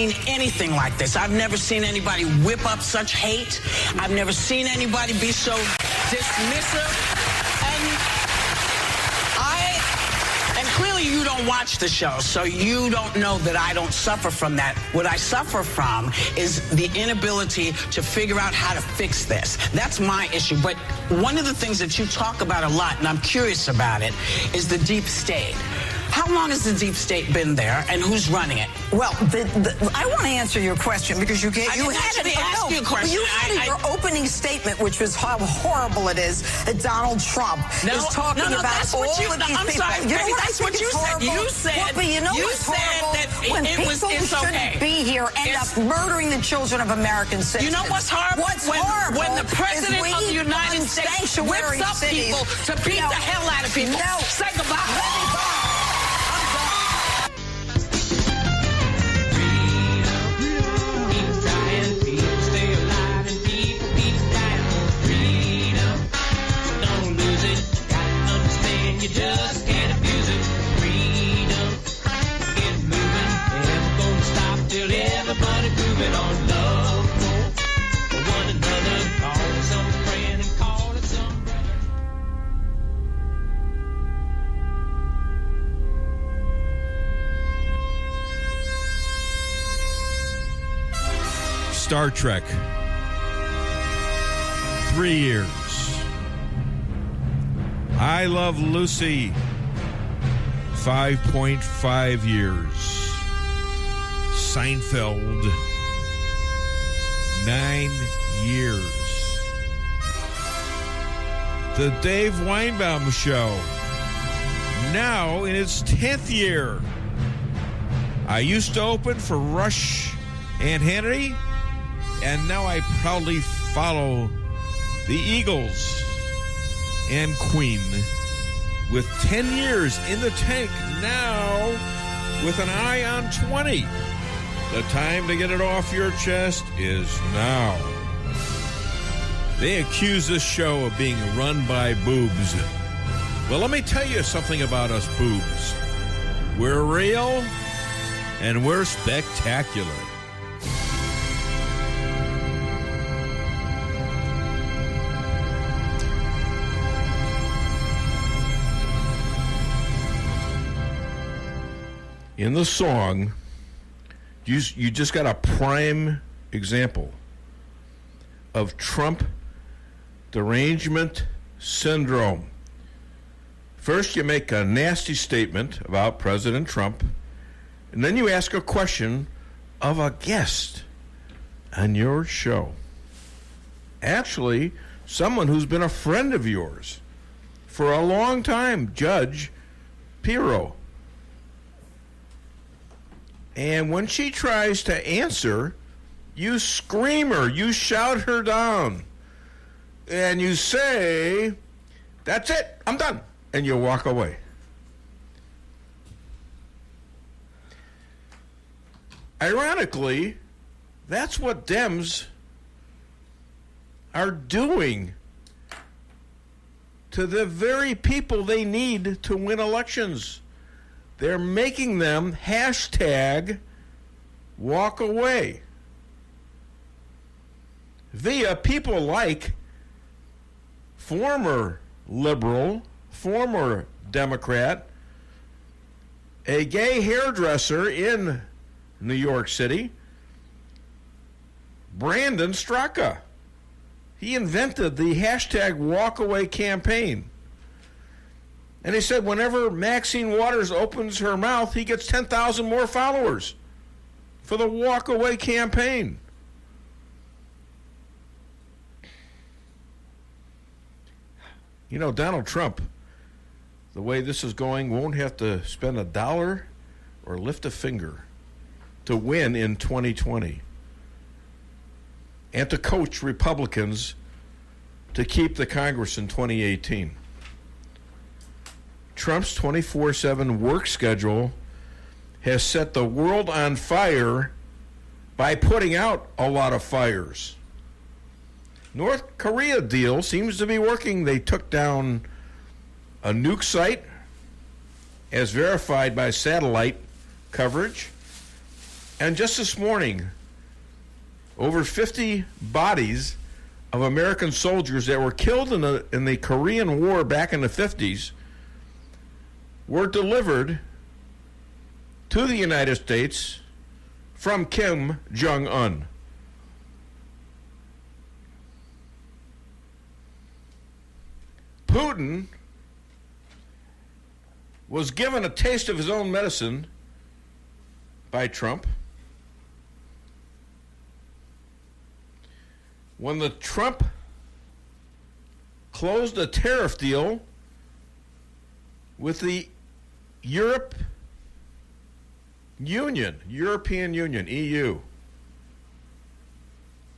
seen anything like this. I've never seen anybody whip up such hate. I've never seen anybody be so dismissive. And clearly you don't watch the show, so you don't know that I don't suffer from that. What I suffer from is the inability to figure out how to fix this. That's my issue. But one of the things that you talk about a lot, and I'm curious about it, is the deep state. How long has the deep state been there, and who's running it? Well, I want to answer your question because you had you a question. You had your opening statement, which was how horrible it is that Donald Trump is talking about all of these people. I'm sorry, you know that's what you said. You said, well, but you know what's horrible? When people who shouldn't be here end up murdering the children of American citizens. You know what's horrible? What's horrible when the president of the United States whips up people to beat the hell out of people. No. Say goodbye. You just can't abuse it. Freedom, get moving. Never gonna stop till everybody moving on. Love for one another. Call it some friend and call it some brother. Star Trek. 3 years. I Love Lucy, 5.5 years. Seinfeld, 9 years. The Dave Weinbaum Show, now in its 10th year. I used to open for Rush and Hannity, and now I proudly follow the Eagles and Queen with 10 years in the tank, now with an eye on 20. The time to get it off your chest is now. They accuse this show of being run by boobs. Well, let me tell you something about us boobs. We're real and we're spectacular. In the song, you just got a prime example of Trump derangement syndrome. First, you make a nasty statement about President Trump, and then you ask a question of a guest on your show. Actually, someone who's been a friend of yours for a long time, Judge Pirro. And when she tries to answer, you scream her, you shout her down, and you say, "That's it, I'm done," and you walk away. Ironically, that's what Dems are doing to the very people they need to win elections. They're making them hashtag walk away via people like former liberal, former Democrat, a gay hairdresser in New York City, Brandon Straka. He invented the hashtag walk away campaign. And he said whenever Maxine Waters opens her mouth, he gets 10,000 more followers for the walk away campaign. You know, Donald Trump, the way this is going, won't have to spend a dollar or lift a finger to win in 2020 and to coach Republicans to keep the Congress in 2018. Trump's 24/7 work schedule has set the world on fire by putting out a lot of fires. North Korea deal seems to be working. They took down a nuke site as verified by satellite coverage, And just this morning, over 50 bodies of American soldiers that were killed in the Korean War back in the 50s were delivered to the United States from Kim Jong-un. Putin was given a taste of his own medicine by Trump when the Trump closed a tariff deal with the European Union, EU.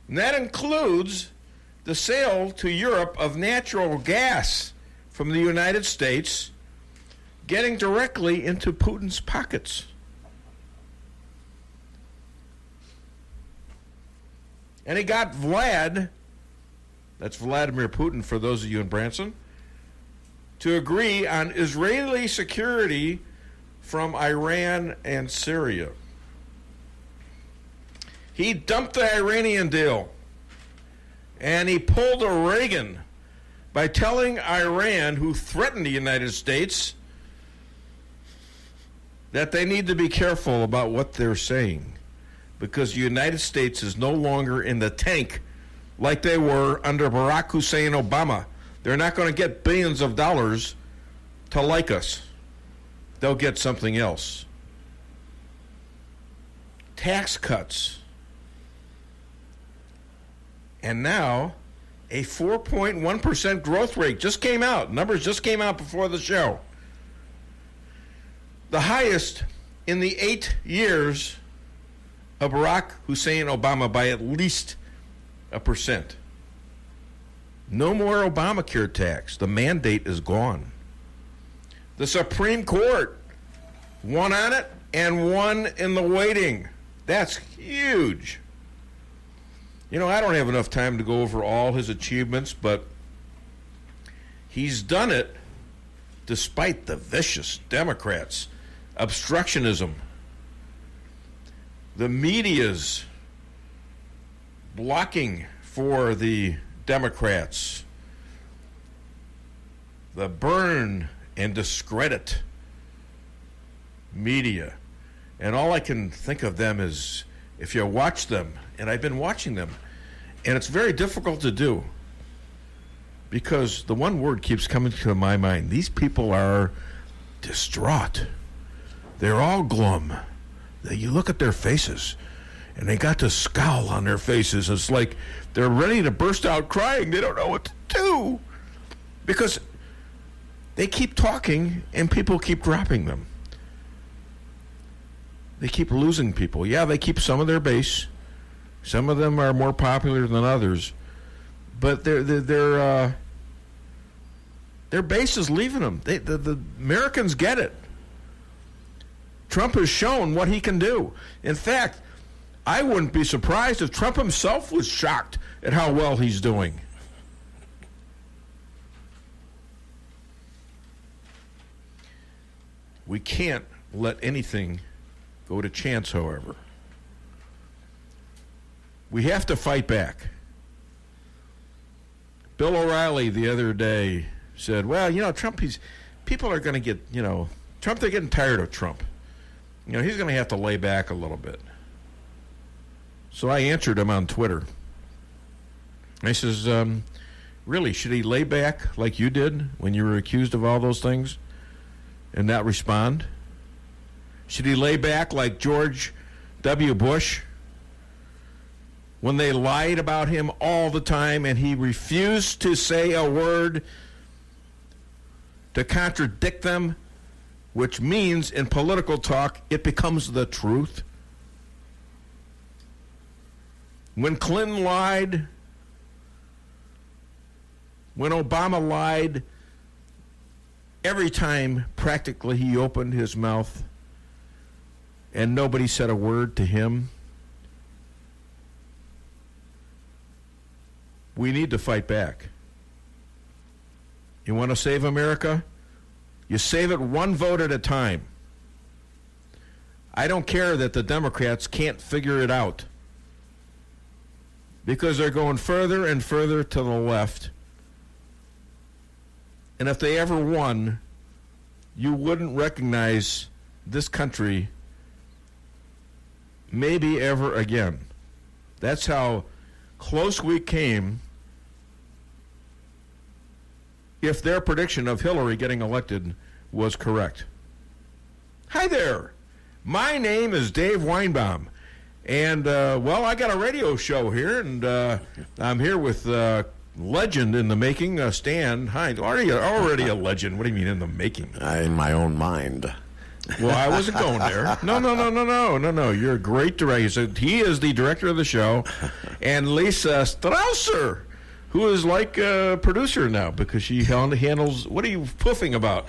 And that includes the sale to Europe of natural gas from the United States, getting directly into Putin's pockets. And he got that's Vladimir Putin for those of you in Branson, to agree on Israeli security from Iran and Syria. He dumped the Iranian deal, and he pulled a Reagan by telling Iran, who threatened the United States, that they need to be careful about what they're saying, because the United States is no longer in the tank like they were under Barack Hussein Obama. They're not going to get billions of dollars to like us. They'll get something else. Tax cuts. And now a 4.1% growth rate just came out. Numbers just came out before the show. The highest in the 8 years of Barack Hussein Obama by at least 1%. No more Obamacare tax. The mandate is gone. The Supreme Court won on it and won in the waiting. That's huge. You know, I don't have enough time to go over all his achievements, but he's done it despite the vicious Democrats, obstructionism, the media's blocking for the Democrats, the burn and discredit media. And all I can think of them is, if you watch them, and I've been watching them, and it's very difficult to do, because the one word keeps coming to my mind. These people are distraught. They're all glum. You look at their faces, and they got this scowl on their faces. It's like they're ready to burst out crying. They don't know what to do, because they keep talking, and people keep dropping them. They keep losing people. Yeah, they keep some of their base. Some of them are more popular than others, but their base is leaving them. The Americans get it. Trump has shown what he can do. In fact, I wouldn't be surprised if Trump himself was shocked at how well he's doing. We can't let anything go to chance, however. We have to fight back. Bill O'Reilly the other day said, well, Trump, people are going to get, Trump, they're getting tired of Trump. He's going to have to lay back a little bit. So I answered him on Twitter. I says, really, should he lay back like you did when you were accused of all those things and not respond? Should he lay back like George W. Bush when they lied about him all the time and he refused to say a word to contradict them, which means in political talk it becomes the truth? When Clinton lied, when Obama lied, every time practically he opened his mouth and nobody said a word to him. We need to fight back. You want to save America? You save it one vote at a time. I don't care that the Democrats can't figure it out, because they're going further and further to the left. And if they ever won, you wouldn't recognize this country maybe ever again. That's how close we came if their prediction of Hillary getting elected was correct. Hi there. My name is Dave Weinbaum. And, I got a radio show here, and I'm here with legend in the making, Stan Hines. Already a legend. What do you mean in the making? In my own mind. Well, I wasn't going there. No. You're a great director. He is the director of the show. And Lisa Strausser, who is like a producer now because she handles... What are you puffing about?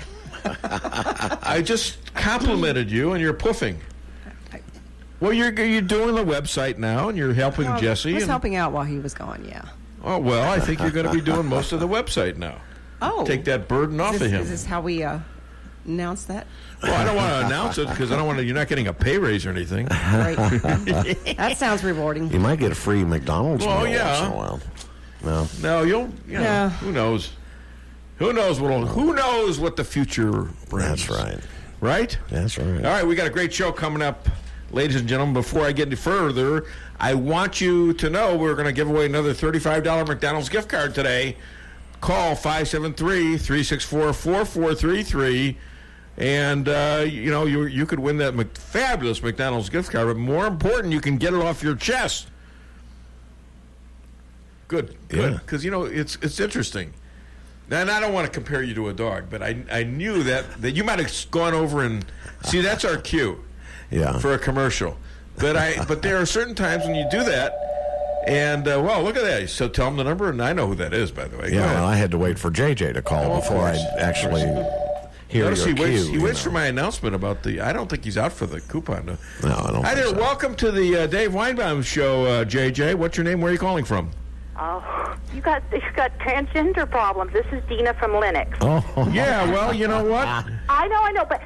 I just complimented you, and you're puffing. Well, you're doing the website now, and you're helping Jesse. I was helping out while he was gone, yeah. Oh, well, I think you're going to be doing most of the website now. Oh. Take that burden off of him. Is this how we announce that? Well, I don't want to announce it because I don't want to. You're not getting a pay raise or anything. Right. That sounds rewarding. You might get a free McDonald's meal once in a while. No, who knows? Who knows what the future brings? That's right. Right? That's right. All right, we got a great show coming up, ladies and gentlemen. Before I get any further, I want you to know we're going to give away another $35 McDonald's gift card today. Call 573-364-4433, and you could win that fabulous McDonald's gift card. But more important, you can get it off your chest. Good. Because it's interesting. And I don't want to compare you to a dog, but I knew that you might have gone over and see. That's our cue. Yeah. For a commercial, but there are certain times when you do that, and look at that. So tell them the number, and I know who that is, by the way. Yeah, well, I had to wait for JJ to call before I actually hear Notice your cue. He waits for my announcement about the. I don't think he's out for the coupon. No, I don't. Hi there. So. Welcome to the Dave Weinbaum Show, JJ. What's your name? Where are you calling from? Oh, you got transgender problems. This is Dina from Lennox. Oh, yeah. Well, you know what? I know, but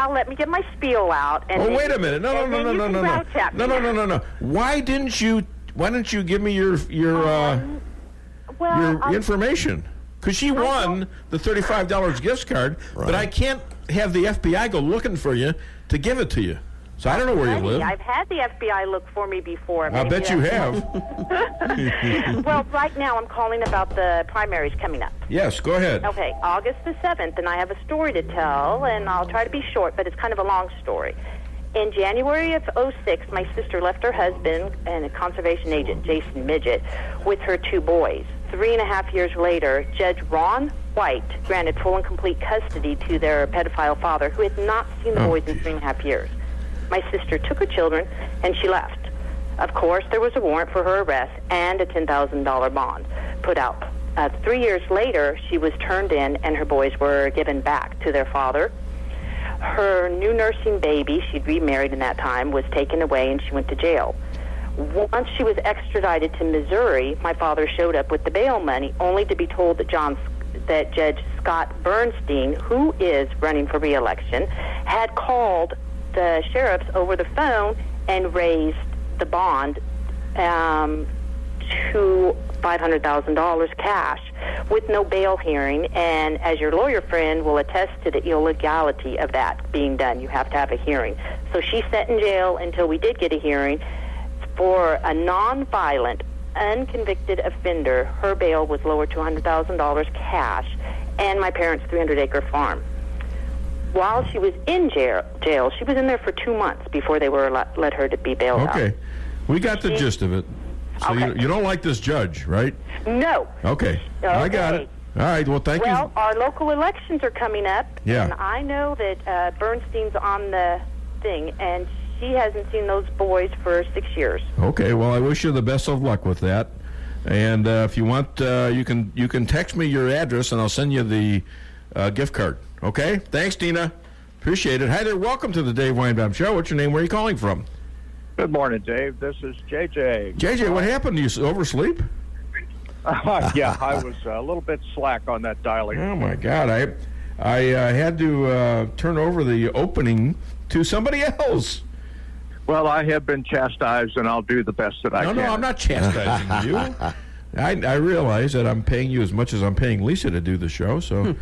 let me get my spiel out. And wait a minute. No. Why didn't you give me your information? Because she won the $35 gift card, but I can't have the FBI go looking for you to give it to you. So I don't know where you live. I've had the FBI look for me before. I bet you have. Well, right now I'm calling about the primaries coming up. Yes, go ahead. Okay, August the 7th, and I have a story to tell, and I'll try to be short, but it's kind of a long story. In January of 2006, my sister left her husband and a conservation agent, Jason Midget, with her 2 boys. 3.5 years later, Judge Ron White granted full and complete custody to their pedophile father, who had not seen the boys in 3.5 years. My sister took her children, and she left. Of course, there was a warrant for her arrest and a $10,000 bond put out. 3 years later, she was turned in, and her boys were given back to their father. Her new nursing baby, she'd remarried in that time, was taken away, and she went to jail. Once she was extradited to Missouri, my father showed up with the bail money, only to be told that Judge Scott Bernstein, who is running for re-election, had called the sheriffs over the phone and raised the bond to $500,000 cash with no bail hearing. And as your lawyer friend will attest to the illegality of that being done, you have to have a hearing. So she sat in jail until we did get a hearing. For a non-violent, unconvicted offender, her bail was lowered to $100,000 cash, and my parents' 300-acre farm. While she was in jail, she was in there for 2 months before they were let her to be bailed out. Okay. We got the gist of it. So Okay. you don't like this judge, right? No. Okay. I got it. All right. Well, thank you. Well, our local elections are coming up, Yeah. and I know that Bernstein's on the thing, and she hasn't seen those boys for 6 years. Okay. Well, I wish you the best of luck with that. And if you want, you can text me your address, and I'll send you the gift card. Okay? Thanks, Dina. Appreciate it. Hi there. Welcome to the Dave Weinbaum Show. What's your name? Where are you calling from? Good morning, Dave. This is JJ. JJ, what happened? Do you oversleep? Yeah, I was a little bit slack on that dialing. Oh, my God. I had to turn over the opening to somebody else. Well, I have been chastised, and I'll do the best that I can. No, I'm not chastising you. I realize that I'm paying you as much as I'm paying Lisa to do the show. So,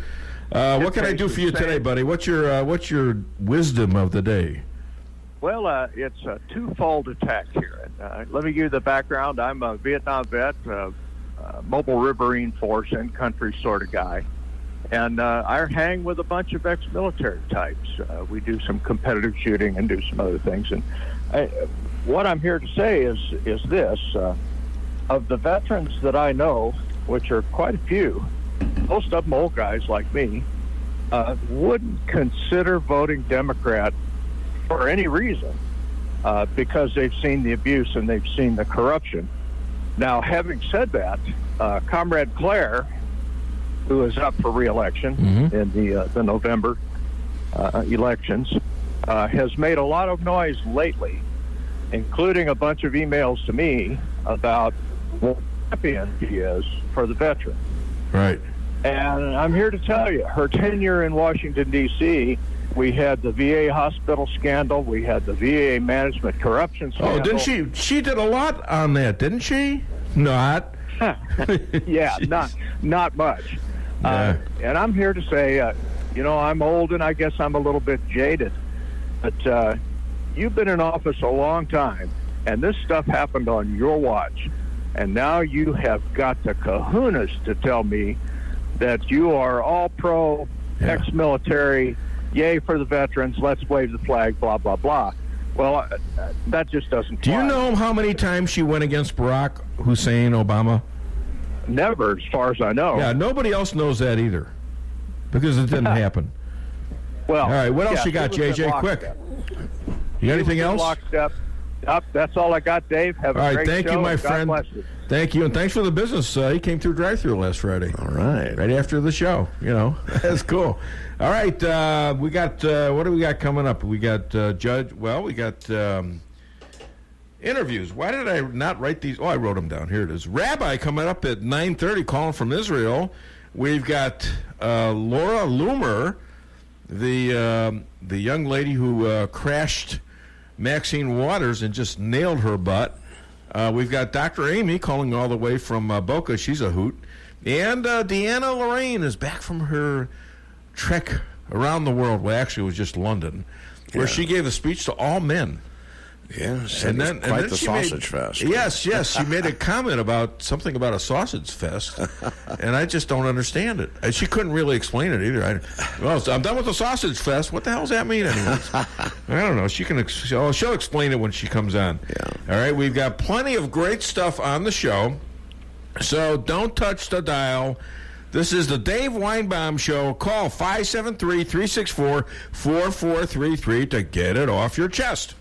what can I do for you today, buddy? What's your wisdom of the day? Well, it's a twofold attack here. Let me give you the background. I'm a Vietnam vet, mobile riverine force and country sort of guy. And I hang with a bunch of ex-military types. We do some competitive shooting and do some other things. And what I'm here to say is this. Of the veterans that I know, which are quite a few, most of them old guys like me, wouldn't consider voting Democrat for any reason because they've seen the abuse and they've seen the corruption. Now, having said that, Comrade Claire, who is up for re-election in the November elections, has made a lot of noise lately, including a bunch of emails to me about what champion he is for the veteran. Right. And I'm here to tell you, her tenure in Washington, D.C., we had the VA hospital scandal, we had the VA management corruption scandal. Oh, didn't she? She did a lot on that, didn't she? Not. Yeah, not much. Yeah. And I'm here to say, I'm old and I guess I'm a little bit jaded, but you've been in office a long time, and this stuff happened on your watch, and now you have got the kahunas to tell me that you are all pro, ex-military, yay for the veterans, let's wave the flag, blah, blah, blah. Well, that just doesn't Do fly. you know how many times she went against Barack Hussein Obama? Never, as far as I know. Yeah, nobody else knows that either because it didn't happen. Well, all right, what else you got, he was in JJ? Quick. lockstep. You got anything else? Lockstep. That's all I got, Dave. Have a All right, great thank show. you, my God friend. bless you. Thank you, and thanks for the business. He came through drive-thru last Friday. All right. Right after the show, That's cool. All right, we got, what do we got coming up? We got we got interviews. Why did I not write these? Oh, I wrote them down. Here it is. Rabbi coming up at 9:30, calling from Israel. We've got Laura Loomer, the young lady who crashed Maxine Waters and just nailed her butt. We've got Dr. Amy calling all the way from Boca. She's a hoot. And Deanna Lorraine is back from her trek around the world. Well, actually, it was just London, where she gave a speech to all men. Yes, and then quite the she sausage fest. Yes, she made a comment about something about a sausage fest, and I just don't understand it. And she couldn't really explain it either. I'm done with the sausage fest. What the hell does that mean, anyways? I don't know. She'll explain it when she comes on. Yeah. All right, we've got plenty of great stuff on the show, so don't touch the dial. This is the Dave Weinbaum Show. Call 573-364-4433 to get it off your chest.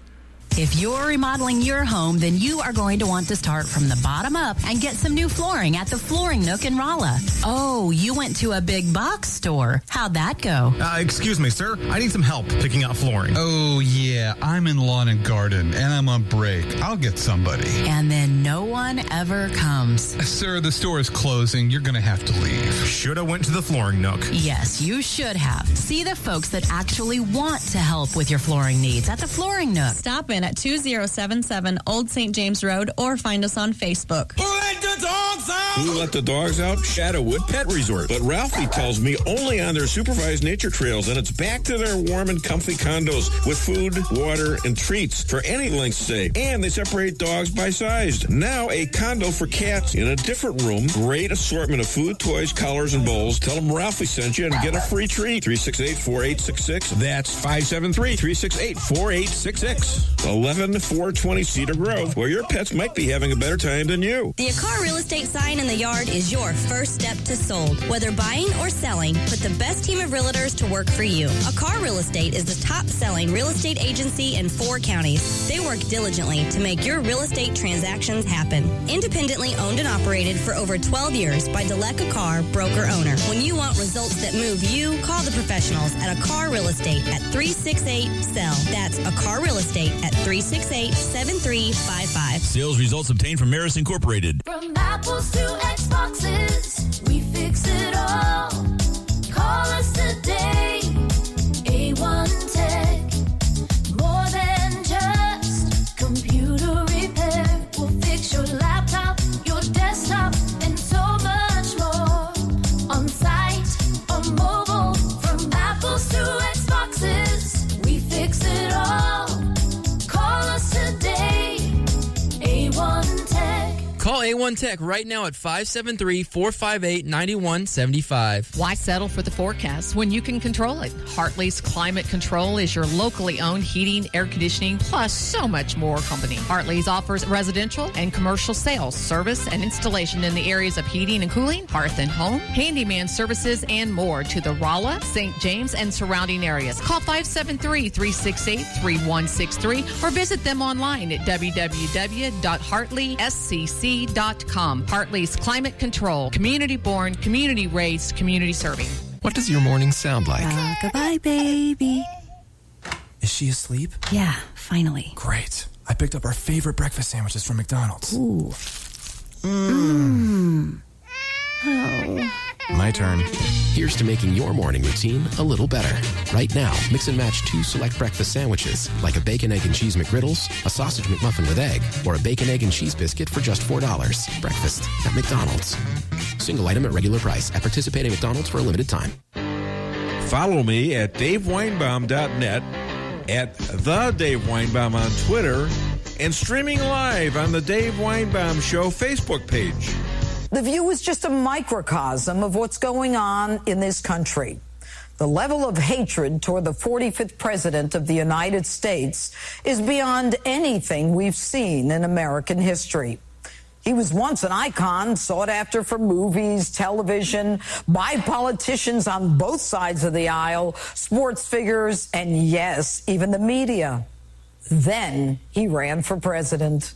If you're remodeling your home, then you are going to want to start from the bottom up and get some new flooring at the Flooring Nook in Rolla. Oh, you went to a big box store. How'd that go? Excuse me, sir. I need some help picking out flooring. Oh, yeah. I'm in lawn and garden, and I'm on break. I'll get somebody. And then no one ever comes. Sir, the store is closing. You're going to have to leave. Should have went to the Flooring Nook. Yes, you should have. See the folks that actually want to help with your flooring needs at the Flooring Nook. Stop in at 2077 Old St. James Road or find us on Facebook. Who let the dogs out? Who let the dogs out? Shadowwood Pet Resort. But Ralphie tells me only on their supervised nature trails, and it's back to their warm and comfy condos with food, water, and treats for any length stay. And they separate dogs by size. Now a condo for cats in a different room. Great assortment of food, toys, collars, and bowls. Tell them Ralphie sent you and get a free treat. 368-4866. That's 573-368-4866. 11420 Cedar Grove, where your pets might be having a better time than you. The Akar Real Estate sign in the yard is your first step to sold. Whether buying or selling, put the best team of realtors to work for you. Akar Real Estate is the top-selling real estate agency in 4 counties. They work diligently to make your real estate transactions happen. Independently owned and operated for over 12 years by Delek Akar, broker-owner. When you want results that move you, call the professionals at Akar Real Estate at 368-SELL. That's Akar Real Estate at 368-7355. Sales results obtained from Maris Incorporated. From Apples to Xboxes, we fix it all. Call us today. A1 Tech right now at 573-458-9175. Why settle for the forecast when you can control it? Hartley's Climate Control is your locally owned heating, air conditioning, plus so much more company. Hartley's offers residential and commercial sales, service, and installation in the areas of heating and cooling, hearth and home, handyman services, and more to the Rolla, St. James, and surrounding areas. Call 573-368-3163 or visit them online at www.hartleyscc.com. Hartley's Climate Control. Community born, community raised, community serving. What does your morning sound like? Goodbye, baby. Is she asleep? Yeah, finally. Great. I picked up our favorite breakfast sandwiches from McDonald's. Ooh. Oh. My turn. Here's to making your morning routine a little better. Right now, mix and match 2 select breakfast sandwiches, like a bacon, egg, and cheese McGriddles, a sausage McMuffin with egg, or a bacon, egg, and cheese biscuit for just $4. Breakfast at McDonald's. Single item at regular price at participating McDonald's for a limited time. Follow me at DaveWeinbaum.net, at The Dave Weinbaum on Twitter, and streaming live on the Dave Weinbaum Show Facebook page. The View is just a microcosm of what's going on in this country. The level of hatred toward the 45th president of the United States is beyond anything we've seen in American history. He was once an icon, sought after for movies, television, by politicians on both sides of the aisle, sports figures, and yes, even the media. Then he ran for president.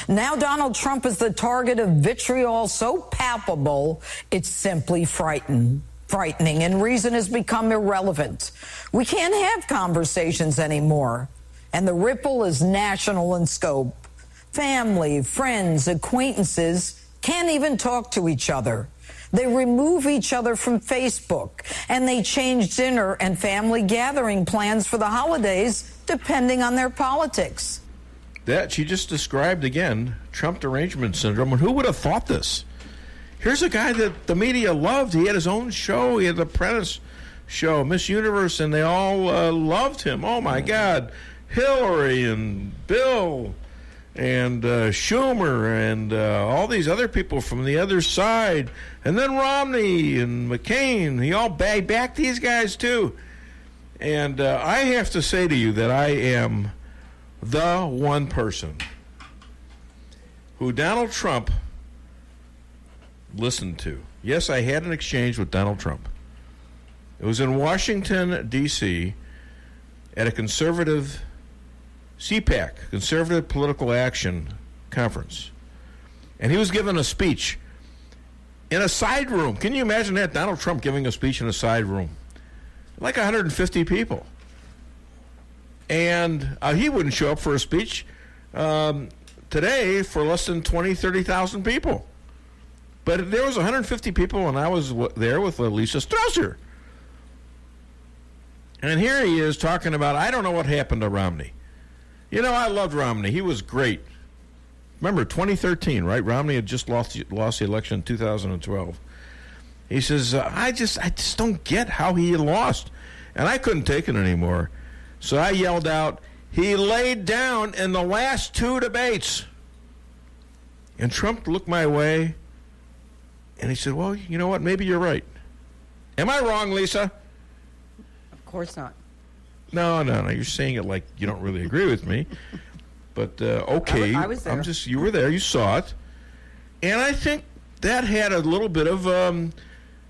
Now Donald Trump is the target of vitriol so palpable, it's simply frightening, and reason has become irrelevant. We can't have conversations anymore, and the ripple is national in scope. Family, friends, acquaintances can't even talk to each other. They remove each other from Facebook, and they change dinner and family gathering plans for the holidays depending on their politics. That she just described again, Trump derangement syndrome. And who would have thought this? Here's a guy that the media loved. He had his own show. He had the Apprentice show, Miss Universe, and they all loved him. Oh, my God. Hillary and Bill and Schumer and all these other people from the other side. And then Romney and McCain. He all backed these guys, too. And I have to say to you that I am the one person who Donald Trump listened to. Yes, I had an exchange with Donald Trump. It was in Washington, D.C., at a conservative CPAC, Conservative Political Action Conference. And he was giving a speech in a side room. Can you imagine that? Donald Trump giving a speech in a side room. Like 150 people. And he wouldn't show up for a speech today for less than 20, 30,000 people. But there was 150 people, and I was there with Lisa Strausser. And here he is talking about, I don't know what happened to Romney. You know, I loved Romney. He was great. Remember, 2013, right? Romney had just lost the election in 2012. He says, I just don't get how he lost. And I couldn't take it anymore. So I yelled out, he laid down in the last 2 debates. And Trump looked my way, and he said, well, you know what? Maybe you're right. Am I wrong, Lisa? Of course not. No. You're saying it like you don't really agree with me. But, okay. I was there. You were there. You saw it. And I think that had a little bit of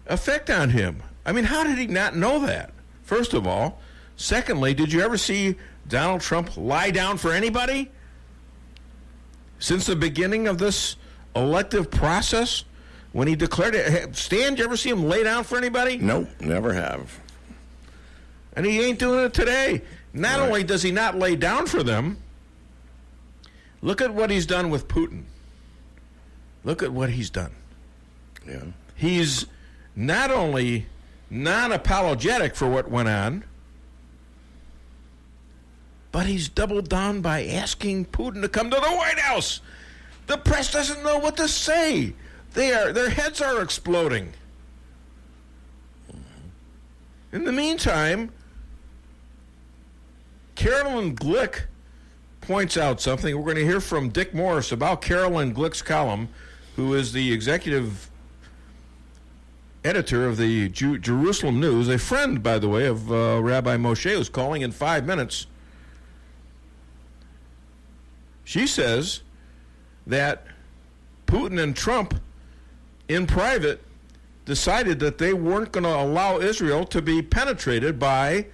effect on him. I mean, how did he not know that? First of all. Secondly, did you ever see Donald Trump lie down for anybody? Since the beginning of this elective process, when he declared it, Stan, did you ever see him lay down for anybody? Nope, never have. And he ain't doing it today. Not only does he not lay down for them, look at what he's done with Putin. Look at what he's done. Yeah. He's not only non-apologetic for what went on, but he's doubled down by asking Putin to come to the White House. The press doesn't know what to say. Their heads are exploding. In the meantime, Carolyn Glick points out something. We're going to hear from Dick Morris about Carolyn Glick's column who is the executive editor of the Jerusalem News, a friend, by the way, of Rabbi Moshe, who's calling in 5 minutes. She says that Putin and Trump, in private, decided that they weren't going to allow Israel to be penetrated by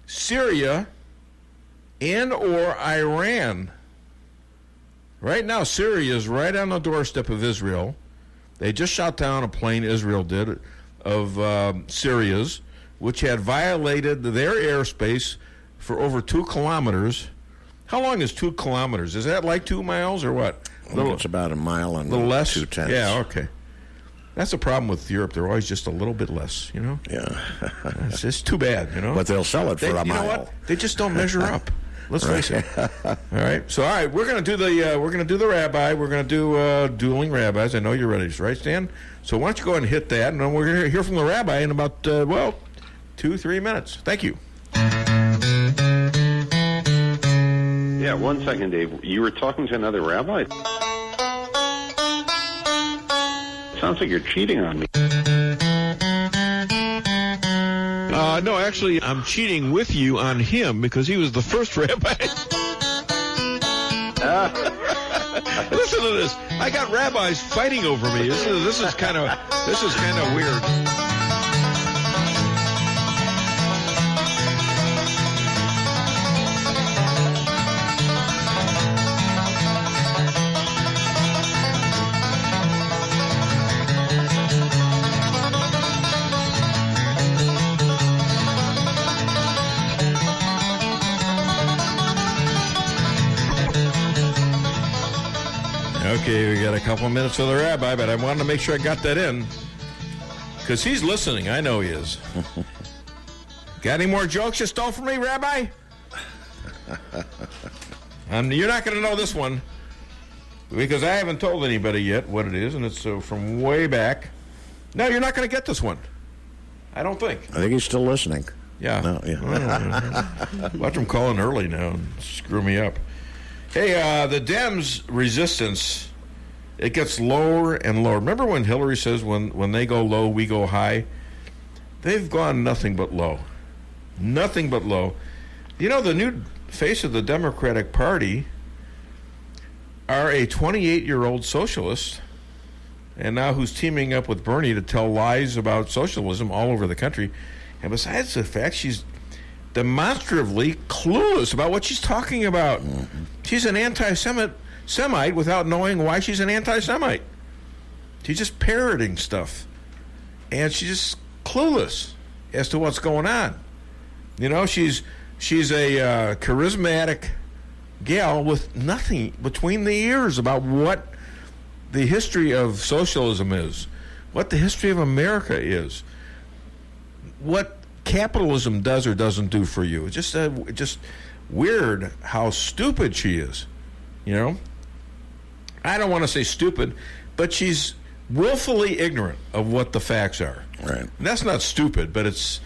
Syria and or Iran. Right now, Syria is right on the doorstep of Israel. They just shot down a plane, Israel did, of Syria's, which had violated their airspace for over 2 kilometers. How long is 2 kilometers? Is that like 2 miles or what? I think it's about a mile and little less? 2/10. Yeah, okay. That's the problem with Europe. They're always just a little bit less, you know? Yeah. It's too bad, you know? But they'll sell it for a mile. You know what? They just don't measure up. Let's face it. All right. So, all right, we're going to do the rabbi. We're going to do dueling rabbis. I know you're ready, right, Stan? So why don't you go ahead and hit that, and then we're going to hear from the rabbi in about 2-3 minutes. Thank you. Yeah, 1 second, Dave. You were talking to another rabbi? Sounds like you're cheating on me. No, actually, I'm cheating with you on him because he was the first rabbi. Listen to this. I got rabbis fighting over me. This is kind of weird. Okay, we got a couple of minutes for the rabbi, but I wanted to make sure I got that in because he's listening. I know he is. Got any more jokes you stole from me, Rabbi? You're not going to know this one because I haven't told anybody yet what it is, and it's from way back. No, you're not going to get this one. I don't think. I think he's still listening. Yeah. No, yeah. Watch him calling early now and screw me up. Hey, the Dems resistance, it gets lower and lower. Remember when Hillary says when they go low, we go high? They've gone nothing but low. Nothing but low. You know, the new face of the Democratic Party are a 28-year-old socialist, and now who's teaming up with Bernie to tell lies about socialism all over the country. And besides the fact she's demonstratively clueless about what she's talking about. Mm-hmm. She's an anti-Semite without knowing why she's an anti-Semite. She's just parroting stuff. And she's just clueless as to what's going on. You know, she's a charismatic gal with nothing between the ears about what the history of socialism is, what the history of America is, what capitalism does or doesn't do for you. It's just weird how stupid she is. You know, I don't want to say stupid, but she's willfully ignorant of what the facts are. Right. And that's not stupid, but it's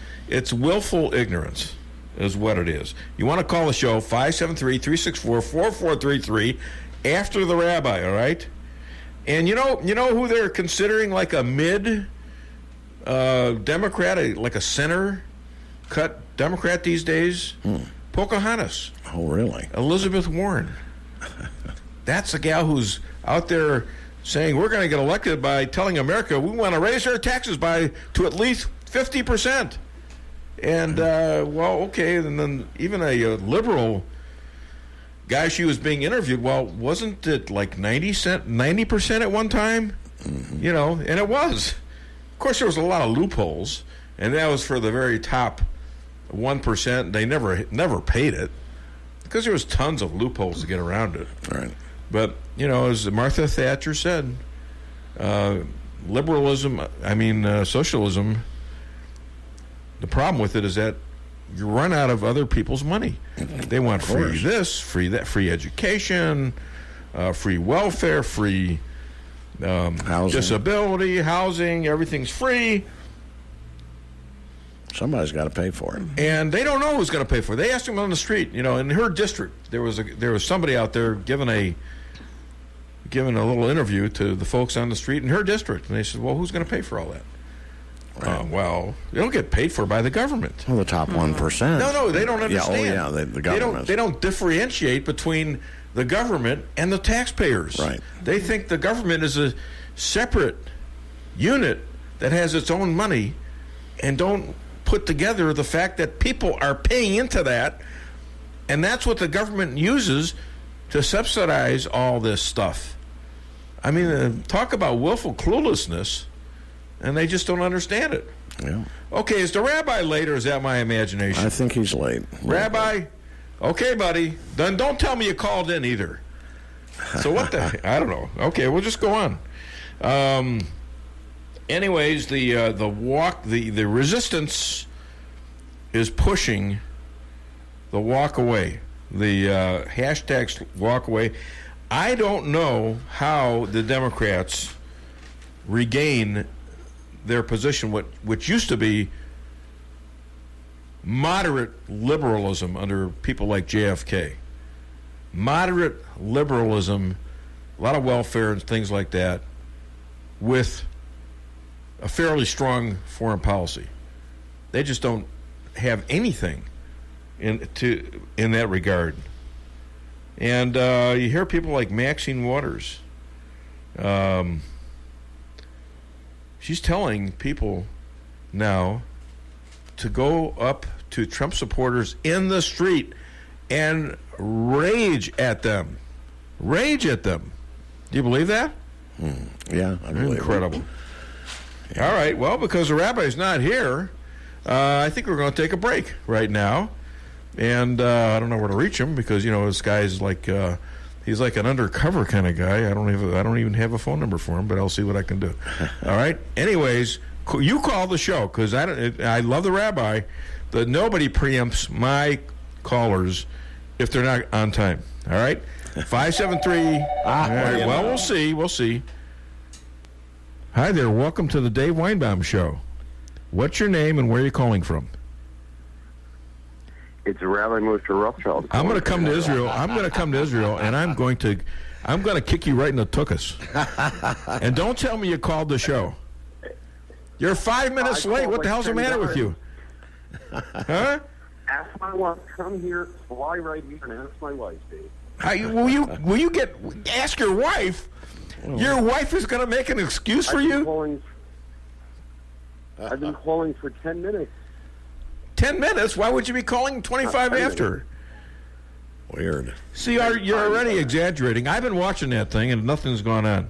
willful ignorance is what it is. You want to call the show 573-364-4433 after the rabbi. All right. And you know who they're considering like a mid Democrat, like a center cut Democrat these days? Pocahontas. Oh, really? Elizabeth Warren. That's a gal who's out there saying we're going to get elected by telling America we want to raise our taxes to at least 50%. And, well, okay, and then even a liberal guy she was being interviewed, well, wasn't it like 90% at one time? Mm-hmm. You know, and it was. Of course, there was a lot of loopholes, and that was for the very top 1%. They never paid it because there was tons of loopholes to get around it. Right. But, you know, as Martha Thatcher said, socialism, the problem with it is that you run out of other people's money. They want free this, free that, free education, free welfare, free disability, housing, everything's free. Somebody's got to pay for it. And they don't know who's going to pay for it. They asked him on the street, you know, in her district, there was somebody out there giving giving a little interview to the folks on the street in her district, and they said, "Well, who's going to pay for all that?" Well, they don't get paid for by the government. Well, the top 1%. No, they don't understand. The government. They don't differentiate between the government and the taxpayers. Right. They think the government is a separate unit that has its own money, and don't put together the fact that people are paying into that, and that's what the government uses to subsidize all this stuff. I mean, talk about willful cluelessness, and they just don't understand it. Yeah. Okay, is the rabbi late, or is that my imagination? I think he's late. Rabbi, okay, buddy. Then don't tell me you called in either. So what the? I don't know. Okay, we'll just go on. Anyways, the resistance is pushing the walk away. The hashtags walk away. I don't know how the Democrats regain their position, which used to be moderate liberalism under people like JFK. Moderate liberalism, a lot of welfare and things like that, with a fairly strong foreign policy. They just don't have anything in that regard. And you hear people like Maxine Waters. She's telling people now to go up to Trump supporters in the street and rage at them. Rage at them. Do you believe that? Yeah, I believe it. Incredible. All right, well, because the rabbi's not here, I think we're going to take a break right now. And I don't know where to reach him because, this guy's like, he's like an undercover kind of guy. I don't even have a phone number for him, but I'll see what I can do. All right? Anyways, you call the show because I love the rabbi, but nobody preempts my callers if they're not on time. All right? 573. All right, well, we'll see. We'll see. Hi there. Welcome to the Dave Weinbaum Show. What's your name and where are you calling from? It's Rabbi Moshe Rothschild. I'm going to come to Israel. And I'm going to kick you right in the tuchus. And don't tell me you called the show. You're 5 minutes late. What the hell's the matter with you? Huh? Ask my wife. Come here, fly right here, and ask my wife, Dave. Will you ask your wife? Your wife is going to make an excuse for you? I've been calling for 10 minutes. 10 minutes? Why would you be calling 25 after? Weird. See, you're already exaggerating. I've been watching that thing, and nothing's gone on.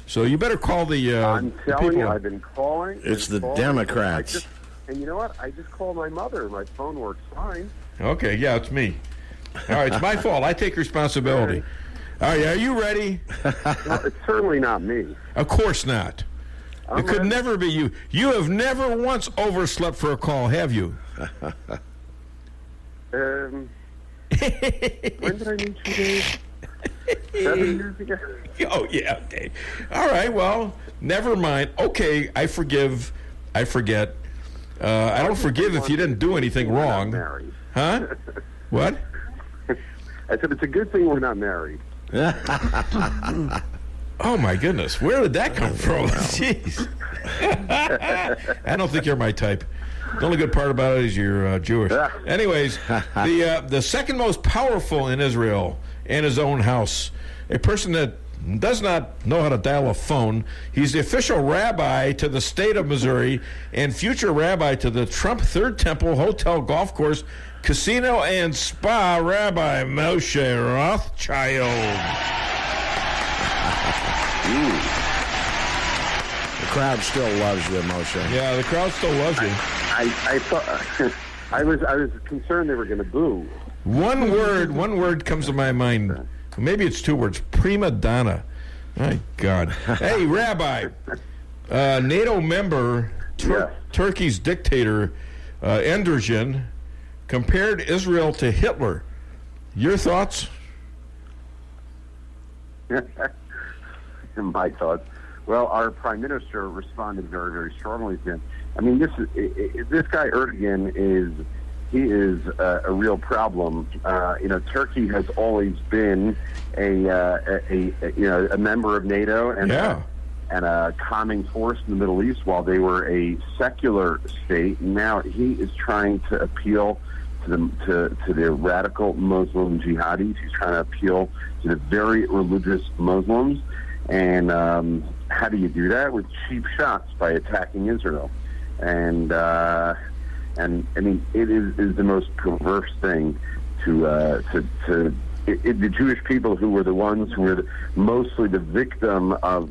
So you better call the I'm telling people. you, I've been calling. It's the Democrats. And you know what? I just called my mother. My phone works fine. Okay, yeah, it's me. All right, it's my fault. I take responsibility. All right, are you ready? No, it's certainly not me. Of course not. It could never be you. You have never once overslept for a call, have you? When did I meet you, Dave? 7 years ago? Oh, yeah, okay. All right, well, never mind. Okay, I forgive. I forget. I don't forgive if you didn't do anything wrong. Married. Huh? What? I said it's a good thing we're not married. Oh, my goodness. Where did that come from? Jeez. I don't think you're my type. The only good part about it is you're Jewish. Anyways, the second most powerful in Israel and his own house, a person that does not know how to dial a phone. He's the official rabbi to the state of Missouri and future rabbi to the Trump Third Temple Hotel Golf Course Casino and Spa, Rabbi Moshe Rothschild. The crowd still loves you, Moshe. Yeah, the crowd still loves you. I thought I was concerned they were going to boo. One word comes to my mind. Maybe it's two words. Prima donna. My God. Hey, Rabbi, NATO member, Turkey's dictator, Erdogan, compared Israel to Hitler. Your thoughts? My thoughts. Well, our prime minister responded very, very strongly to him. I mean, this guy Erdogan is he is a real problem. Turkey has always been a member of NATO and a calming force in the Middle East while they were a secular state. Now he is trying to appeal to the radical Muslim jihadis. He's trying to appeal to the very religious Muslims. And how do you do that? With cheap shots by attacking Israel. And I mean, it is the most perverse thing the Jewish people who were the ones who were mostly the victim of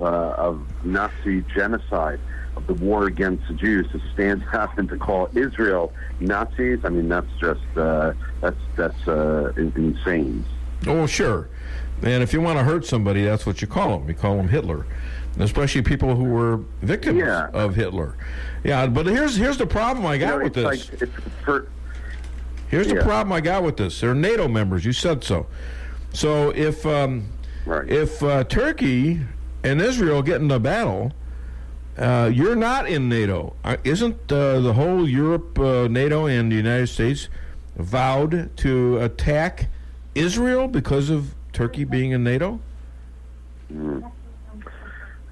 Nazi genocide, of the war against the Jews, to stand up and to call Israel Nazis. I mean, that's just that's insane. Oh, sure. And if you want to hurt somebody, that's what you call them. You call them Hitler, especially people who were victims of Hitler. Yeah, but here's the problem I got with this. Here's the problem I got with this. They're NATO members. You said so. So if Turkey and Israel get in a battle, you're not in NATO. Isn't the whole Europe, NATO, and the United States vowed to attack Israel because of Turkey being in NATO?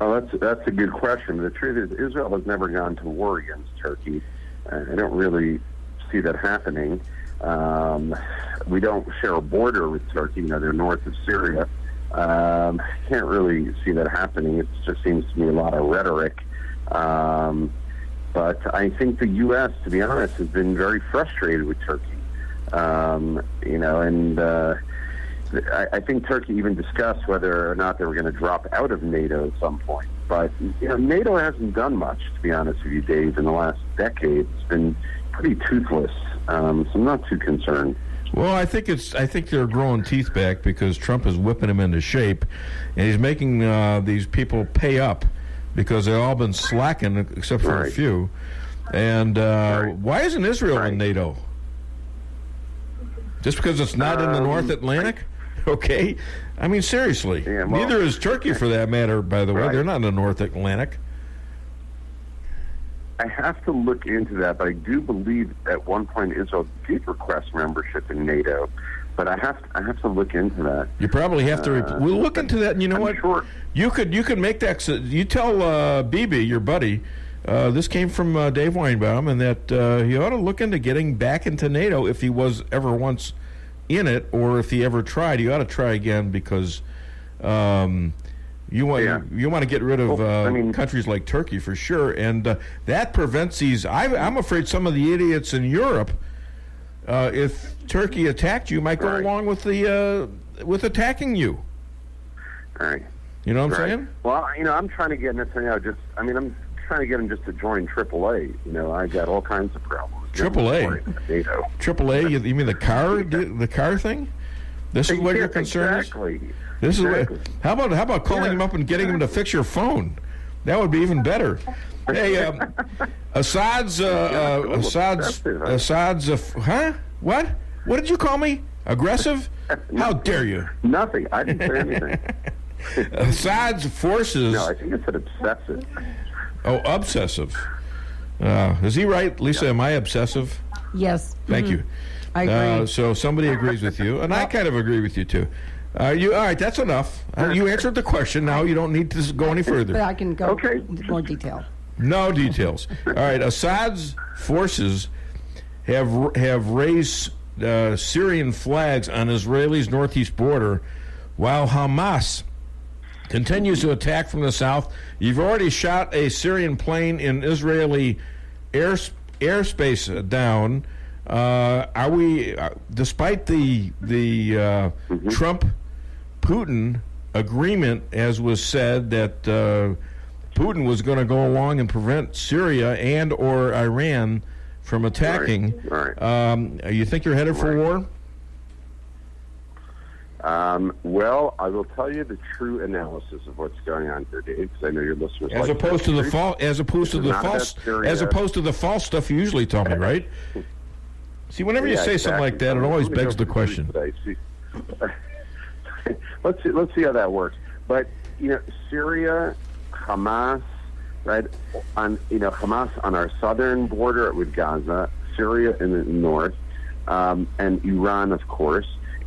Oh, that's a good question. The truth is, Israel has never gone to war against Turkey. I don't really see that happening. We don't share a border with Turkey. They're north of Syria. Can't really see that happening. It just seems to me a lot of rhetoric. But I think the U.S., to be honest, has been very frustrated with Turkey. I think Turkey even discussed whether or not they were going to drop out of NATO at some point. But NATO hasn't done much, to be honest with you, Dave, in the last decade. It's been pretty toothless. So I'm not too concerned. Well, I think they're growing teeth back because Trump is whipping them into shape, and he's making these people pay up because they've all been slacking except for a few. And why isn't Israel in NATO? Just because it's not in the North Atlantic? Okay. I mean, seriously. Yeah, neither is Turkey, for that matter, by the way. They're not in the North Atlantic. I have to look into that, but I do believe at one point Israel did request membership in NATO. But I have to look into that. You probably have to. We'll look into that, and you know what? Sure. You could make that. You tell Bibi, your buddy, this came from Dave Weinbaum, and that he ought to look into getting back into NATO if he was ever once in it, or if he ever tried. He ought to try again because you want to get rid of countries like Turkey for sure, and that prevents these. I'm afraid some of the idiots in Europe, if Turkey attacked you, might go along with the with attacking you. Right. You know what I'm saying? Well, I'm trying to get Netanyahu I'm trying to get him just to join AAA. I got all kinds of problems. AAA. AAA. You mean the car thing? This is what your concern is? This is what. How about calling him up and getting him to fix your phone? That would be even better. Hey, Assad's. Huh? What? What did you call me? Aggressive? How dare you? Nothing. I didn't say anything. Assad's forces. No, I think it said obsessive. Oh, obsessive. Is he right, Lisa? Am I obsessive? Yes. Thank you. I agree. So somebody agrees with you, and I kind of agree with you too. All right? That's enough. You answered the question. Now you don't need to go any further. But I can go into more detail. No details. All right. Assad's forces have raised Syrian flags on Israel's northeast border, while Hamas continues to attack from the south. You've already shot a Syrian plane in Israeli airspace down. Are we, despite the Trump-Putin agreement, as was said, that Putin was going to go along and prevent Syria and or Iran from attacking? Right. You think you're headed for war? Well, I will tell you the true analysis of what's going on here, Dave, because I know your listeners. As opposed to the false stuff you usually tell me, right? See, whenever you say something like that, it always begs the question. Let's see how that works. But Syria, Hamas, right? On Hamas on our southern border with Gaza, Syria in the north, and Iran, of course.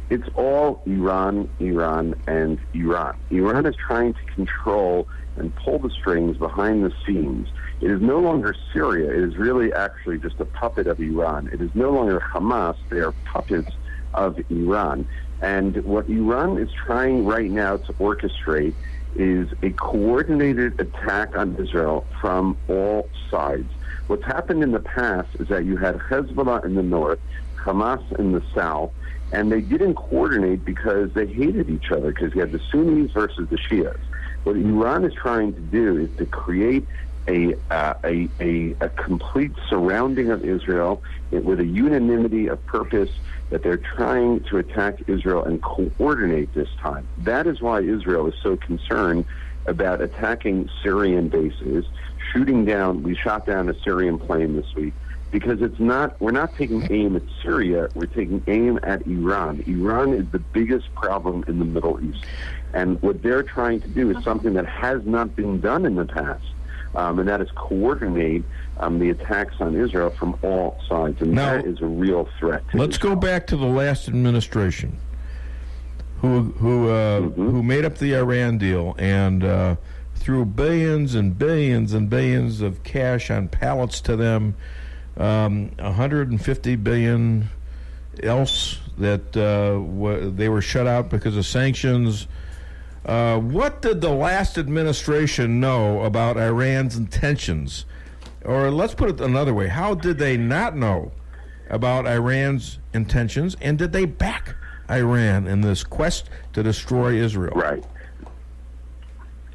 It's all Iran, Iran, and Iran. Iran is trying to control and pull the strings behind the scenes. It is no longer Syria. It is really actually just a puppet of Iran. It is no longer Hamas. They are puppets of Iran. And what Iran is trying right now to orchestrate is a coordinated attack on Israel from all sides. What's happened in the past is that you had Hezbollah in the north, Hamas in the south, and they didn't coordinate because they hated each other, because you had the Sunnis versus the Shias. What Iran is trying to do is to create a complete surrounding of Israel with a unanimity of purpose that they're trying to attack Israel and coordinate this time. That is why Israel is so concerned about attacking Syrian bases, we shot down a Syrian plane this week, because we're not taking aim at Syria, we're taking aim at Iran. Iran is the biggest problem in the Middle East. And what they're trying to do is something that has not been done in the past. And that is coordinate the attacks on Israel from all sides. And now, that is a real threat to let's Israel. go back to the last administration who made up the Iran deal and threw billions and billions and billions of cash on pallets to them, 150 billion else that they were shut out because of sanctions. What did the last administration know about Iran's intentions? Or let's put it another way, how did they not know about Iran's intentions, and did they back Iran in this quest to destroy Israel?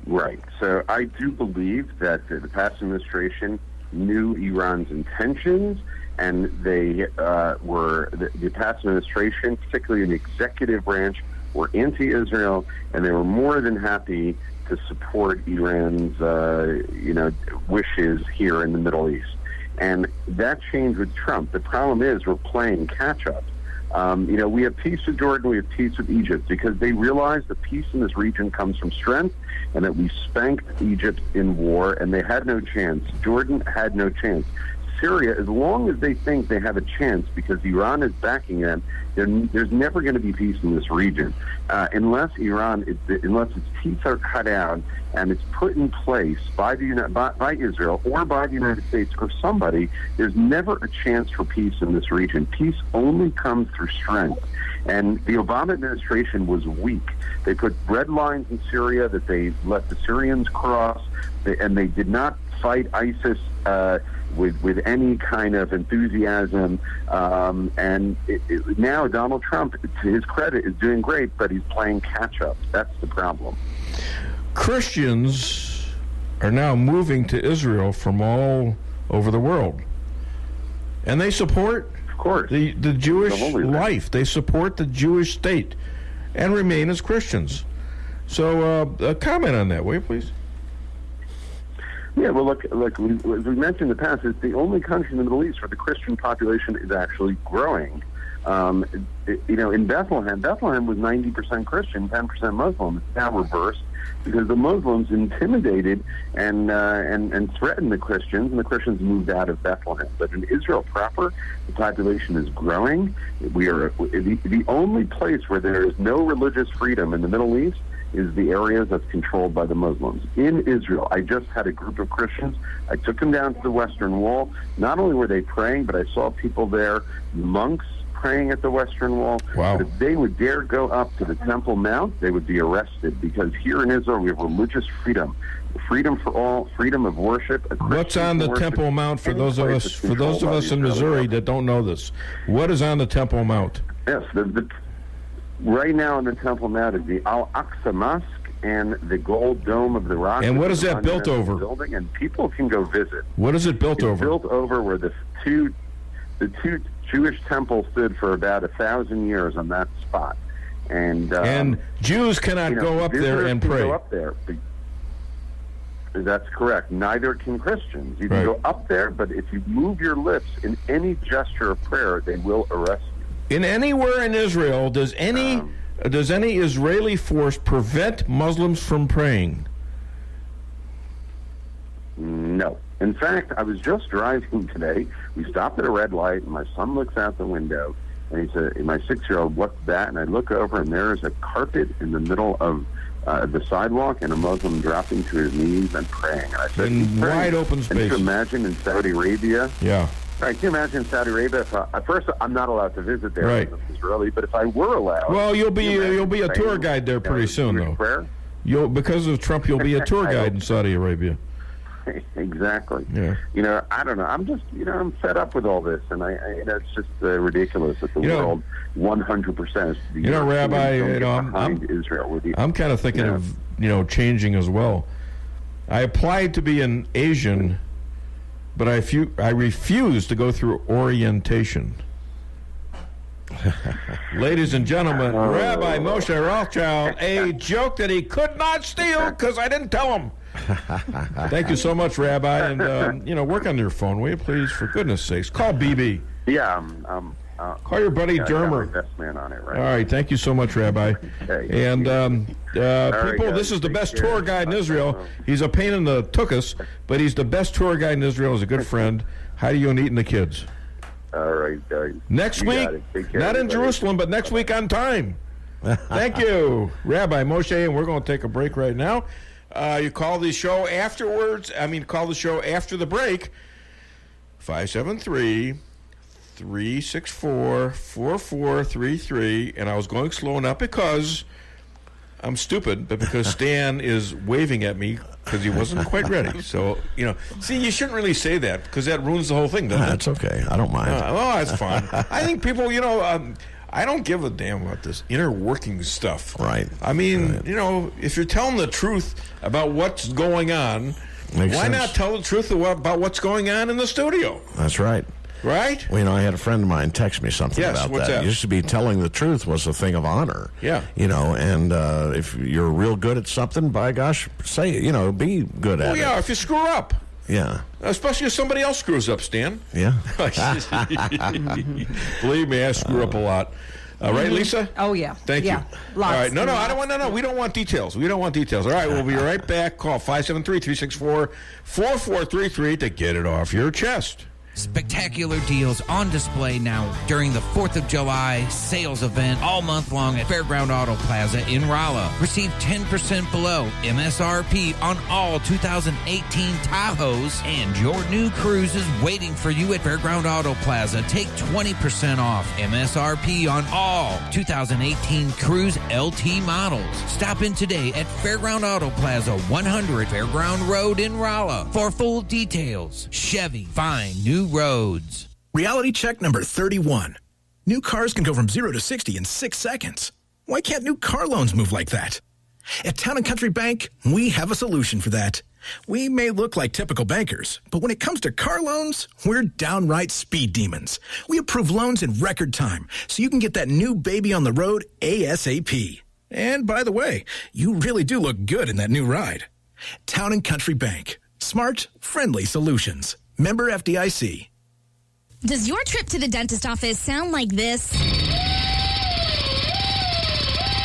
Right. So I do believe that the past administration knew Iran's intentions, and they the past administration, particularly in the executive branch, were anti-Israel, and they were more than happy to support Iran's, wishes here in the Middle East. And that changed with Trump. The problem is we're playing catch-up. We have peace with Jordan, we have peace with Egypt, because they realize that peace in this region comes from strength, and that we spanked Egypt in war, and they had no chance. Jordan had no chance. Syria, as long as they think they have a chance because Iran is backing them, there's never going to be peace in this region unless its teeth are cut out and it's put in place by Israel or by the United States or somebody. There's never a chance for peace in this region. Peace only comes through strength. And the Obama administration was weak. They put red lines in Syria that they let the Syrians cross, and they did not fight ISIS with any kind of enthusiasm. Now Donald Trump, to his credit, is doing great, but he's playing catch-up. That's the problem. Christians are now moving to Israel from all over the world. And they support, of course, the Jewish life. They support the Jewish state and remain as Christians. So comment on that, will you, please? Yeah, well, look. As we mentioned in the past, it's the only country in the Middle East where the Christian population is actually growing. In Bethlehem was 90% Christian, 10% Muslim. It's now reversed because the Muslims intimidated and threatened the Christians, and the Christians moved out of Bethlehem. But in Israel proper, the population is growing. We are the only place where there is no religious freedom in the Middle East is the areas that's controlled by the Muslims. In Israel, I just had a group of Christians. I took them down to the Western Wall. Not only were they praying, but I saw people there, monks, praying at the Western Wall. Wow. But if they would dare go up to the Temple Mount, they would be arrested, because here in Israel we have religious freedom. Freedom for all, freedom of worship. What's on the Temple Mount for those of us in Missouri that don't know this? What is on the Temple Mount? Yes, right now on the Temple Mount is the Al-Aqsa Mosque and the gold dome of the rock. And what is that built over? Building, and people can go visit. What is it built over? Built over where the two Jewish temples stood for about 1,000 years on that spot. And Jews cannot go up there and pray. Go up there. That's correct. Neither can Christians. You can go up there, but if you move your lips in any gesture of prayer, they will arrest you. In anywhere in Israel, does any Israeli force prevent Muslims from praying? No. In fact, I was just driving today. We stopped at a red light, and my son looks out the window, And he said, my 6-year-old, what's that? And I look over, and there is a carpet in the middle of the sidewalk and a Muslim dropping to his knees and praying. And I said, in wide open space. And you can imagine in Saudi Arabia. Yeah. Right, can you imagine Saudi Arabia? At first, I'm not allowed to visit there as an Israeli, but if I were allowed... Well, you'll be a tour guide there pretty soon, though. Prayer? Because of Trump, you'll be a tour guide in Saudi Arabia. Exactly. Yeah. I don't know. I'm just, I'm fed up with all this, and it's just ridiculous that the world 100%. Rabbi, I'm Israel. I'm kind of thinking of changing as well. I applied to be an Asian, but I refuse to go through orientation. Ladies and gentlemen, Rabbi Moshe Rothschild, a joke that he could not steal because I didn't tell him. Thank you so much, Rabbi, and work on your phone, will you, please? For goodness sakes, call BB. Yeah, call your buddy Dermer. Best man on it, right? All right, thank you so much, Rabbi. Okay. And people, guys, this is the best tour guide in Israel. He's a pain in the tuchus, but he's the best tour guide in Israel. He's a good friend. Heidi O'Neat and the kids. All right, guys. Next week, not in Jerusalem, but next week on time. Thank you, Rabbi Moshe, and we're going to take a break right now. You call the show afterwards. Call the show after the break. 573-364-4433. And I was going slow enough because I'm stupid, but because Stan is waving at me because he wasn't quite ready. So, see, you shouldn't really say that because that ruins the whole thing, doesn't it? That's okay. I don't mind. That's fine. I think people, I don't give a damn about this inner working stuff. Right. If you're telling the truth about what's going on, why not tell the truth about what's going on in the studio? That's right. Right? Well, I had a friend of mine text me something about what's that. It used to be telling the truth was a thing of honor. Yeah. And if you're real good at something, by gosh, say it. Be good at it. Well, yeah, if you screw up. Yeah. Especially if somebody else screws up, Stan. Yeah. Believe me, I screw up a lot. Right, Lisa? Oh, yeah. Thank you. Lots. All right. No, I don't want. No, we don't want details. All right, we'll be right back. Call 573-364-4433 to get it off your chest. Spectacular deals on display now during the 4th of July sales event all month long at Fairground Auto Plaza in Rolla. Receive 10% below MSRP on all 2018 Tahoes, and your new Cruise is waiting for you at Fairground Auto Plaza. Take 20% off MSRP on all 2018 Cruise LT models. Stop in today at Fairground Auto Plaza, 100 Fairground Road in Rolla. For full details, Chevy, find new roads. Reality check number 31. New cars can go from 0 to 60 in 6 seconds. Why can't new car loans move like that? At Town & Country Bank, we have a solution for that. We may look like typical bankers, but when it comes to car loans, we're downright speed demons. We approve loans in record time, so you can get that new baby on the road ASAP. And by the way, you really do look good in that new ride. Town & Country Bank. Smart, friendly solutions. Member FDIC. Does your trip to the dentist office sound like this?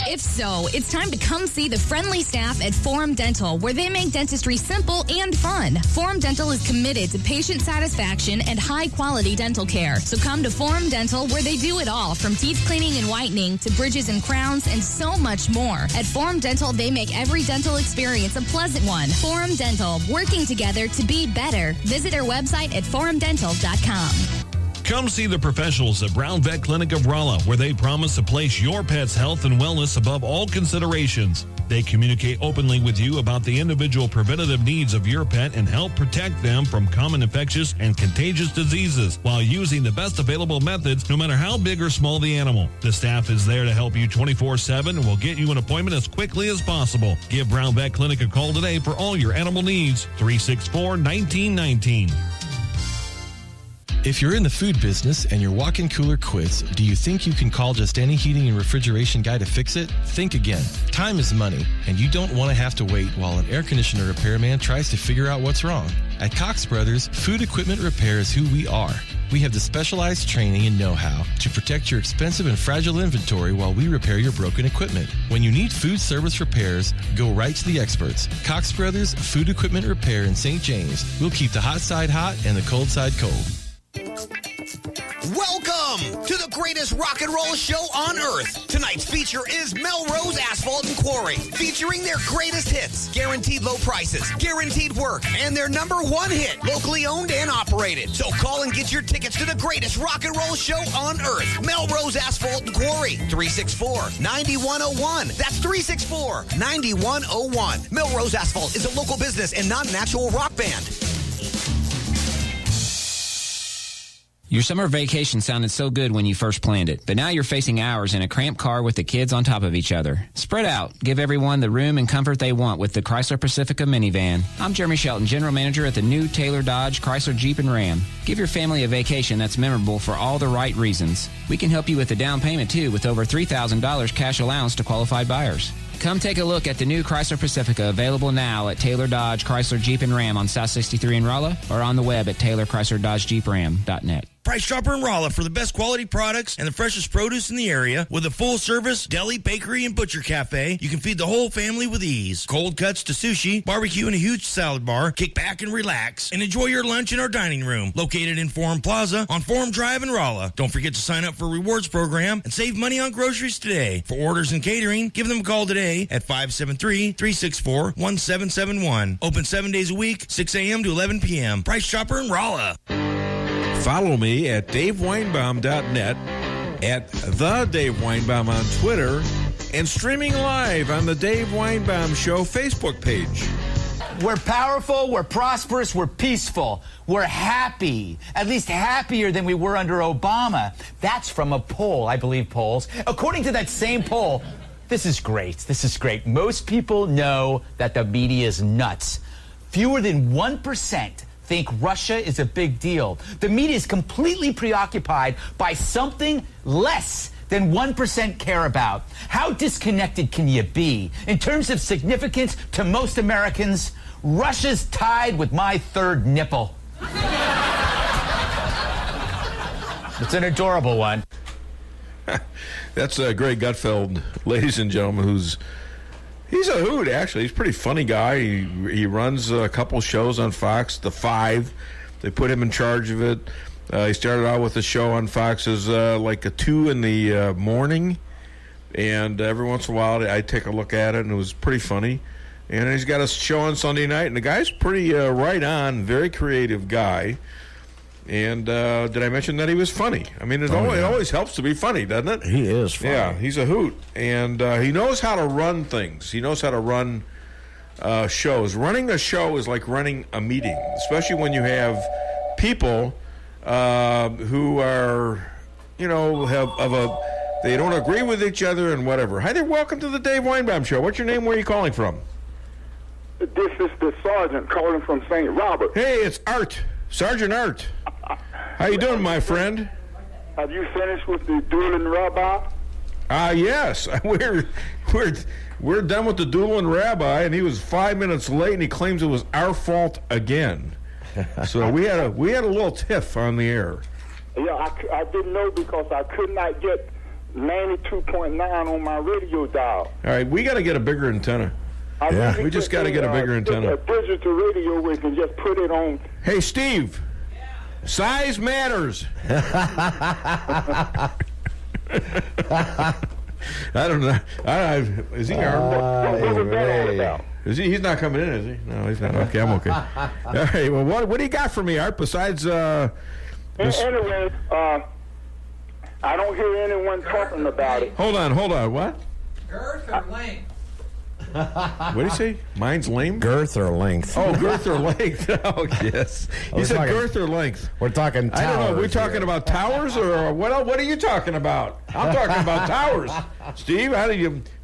If so, it's time to come see the friendly staff at Forum Dental, where they make dentistry simple and fun. Forum Dental is committed to patient satisfaction and high-quality dental care. So come to Forum Dental, where they do it all, from teeth cleaning and whitening to bridges and crowns and so much more. At Forum Dental, they make every dental experience a pleasant one. Forum Dental, working together to be better. Visit our website at forumdental.com. Come see the professionals at Brown Vet Clinic of Rolla, where they promise to place your pet's health and wellness above all considerations. They communicate openly with you about the individual preventative needs of your pet and help protect them from common infectious and contagious diseases while using the best available methods, no matter how big or small the animal. The staff is there to help you 24/7 and will get you an appointment as quickly as possible. Give Brown Vet Clinic a call today for all your animal needs. 364-1919. If you're in the food business and your walk-in cooler quits, do you think you can call just any heating and refrigeration guy to fix it? Think again. Time is money, and you don't want to have to wait while an air conditioner repairman tries to figure out what's wrong. At Cox Brothers, food equipment repair is who we are. We have the specialized training and know-how to protect your expensive and fragile inventory while we repair your broken equipment. When you need food service repairs, go right to the experts. Cox Brothers Food Equipment Repair in St. James. We'll keep the hot side hot and the cold side cold. Welcome to the greatest rock and roll show on earth. Tonight's feature is Melrose Asphalt and Quarry, featuring their greatest hits, guaranteed low prices, guaranteed work, and their r1 hit, locally owned and operated. So call and get your tickets to the greatest rock and roll show on earth. Melrose Asphalt and Quarry, 364-9101. That's 364-9101. Melrose Asphalt is a local business and not an actual rock band. Your summer vacation sounded so good when you first planned it, but now you're facing hours in a cramped car with the kids on top of each other. Spread out. Give everyone the room and comfort they want with the Chrysler Pacifica minivan. I'm Jeremy Shelton, General Manager at the new Taylor Dodge Chrysler Jeep and Ram. Give your family a vacation that's memorable for all the right reasons. We can help you with the down payment, too, with over $3,000 cash allowance to qualified buyers. Come take a look at the new Chrysler Pacifica, available now at Taylor Dodge Chrysler Jeep and Ram on South 63 in Rolla, or on the web at TaylorChryslerDodgeJeepRam.net. Price Chopper in Rolla for the best quality products and the freshest produce in the area. With a full-service deli, bakery, and butcher cafe, you can feed the whole family with ease. Cold cuts to sushi, barbecue, and a huge salad bar. Kick back and relax, and enjoy your lunch in our dining room, located in Forum Plaza on Forum Drive in Rolla. Don't forget to sign up for a rewards program and save money on groceries today. For orders and catering, give them a call today at 573-364-1771. Open 7 days a week, 6 a.m. to 11 p.m. Price Chopper in Rolla. Follow me at DaveWeinbaum.net, at The Dave Weinbaum on Twitter, and streaming live on the Dave Weinbaum Show Facebook page. We're powerful, we're prosperous, we're peaceful, we're happy, at least happier than we were under Obama. That's from a poll, I believe polls. According to that same poll, this is great. Most people know that the media is nuts. Fewer than 1% think Russia is a big deal. The media is completely preoccupied by something less than 1% care about. How disconnected can you be? In terms of significance to most Americans, Russia's tied with my third nipple. It's an adorable one. That's Greg Gutfeld, ladies and gentlemen, he's a hoot, actually. He's a pretty funny guy. He runs a couple shows on Fox, The Five. They put him in charge of it. He started out with a show on Fox as like a 2 in the morning. And every once in a while, I take a look at it, and it was pretty funny. And he's got a show on Sunday night, and the guy's pretty right on, very creative guy. And did I mention that he was funny? I mean, it always helps to be funny, doesn't it? He is funny. Yeah, he's a hoot. And he knows how to run things. He knows how to run shows. Running a show is like running a meeting, especially when you have people who are, they don't agree with each other and whatever. Hi there, welcome to the Dave Weinbaum Show. What's your name? Where are you calling from? This is the sergeant calling from St. Robert. Hey, it's Art. Sergeant Art. How you doing, my friend? Have you finished with the dueling rabbi? Yes. We're done with the dueling rabbi, and he was 5 minutes late, and he claims it was our fault again. So we had a little tiff on the air. Yeah, I didn't know because I could not get 92.9 on my radio dial. All right, we got to get a bigger antenna. We just got to get a bigger antenna. A digital radio where you can just put it on. Hey, Steve, size matters. I don't know. Is he armed? What was that all about? Is he? He's not coming in, is he? No, he's not. Okay, I'm okay. All right. Well, what do you got for me, Art? Besides, anyway, I don't hear anyone talking about it. Hold on. What? Girth or length? What did he say? Mine's lame? Girth or length? Oh, girth or length. Oh, yes. He said girth or length. We're talking towers. I don't know. We're talking about towers or what? What are you talking about? I'm talking about towers. Steve,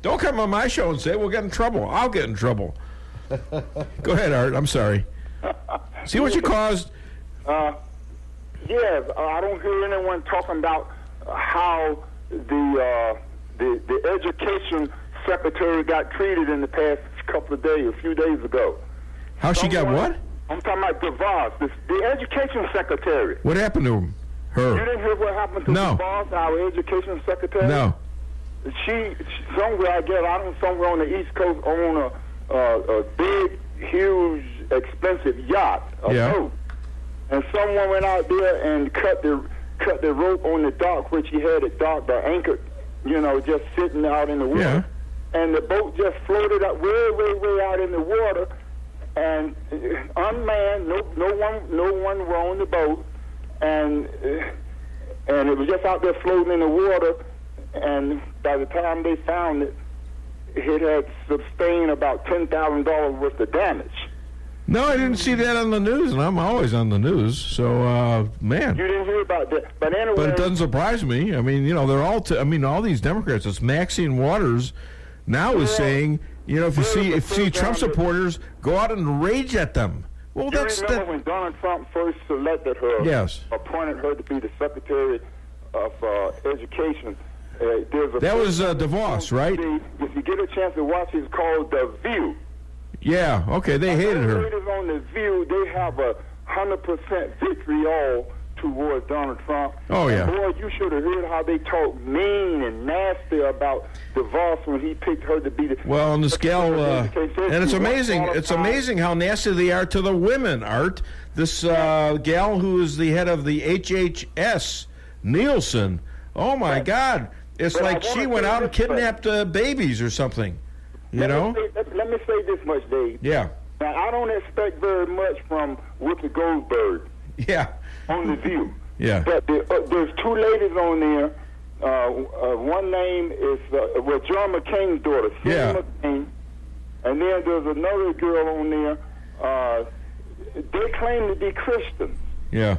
don't come on my show and say we'll get in trouble. I'll get in trouble. Go ahead, Art. I'm sorry. See what you caused? Yes, I don't hear anyone talking about how the education secretary got treated in the past a few days ago. How she got what? I'm talking about DeVos, the education secretary. What happened to her? You didn't hear what happened to DeVos, our education secretary? No. She somewhere on the East Coast own a big, huge, expensive yacht, boat. And someone went out there and cut cut the rope on the dock, which he had it docked or anchored, just sitting out in the water. Yeah. And the boat just floated up way out in the water, and unmanned, no one were on the boat, and it was just out there floating in the water. And by the time they found it, it had sustained about $10,000 worth of damage. No, I didn't see that on the news, and I'm always on the news. So, man. You didn't hear about that, but anyway. But it doesn't surprise me. I mean, they're all. All these Democrats. It's Maxine Waters now is saying, if you see Trump supporters, go out and rage at them. Well, you remember when Donald Trump first selected her? Yes. Appointed her to be the Secretary of Education. That was DeVos, right? If you get a chance to watch, it's called The View. Yeah. Okay. They hated her. Ladies on The View, they have 100% victory all towards Donald Trump. Oh, yeah. And boy, you should have heard how they talk mean and nasty about DeVos when he picked her to be the... Well, and this gal... and it's amazing. It's amazing how nasty they are to the women, Art. This gal who is the head of the HHS, Nielsen. Oh, my God. It's like she went out and kidnapped babies or something. Let me say this much, Dave. Yeah. Now, I don't expect very much from Whoopi Goldberg. Yeah. On The View. Yeah. But there's two ladies on there. One name is John McCain's daughter, Cindy McCain. And then there's another girl on there. They claim to be Christians. Yeah.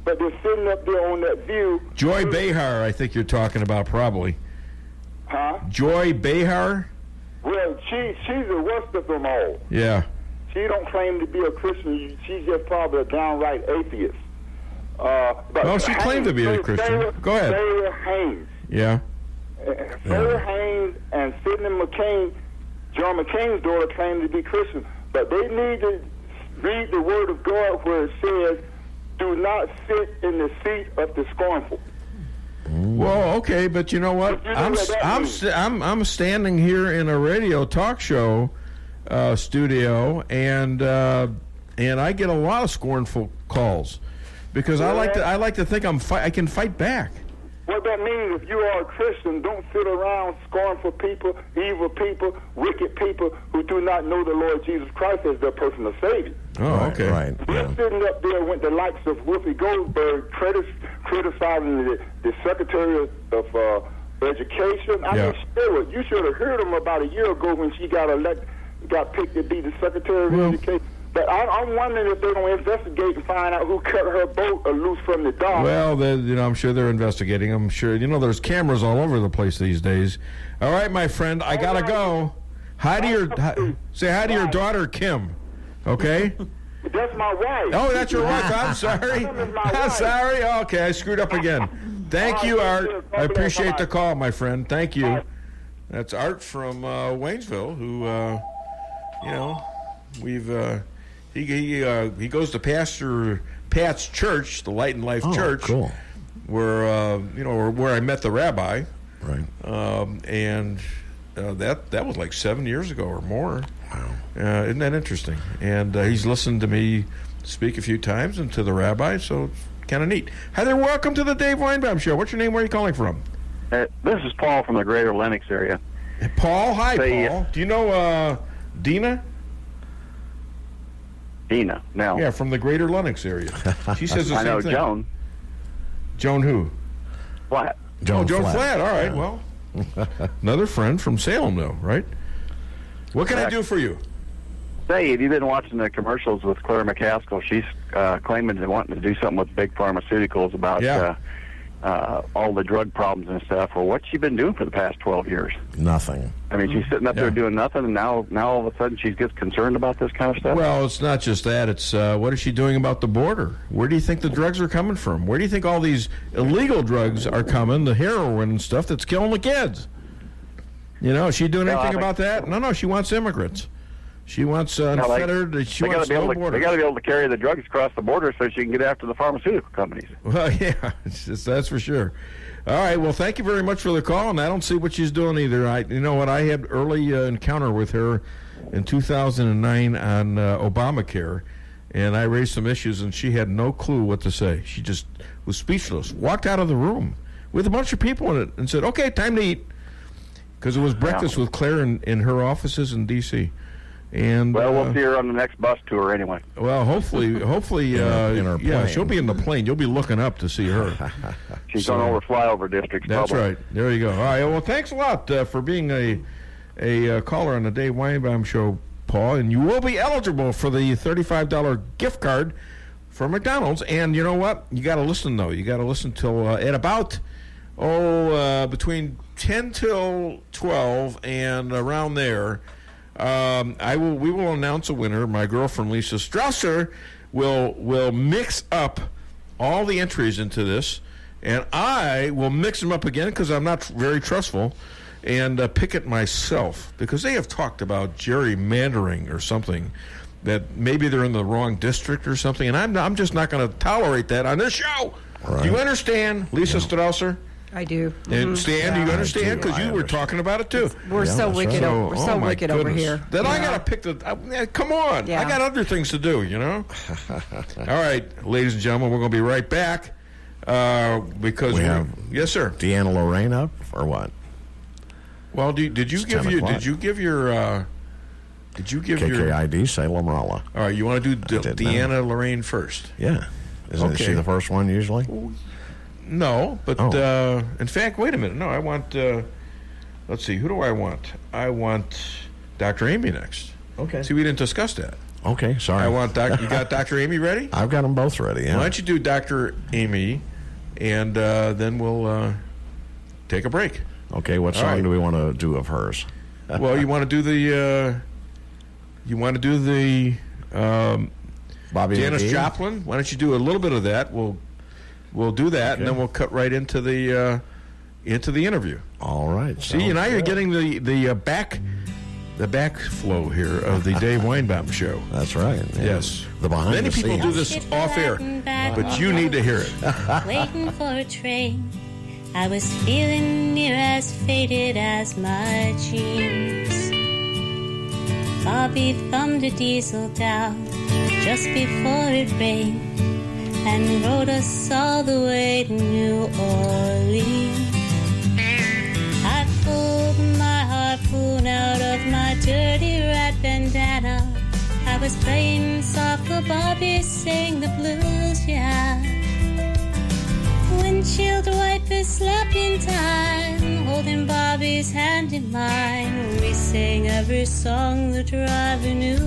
But they're sitting up there on that View. Joy Behar, I think you're talking about, probably. Huh? Joy Behar? Well, she's the worst of them all. Yeah. She don't claim to be a Christian. She's just probably a downright atheist. She claimed to be a Christian. Go ahead. Sarah Haynes. Yeah. Sarah Haynes and Sidney McCain, John McCain's daughter, claim to be Christian. But they need to read the Word of God where it says, do not sit in the seat of the scornful. Well, okay, but you know what? I'm standing here in a radio talk show studio, and I get a lot of scornful calls because I like to think I can fight back. What that means, if you are a Christian, don't sit around scornful people, evil people, wicked people who do not know the Lord Jesus Christ as their personal Savior. Oh, okay. Right. We're sitting up there with the likes of Whoopi Goldberg criticizing the Secretary of Education. I mean, you should have heard him about a year ago when she got picked to be the Secretary of Education. But I'm wondering if they're going to investigate and find out who cut her boat loose from the dock. Well, I'm sure they're investigating. I'm sure. There's cameras all over the place these days. All right, my friend, I got to go. Say hi to your daughter, Kim. Okay? That's my wife. Oh, that's your wife. I'm sorry. I'm sorry. Okay, I screwed up again. Thank you, Art. I appreciate the call, my friend. Thank you. That's Art from Waynesville, who, we've... He goes to Pastor Pat's church, the Light and Life Church, cool. where where I met the rabbi, right? And that was like 7 years ago or more. Wow, isn't that interesting? And he's listened to me speak a few times and to the rabbi, so it's kind of neat. Hi there, welcome to the Dave Weinbaum Show. What's your name? Where are you calling from? This is Paul from the Greater Lenox area. Paul, hi, Paul. Do you know Dina? Dina, no. Yeah, from the Greater Lenox area. She says the same thing. I know Joan. Joan who? Flat. Joan Flat. All right, well. Another friend from Salem, though, right? What can I do for you? Say, have you been watching the commercials with Claire McCaskill? She's claiming to wanting to do something with big pharmaceuticals about all the drug problems and stuff. Well, what's she been doing for the past 12 years? Nothing. I mean, she's sitting up there doing nothing, and now all of a sudden she gets concerned about this kind of stuff? Well, it's not just that. It's what is she doing about the border? Where do you think the drugs are coming from? Where do you think all these illegal drugs are coming, the heroin and stuff that's killing the kids? Is she doing anything about that? No, she wants immigrants. She wants unfettered. She wants no borders. They got to be able to carry the drugs across the border so she can get after the pharmaceutical companies. Well, yeah, that's for sure. All right. Well, thank you very much for the call, and I don't see what she's doing either. You know what? I had early encounter with her in 2009 on Obamacare, and I raised some issues, and she had no clue what to say. She just was speechless, walked out of the room with a bunch of people in it and said, okay, time to eat, because it was breakfast with Claire in her offices in D.C. And well, we'll see her on the next bus tour anyway. Well, hopefully, in her plane. She'll be in the plane. You'll be looking up to see her. She's on over flyover districts. That's probably. right. There you go. All right. Well, thanks a lot for being a caller on the Dave Weinbaum Show, Paul. And you will be eligible for the $35 gift card for McDonald's. And you know what? You got to listen, though. You got to listen till at about between 10 till 12 and around there. We will announce a winner. My girlfriend Lisa Strausser will mix up all the entries into this, and I will mix them up again because I'm not very trustful, and pick it myself because they have talked about gerrymandering or something, that maybe they're in the wrong district or something, and I'm just not going to tolerate that on this show. Right. Do you understand, Lisa Strausser? I do. And Stan, do you understand? Because you were talking about it too. We're so wicked. We're so wicked over here. Then I got to pick the. Come on, I got other things to do. You know. All right, ladies and gentlemen, we're going to be right back because we have. Yes, sir. Deanna Lorraine up or what? Well, did you give your KKID Salem Rolla? All right, you want to do Deanna Lorraine first? Yeah. Isn't she the first one usually? No, but in fact, wait a minute. No, I want. Let's see. Who do I want? I want Dr. Amy next. Okay. See, we didn't discuss that. Okay, sorry. I want You got Dr. Amy ready? I've got them both ready. Yeah. Why don't you do Dr. Amy, and then we'll take a break. Okay. What song do we want to do of hers? Well, you want to do the. Bobby Janis McGee? Joplin. Why don't you do a little bit of that? We'll do that, and then we'll cut right into the interview. All right. See, now you're getting the back flow here of the Dave Weinbaum Show. That's right. Yeah. Yes. The behind Many the people scenes. do this off air, but you need to hear it. Waiting for a train, I was feeling near as faded as my jeans. Bobby thumbed a diesel down just before it rained and rode us all the way to New Orleans. I pulled my harpoon out of my dirty red bandana. I was playing soft while Bobby sang the blues, yeah. Windshield wipers slapped in time, holding Bobby's hand in mine. We sang every song the driver knew.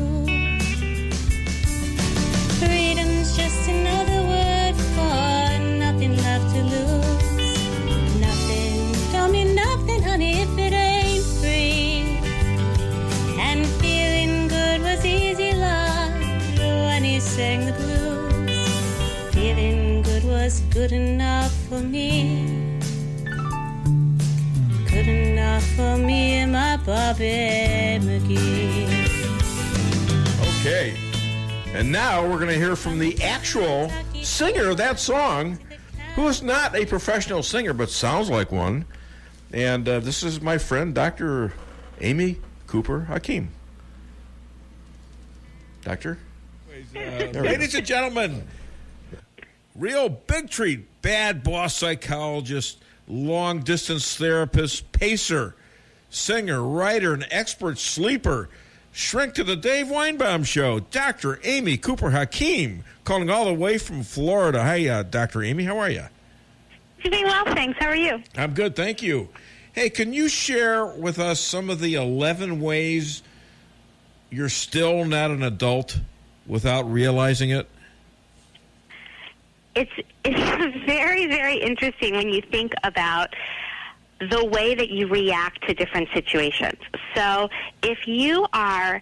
Freedom's just another word for nothing left to lose. Nothing, don't mean nothing, honey, if it ain't free. And feeling good was easy, Lord, when he sang the blues. Feeling good was good enough for me. Good enough for me and my Bobby McGee. Okay. And now we're going to hear from the actual singer of that song, who is not a professional singer, but sounds like one. And this is my friend, Dr. Amy Cooper Hakeem. Doctor? Ladies and gentlemen, real big treat, bad boss psychologist, long-distance therapist, pacer, singer, writer, and expert sleeper, shrink to the Dave Weinbaum Show, Dr. Amy Cooper Hakeem, calling all the way from Florida. Hi, Dr. Amy. How are you? Doing well, thanks. How are you? I'm good, thank you. Hey, can you share with us some of the 11 ways you're still not an adult without realizing it? It's very, very interesting when you think about the way that you react to different situations. So if you are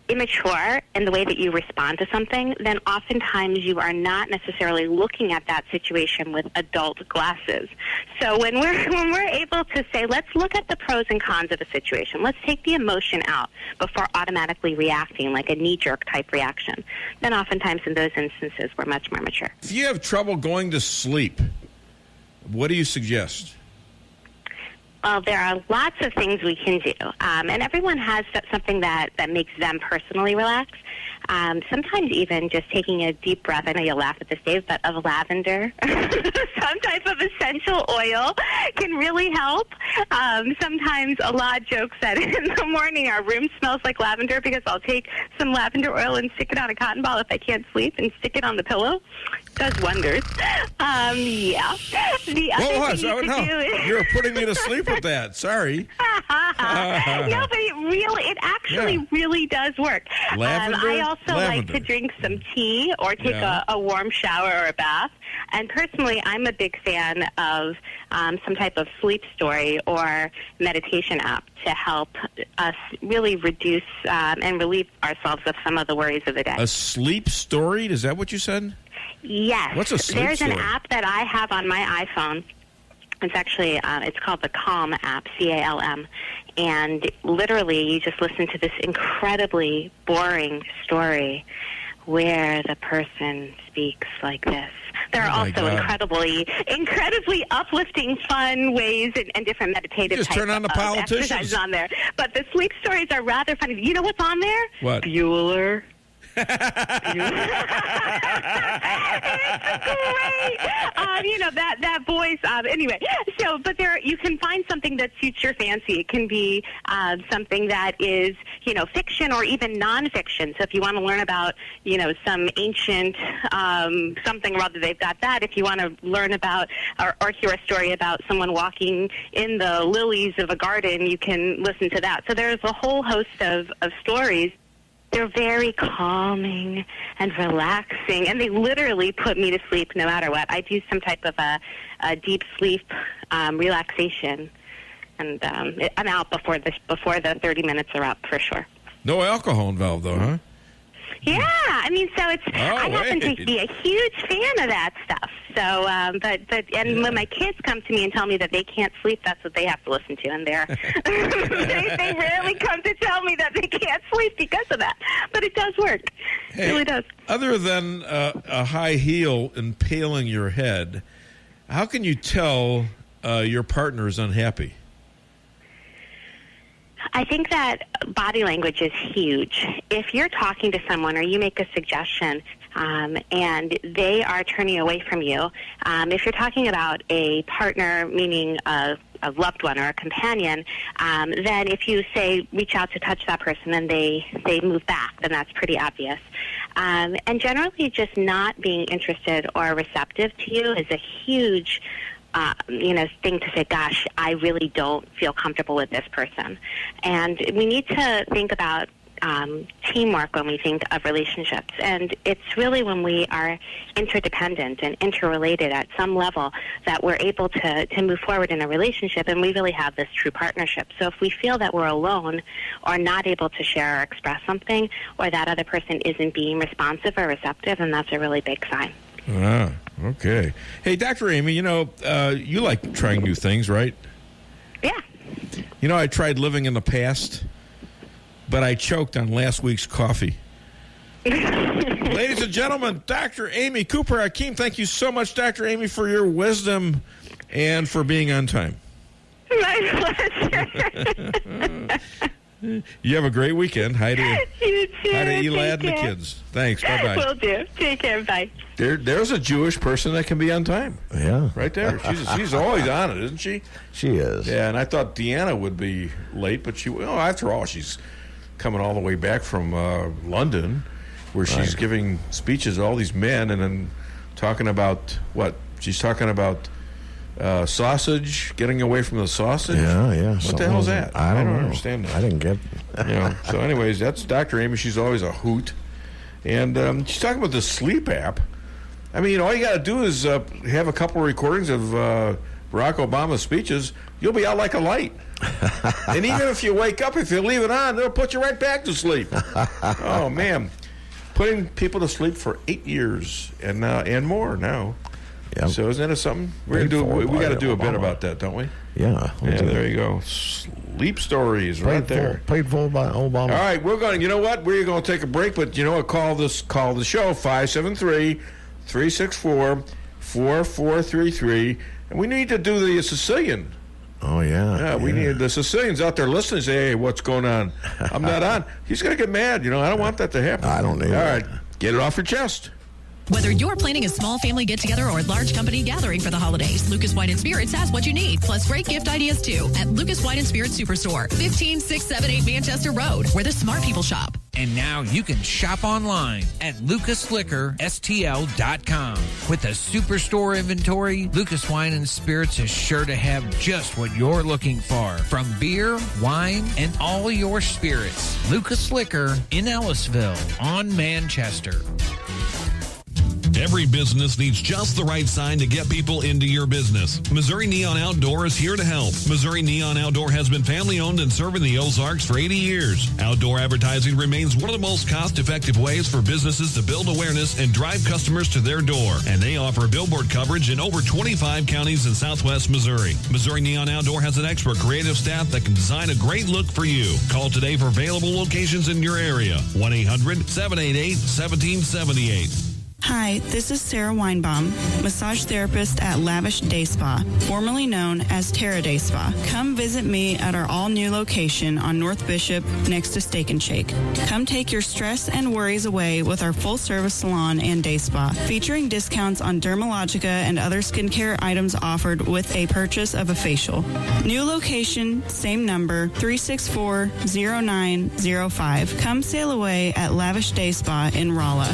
immature in the way that you respond to something, then oftentimes you are not necessarily looking at that situation with adult glasses. So when we're able to say, let's look at the pros and cons of a situation, let's take the emotion out before automatically reacting like a knee-jerk type reaction, then oftentimes in those instances we're much more mature. If you have trouble going to sleep, what do you suggest? Well, there are lots of things we can do, and everyone has something that makes them personally relax. sometimes even just taking a deep breath, I know you'll laugh at this, Dave, but of lavender, some type of essential oil can really help. Sometimes a lot jokes that in the morning our room smells like lavender because I'll take some lavender oil and stick it on a cotton ball if I can't sleep and stick it on the pillow. Does wonders. Yeah. The other thing you can do is... You're putting me to sleep with that. Sorry. No, but it actually really does work. Lavender? I also like to drink some tea or take a warm shower or a bath. And personally, I'm a big fan of some type of sleep story or meditation app to help us really reduce and relieve ourselves of some of the worries of the day. A sleep story? Is that what you said? Yes. What's a sleep There's story? an app that I have on my iPhone. It's actually, it's called the Calm app, C-A-L-M. And literally, you just listen to this incredibly boring story where the person speaks like this. There are also incredibly uplifting, fun ways and different meditative Just types turn on the of politicians. exercises on there. But the sleep stories are rather funny. You know what's on there? What? Bueller. It's great. That voice. Anyway, so but you can find something that suits your fancy. It can be something that is fiction or even nonfiction. So if you want to learn about some ancient something or other, they've got that. If you want to learn about or hear a story about someone walking in the lilies of a garden, you can listen to that. So there's a whole host of stories. They're very calming and relaxing, and they literally put me to sleep no matter what. I do some type of a deep sleep relaxation, and I'm out before the 30 minutes are up for sure. No alcohol involved, though, huh? Yeah, I mean, so it's. I happen to be a huge fan of that stuff. So, when my kids come to me and tell me that they can't sleep, that's what they have to listen to, and they rarely come to tell me that they can't sleep because of that. But it does work. It really does. Other than a high heel impaling your head, how can you tell your partner is unhappy? I think that body language is huge. If you're talking to someone or you make a suggestion and they are turning away from you, if you're talking about a partner, meaning a loved one or a companion, then if you say reach out to touch that person and they move back, then that's pretty obvious. And generally just not being interested or receptive to you is a huge thing to say, gosh, I really don't feel comfortable with this person. And we need to think about teamwork when we think of relationships. And it's really when we are interdependent and interrelated at some level that we're able to move forward in a relationship, and we really have this true partnership. So if we feel that we're alone or not able to share or express something, or that other person isn't being responsive or receptive, then that's a really big sign. Ah, okay. Hey, Dr. Amy, you like trying new things, right? Yeah. I tried living in the past, but I choked on last week's coffee. Ladies and gentlemen, Dr. Amy Cooper Hakeem, thank you so much, Dr. Amy, for your wisdom and for being on time. My pleasure. You have a great weekend. Hi to you too. Hi to Elad and the kids. Thanks. Bye-bye. Will do. Take care. Bye. There's a Jewish person that can be on time. Yeah. Right there. She's always on it, isn't she? She is. Yeah, and I thought Deanna would be late, but after all, she's coming all the way back from London, where she's giving speeches to all these men and then talking about what? She's talking about sausage, getting away from the sausage. Yeah. What the hell's that? I don't know. Understand that. I didn't get. So, anyways, that's Dr. Amy. She's always a hoot, and she's talking about the sleep app. I mean, all you got to do is have a couple of recordings of Barack Obama's speeches. You'll be out like a light. And even if you wake up, if you leave it on, they'll put you right back to sleep. Oh man, putting people to sleep for 8 years and more now. Yep. So isn't that something? We got to do a bit about that, don't we? Yeah. There you go. Sleep stories right there. Paid for by Obama. All right, we're going. You know what? We're going to take a break, but you know what? Call the show 573-364-4433, and we need to do the Sicilian. Oh, yeah. Yeah, we need the Sicilians out there listening say, hey, what's going on? I'm not on. He's going to get mad. I don't want that to happen. I don't either. All right, get it off your chest. Whether you're planning a small family get-together or a large company gathering for the holidays, Lucas Wine & Spirits has what you need, plus great gift ideas, too, at Lucas Wine & Spirits Superstore, 15678 Manchester Road, where the smart people shop. And now you can shop online at lucasliquorstl.com. With a superstore inventory, Lucas Wine & Spirits is sure to have just what you're looking for. From beer, wine, and all your spirits. Lucas Liquor in Ellisville on Manchester. Every business needs just the right sign to get people into your business. Missouri Neon Outdoor is here to help. Missouri Neon Outdoor has been family-owned and serving the Ozarks for 80 years. Outdoor advertising remains one of the most cost-effective ways for businesses to build awareness and drive customers to their door. And they offer billboard coverage in over 25 counties in southwest Missouri. Missouri Neon Outdoor has an expert creative staff that can design a great look for you. Call today for available locations in your area. 1-800-788-1778. Hi, this is Sarah Weinbaum, massage therapist at Lavish Day Spa, formerly known as Terra Day Spa. Come visit me at our all-new location on North Bishop next to Steak and Shake. Come take your stress and worries away with our full-service salon and day spa, featuring discounts on Dermalogica and other skincare items offered with a purchase of a facial. New location, same number, 364-0905. Come sail away at Lavish Day Spa in Rolla.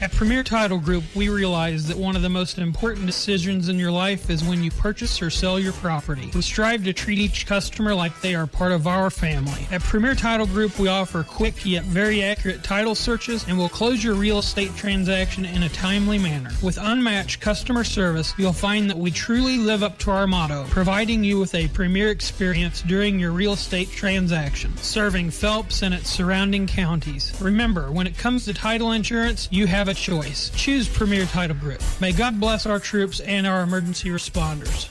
At Premier Title Group, we realize that one of the most important decisions in your life is when you purchase or sell your property. We strive to treat each customer like they are part of our family. At Premier Title Group, we offer quick yet very accurate title searches and will close your real estate transaction in a timely manner. With unmatched customer service, you'll find that we truly live up to our motto, providing you with a premier experience during your real estate transaction, serving Phelps and its surrounding counties. Remember, when it comes to title insurance, you have a choice. Choose Premier Title Group. May God bless our troops and our emergency responders.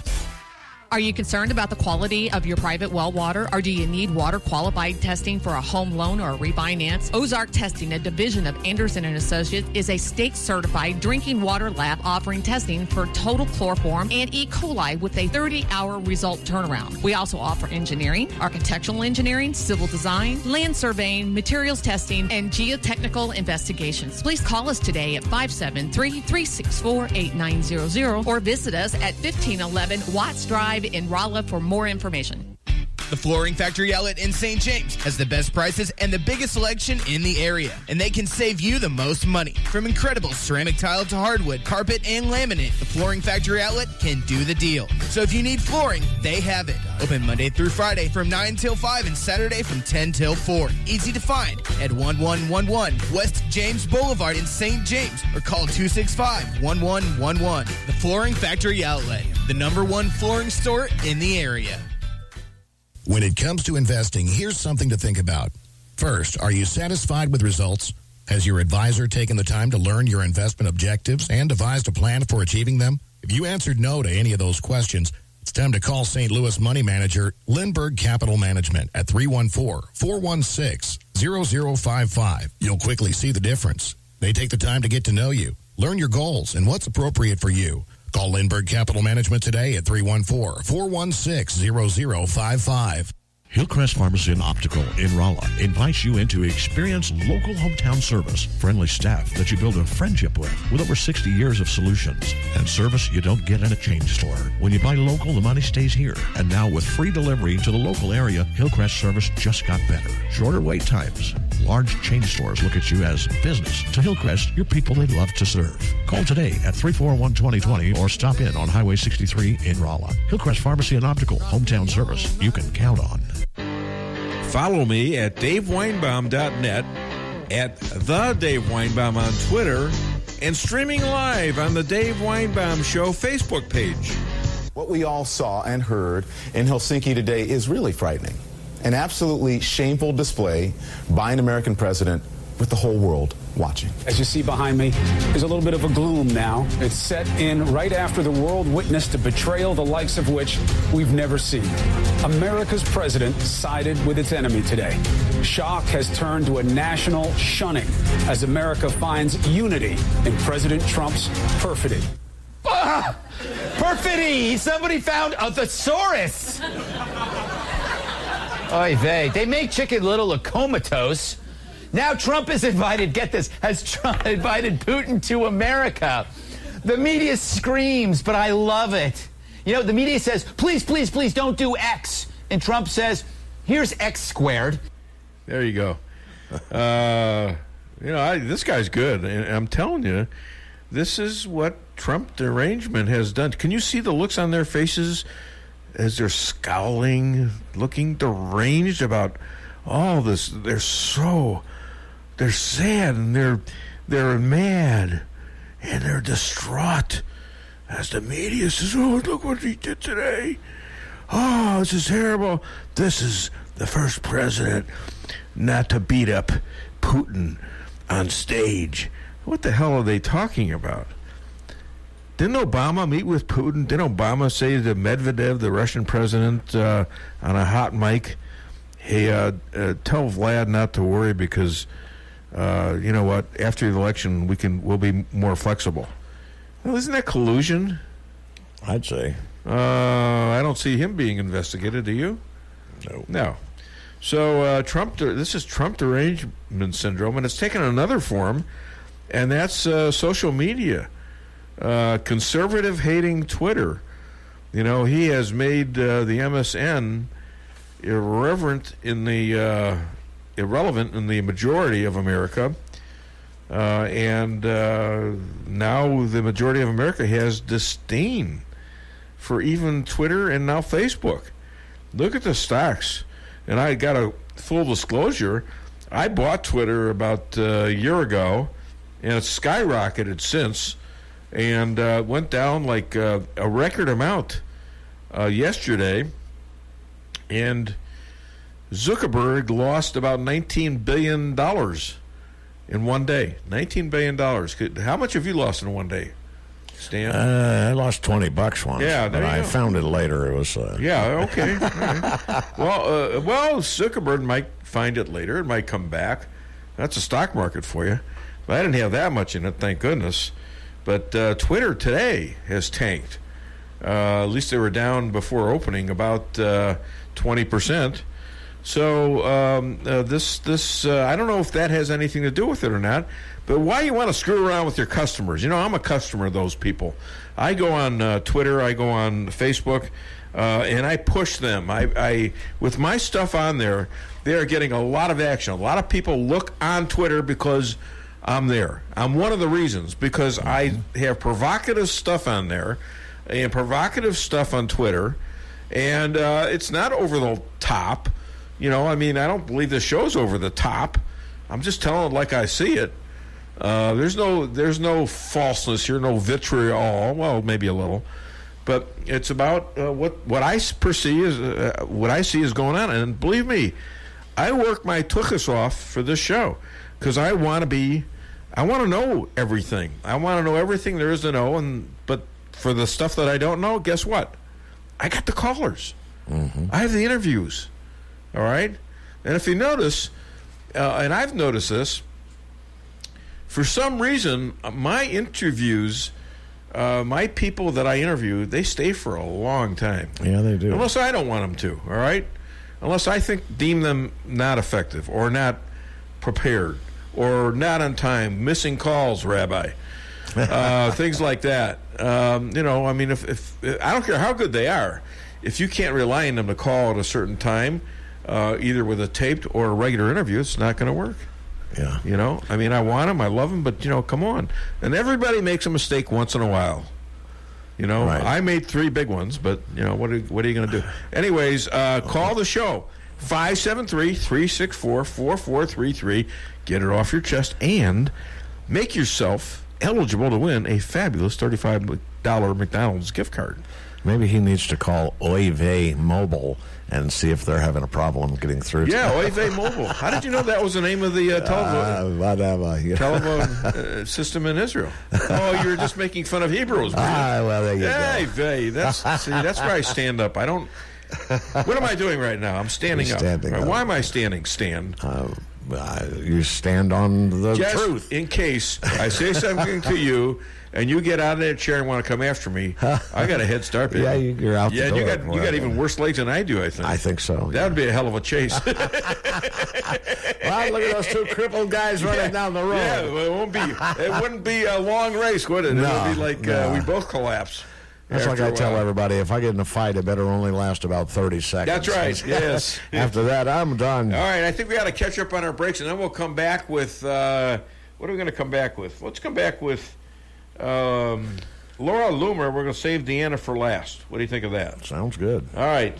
Are you concerned about the quality of your private well water, or do you need water qualified testing for a home loan or a refinance? Ozark Testing, a division of Anderson & Associates, is a state-certified drinking water lab offering testing for total chloroform and E. coli with a 30-hour result turnaround. We also offer engineering, architectural engineering, civil design, land surveying, materials testing, and geotechnical investigations. Please call us today at 573-364-8900 or visit us at 1511 Watts Drive in Rolla for more information. The Flooring Factory Outlet in St. James has the best prices and the biggest selection in the area, and they can save you the most money. From incredible ceramic tile to hardwood, carpet, and laminate, the Flooring Factory Outlet can do the deal. So if you need flooring, they have it. Open Monday through Friday from 9 till 5 and Saturday from 10 till 4. Easy to find at 1111 West James Boulevard in St. James or call 265-1111. The Flooring Factory Outlet, the #1 flooring store in the area. When it comes to investing, here's something to think about. First, are you satisfied with results? Has your advisor taken the time to learn your investment objectives and devised a plan for achieving them? If you answered no to any of those questions, it's time to call St. Louis money manager Lindbergh Capital Management at 314-416-0055. You'll quickly see the difference. They take the time to get to know you, learn your goals, and what's appropriate for you. Call Lindbergh Capital Management today at 314-416-0055. Hillcrest Pharmacy and Optical in Rolla invites you into experienced local hometown service, friendly staff that you build a friendship with over 60 years of solutions, and service you don't get in a chain store. When you buy local, the money stays here. And now with free delivery to the local area, Hillcrest service just got better. Shorter wait times. Large chain stores look at you as business. To Hillcrest, you're people they love to serve. Call today at 341-2020 or stop in on Highway 63 in Rolla. Hillcrest Pharmacy and Optical, hometown service you can count on. Follow me at DaveWeinbaum.net, at The Dave Weinbaum on Twitter, and streaming live on the Dave Weinbaum Show Facebook page. What we all saw and heard in Helsinki today is really frightening. An absolutely shameful display by an American president with the whole world watching. As you see behind me, there's a little bit of a gloom now. It's set in right after the world witnessed a betrayal the likes of which we've never seen. America's president sided with its enemy today. Shock has turned to a national shunning as America finds unity in President Trump's perfidy. Perfidy! Somebody found a thesaurus! Oy vey. They make Chicken Little a comatose. Now Trump is invited, get this, has Trump invited Putin to America. The media screams, but I love it. You know, the media says, please, please, please don't do X. And Trump says, here's X squared. There you go. This guy's good. And I'm telling you, this is what Trump derangement has done. Can you see the looks on their faces as they're scowling, looking deranged about all this? They're sad and they're mad and they're distraught as the media says, oh, look what he did today. Oh, this is terrible. This is the first president not to beat up Putin on stage. What the hell are they talking about? Didn't Obama meet with Putin? Didn't Obama say to Medvedev, the Russian president, on a hot mic, hey, tell Vlad not to worry because, you know what, after the election we'll be more flexible. Well, isn't that collusion? I'd say. I don't see him being investigated, do you? No. So this is Trump derangement syndrome, and it's taken another form, and that's social media. Conservative hating Twitter. You know, he has made the MSN irrelevant in the majority of America, and now the majority of America has disdain for even Twitter and now Facebook. Look at the stocks. And I got a full disclosure. I bought Twitter about a year ago, and it's skyrocketed since, and went down like a record amount yesterday. And Zuckerberg lost about $19 billion in one day. $19 billion. How much have you lost in one day, Stan? I lost $20 once. Yeah, but I found it later. It was. Yeah. Okay. All right. Well, Zuckerberg might find it later. It might come back. That's a stock market for you. But I didn't have that much in it, thank goodness. But Twitter today has tanked. At least they were down before opening about 20%. So this I don't know if that has anything to do with it or not. But why you want to screw around with your customers? You know, I'm a customer of those people. I go on Twitter, I go on Facebook, and I push them. I with my stuff on there, they are getting a lot of action. A lot of people look on Twitter because I'm there. I'm one of the reasons, because I have provocative stuff on there and provocative stuff on Twitter, and it's not over the top. You know, I mean, I don't believe the show's over the top. I'm just telling it like I see it. There's no falseness here, no vitriol. Well, maybe a little, but it's about what I perceive is what I see is going on. And believe me, I work my tuchus off for this show because I want to know everything. I want to know everything there is to know. But for the stuff that I don't know, guess what? I got the callers. Mm-hmm. I have the interviews. All right, and if you notice, and I've noticed this. For some reason, my interviews, my people that I interview, they stay for a long time. Yeah, they do. Unless I don't want them to, all right? Unless I deem them not effective or not prepared or not on time, missing calls, Rabbi, things like that. You know, I mean, if I don't care how good they are, if you can't rely on them to call at a certain time, either with a taped or a regular interview, it's not going to work. Yeah. You know, I mean, I want them, I love them, but, you know, come on. And everybody makes a mistake once in a while. You know, right. I made 3 big ones, but, you know, what are you going to do? Anyways, call the show, 573-364-4433. Get it off your chest and make yourself eligible to win a fabulous $35 McDonald's gift card. Maybe he needs to call Oive Mobile and see if they're having a problem getting through. Yeah, Oive Mobile. How did you know that was the name of the telephone system in Israel? Oh, you were just making fun of Hebrews. Well, there you go. Hey, that's where I stand up. I don't. What am I doing right now? I'm standing up. Right? Why am I standing? Stand. you stand on the Just truth. In case I say something to you and you get out of that chair and want to come after me, I got a head start, baby. Yeah, you're out the door. Yeah, you got even worse legs than I do, I think. I think so. That would be a hell of a chase. Well, look at those two crippled guys running down the road. Yeah, well, it wouldn't be a long race, would it? No, it would be like we both collapse. That's like I tell everybody, if I get in a fight, it better only last about 30 seconds. That's right, yes. After that, I'm done. All right, I think we got to catch up on our breaks, and then we'll come back with, what are we going to come back with? Let's come back with Laura Loomer. We're going to save Deanna for last. What do you think of that? Sounds good. All right.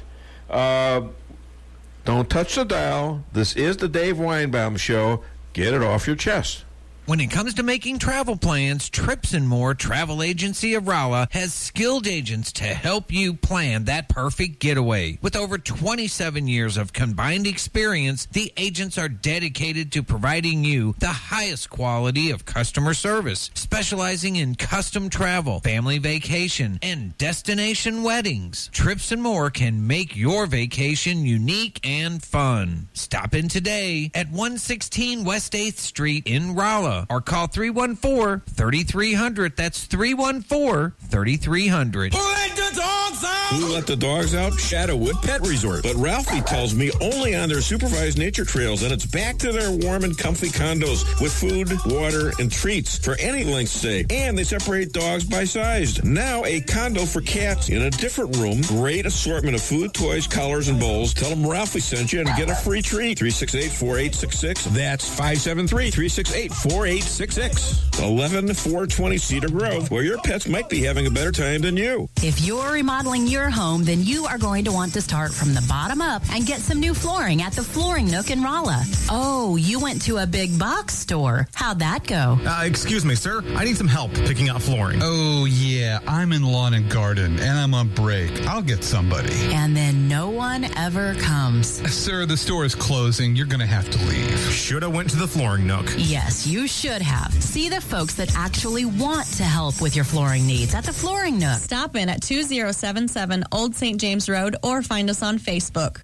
Don't touch the dial. This is the Dave Weinbaum Show. Get it off your chest. When it comes to making travel plans, Trips and More Travel Agency of Rolla has skilled agents to help you plan that perfect getaway. With over 27 years of combined experience, the agents are dedicated to providing you the highest quality of customer service, specializing in custom travel, family vacation, and destination weddings. Trips and More can make your vacation unique and fun. Stop in today at 116 West 8th Street in Rolla. Or call 314-3300. That's 314-3300. Who let the dogs out? Shadowwood Pet Resort. But Ralphie tells me only on their supervised nature trails, and it's back to their warm and comfy condos with food, water, and treats for any length stay. And they separate dogs by size. Now a condo for cats in a different room. Great assortment of food, toys, collars, and bowls. Tell them Ralphie sent you and get a free treat. 368-4866. That's 573-368-4866. 11420 Cedar Grove, where your pets might be having a better time than you. If you're remodeling your home, then you are going to want to start from the bottom up and get some new flooring at the Flooring Nook in Rolla. Oh, you went to a big box store. How'd that go? Excuse me, sir. I need some help picking out flooring. Oh, yeah. I'm in lawn and garden, and I'm on break. I'll get somebody. And then no one ever comes. Sir, the store is closing. You're going to have to leave. Should have went to the Flooring Nook. Yes, you should have. See the folks that actually want to help with your flooring needs at the Flooring Nook. Stop in at 2077 Old St. James Road or find us on Facebook.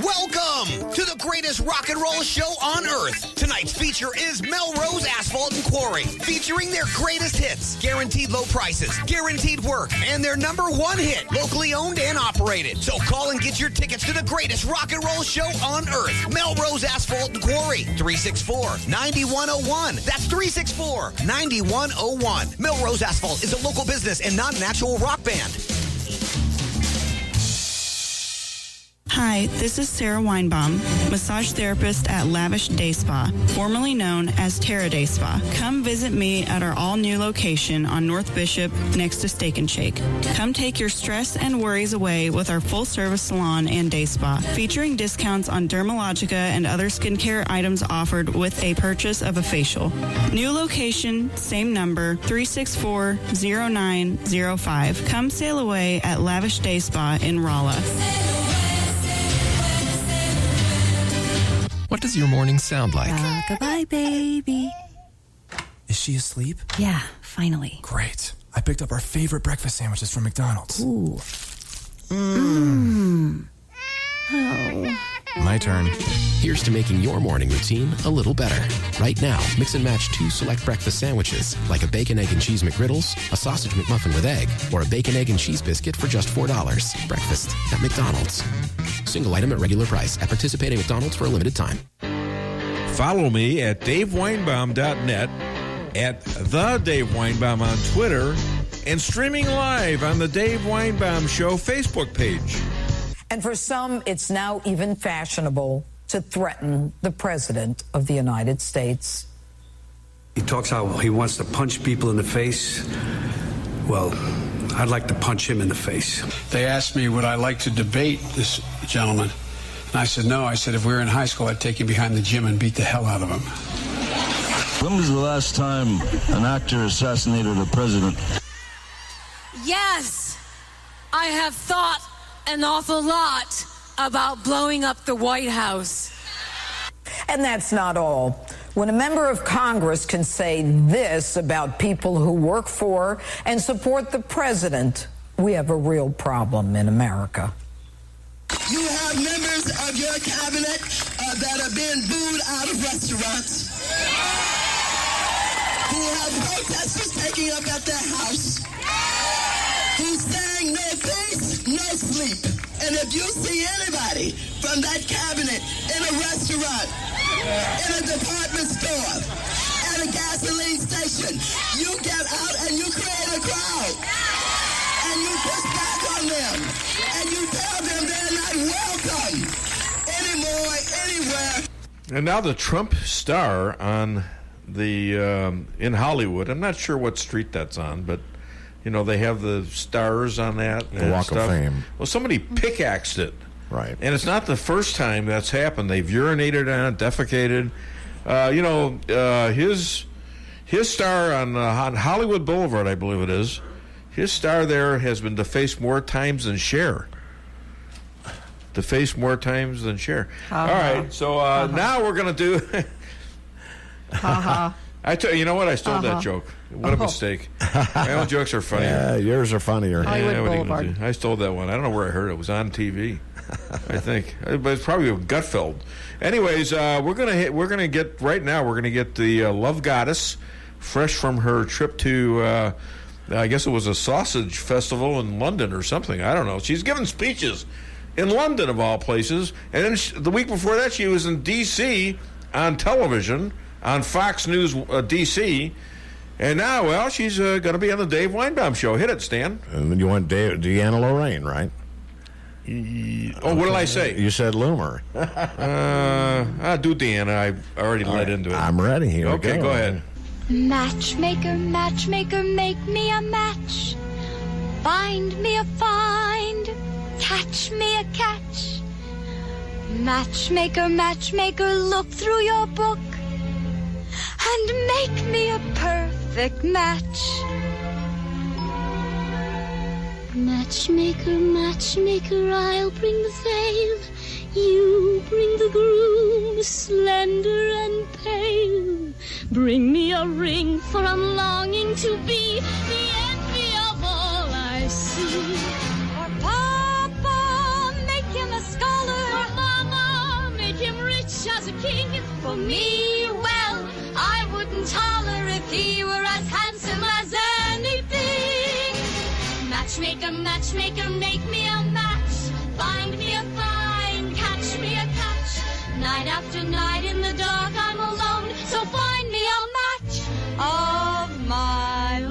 Welcome to the greatest rock and roll show on earth. Tonight's feature is Melrose Asphalt and Quarry, featuring their greatest hits, guaranteed low prices, guaranteed work, and their #1 hit, locally owned and operated. So call and get your tickets to the greatest rock and roll show on earth. Melrose Asphalt and Quarry, 364-9101. That's 364-9101. Melrose Asphalt is a local business and not an actual rock band. Hi, this is Sarah Weinbaum, massage therapist at Lavish Day Spa, formerly known as Terra Day Spa. Come visit me at our all-new location on North Bishop next to Steak and Shake. Come take your stress and worries away with our full-service salon and day spa, featuring discounts on Dermalogica and other skincare items offered with a purchase of a facial. New location, same number, 364-0905. Come sail away at Lavish Day Spa in Rolla. What does your morning sound like? Goodbye, baby. Is she asleep? Yeah, finally. Great. I picked up our favorite breakfast sandwiches from McDonald's. Ooh. Mmm. Oh. My turn. Here's to making your morning routine a little better. Right now, mix and match 2 select breakfast sandwiches, like a bacon, egg, and cheese McGriddles, a sausage McMuffin with egg, or a bacon, egg, and cheese biscuit for just $4. Breakfast at McDonald's. Single item at regular price at participating McDonald's for a limited time. Follow me at DaveWeinbaum.net, at The Dave Weinbaum on Twitter, and streaming live on the Dave Weinbaum Show Facebook page. And for some, it's now even fashionable to threaten the President of the United States. He talks how he wants to punch people in the face. Well, I'd like to punch him in the face. They asked me, would I like to debate this gentleman? And I said, no. I said, if we were in high school, I'd take him behind the gym and beat the hell out of him. When was the last time an actor assassinated a president? Yes, I have thought an awful lot about blowing up the White House. And that's not all. When a member of Congress can say this about people who work for and support the president, we have a real problem in America. You have members of your cabinet that are being booed out of restaurants, who have protesters taking up at their house, who's saying no peace, no sleep. And if you see anybody from that cabinet in a restaurant, in a department store, at a gasoline station, you get out and you create a crowd. And you push back on them. And you tell them they're not welcome anymore, anywhere. And now the Trump star on the in Hollywood. I'm not sure what street that's on, but you know they have the stars on that. The Walk of Fame. Well, somebody pickaxed it. Right. And it's not the first time that's happened. They've urinated on it, defecated. His star on Hollywood Boulevard, I believe it is. His star there has been defaced more times than Cher. Defaced more times than Cher. All right, so now we're going to do... You know what? I stole that joke. What a mistake. My own jokes are funnier. Yeah, yours are funnier. I stole that one. I don't know where I heard it. It was on TV, I think. But it's probably Gutfeld. Anyways, we're gonna get the Love Goddess, fresh from her trip to, I guess it was a sausage festival in London or something. I don't know. She's giving speeches in London, of all places. And then the week before that, she was in D.C. on television, on Fox News D.C., and now, well, she's going to be on the Dave Weinbaum Show. Hit it, Stan. And then you want Deanna Lorraine, right? What did I say? You said Loomer. I'll do Deanna. I already led into it. I'm ready. Here we go ahead. Matchmaker, matchmaker, make me a match. Find me a find. Catch me a catch. Matchmaker, matchmaker, look through your book and make me a perfect match. Matchmaker, matchmaker, I'll bring the veil. You bring the groom, slender and pale. Bring me a ring, for I'm longing to be the envy of all I see. For Papa, make him a scholar. For Mama, make him rich as a king. For me, well, I wouldn't holler if he were as handsome as anything. Matchmaker, matchmaker, make me a match. Find me a find, catch me a catch. Night after night in the dark I'm alone, so find me a match of my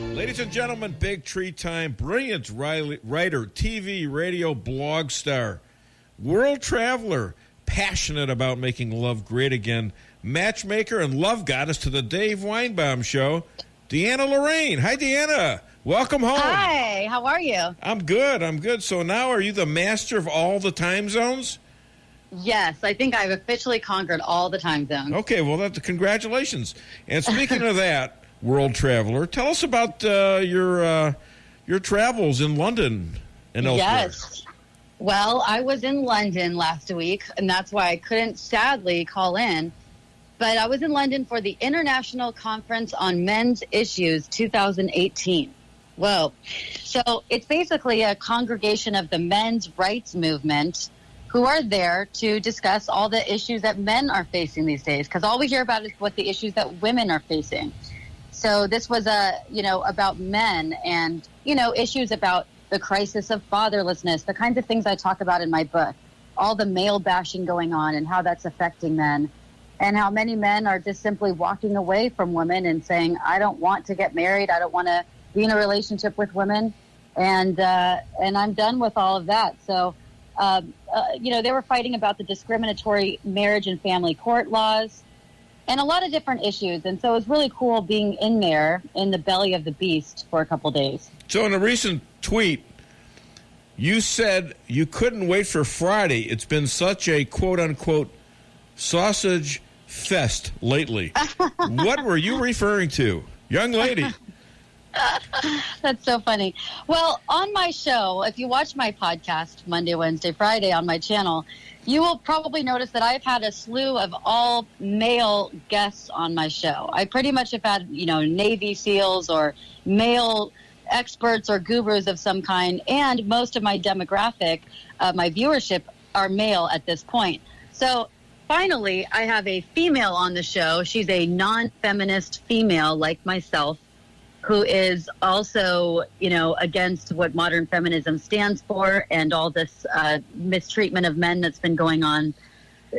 own. Ladies and gentlemen, big tree time, brilliant writer, TV, radio, blog star, world traveler, passionate about making love great again, matchmaker and love goddess to the Dave Weinbaum Show, Deanna Lorraine. Hi, Deanna. Welcome home. Hi, how are you? I'm good. So now are you the master of all the time zones? Yes, I think I've officially conquered all the time zones. Okay, well, congratulations. And speaking of that, world traveler, tell us about your travels in London and elsewhere. Yes. Well, I was in London last week, and that's why I couldn't sadly call in. But I was in London for the International Conference on Men's Issues 2018. Whoa. So it's basically a congregation of the men's rights movement who are there to discuss all the issues that men are facing these days, because all we hear about is what the issues that women are facing. So this was about men and, issues about the crisis of fatherlessness, the kinds of things I talk about in my book, all the male bashing going on and how that's affecting men, and how many men are just simply walking away from women and saying, I don't want to get married, I don't want to be in a relationship with women, and I'm done with all of that. So, they were fighting about the discriminatory marriage and family court laws and a lot of different issues. And so it was really cool being in there in the belly of the beast for a couple days. So in a recent tweet, you said you couldn't wait for Friday. It's been such a quote-unquote sausage fest lately. What were you referring to, young lady? That's so funny. Well, on my show, if you watch my podcast Monday, Wednesday, Friday on my channel, you will probably notice that I've had a slew of all male guests on my show. I pretty much have had, Navy SEALs or male experts or gurus of some kind, and most of my demographic, my viewership are male at this point. So finally, I have a female on the show. She's a non-feminist female like myself, who is also, against what modern feminism stands for and all this mistreatment of men that's been going on.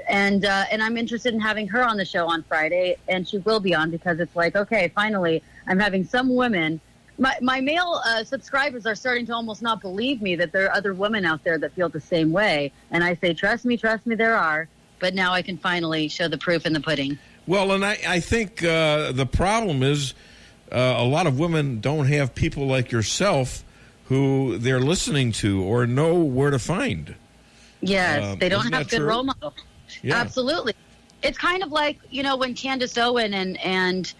And I'm interested in having her on the show on Friday, and she will be on because it's like, okay, finally, I'm having some women. My male subscribers are starting to almost not believe me that there are other women out there that feel the same way. And I say, trust me, there are. But now I can finally show the proof in the pudding. Well, and I think the problem is a lot of women don't have people like yourself who they're listening to or know where to find. Yes, they don't have good true? role models. Yeah. Absolutely. It's kind of like, when Candace Owen and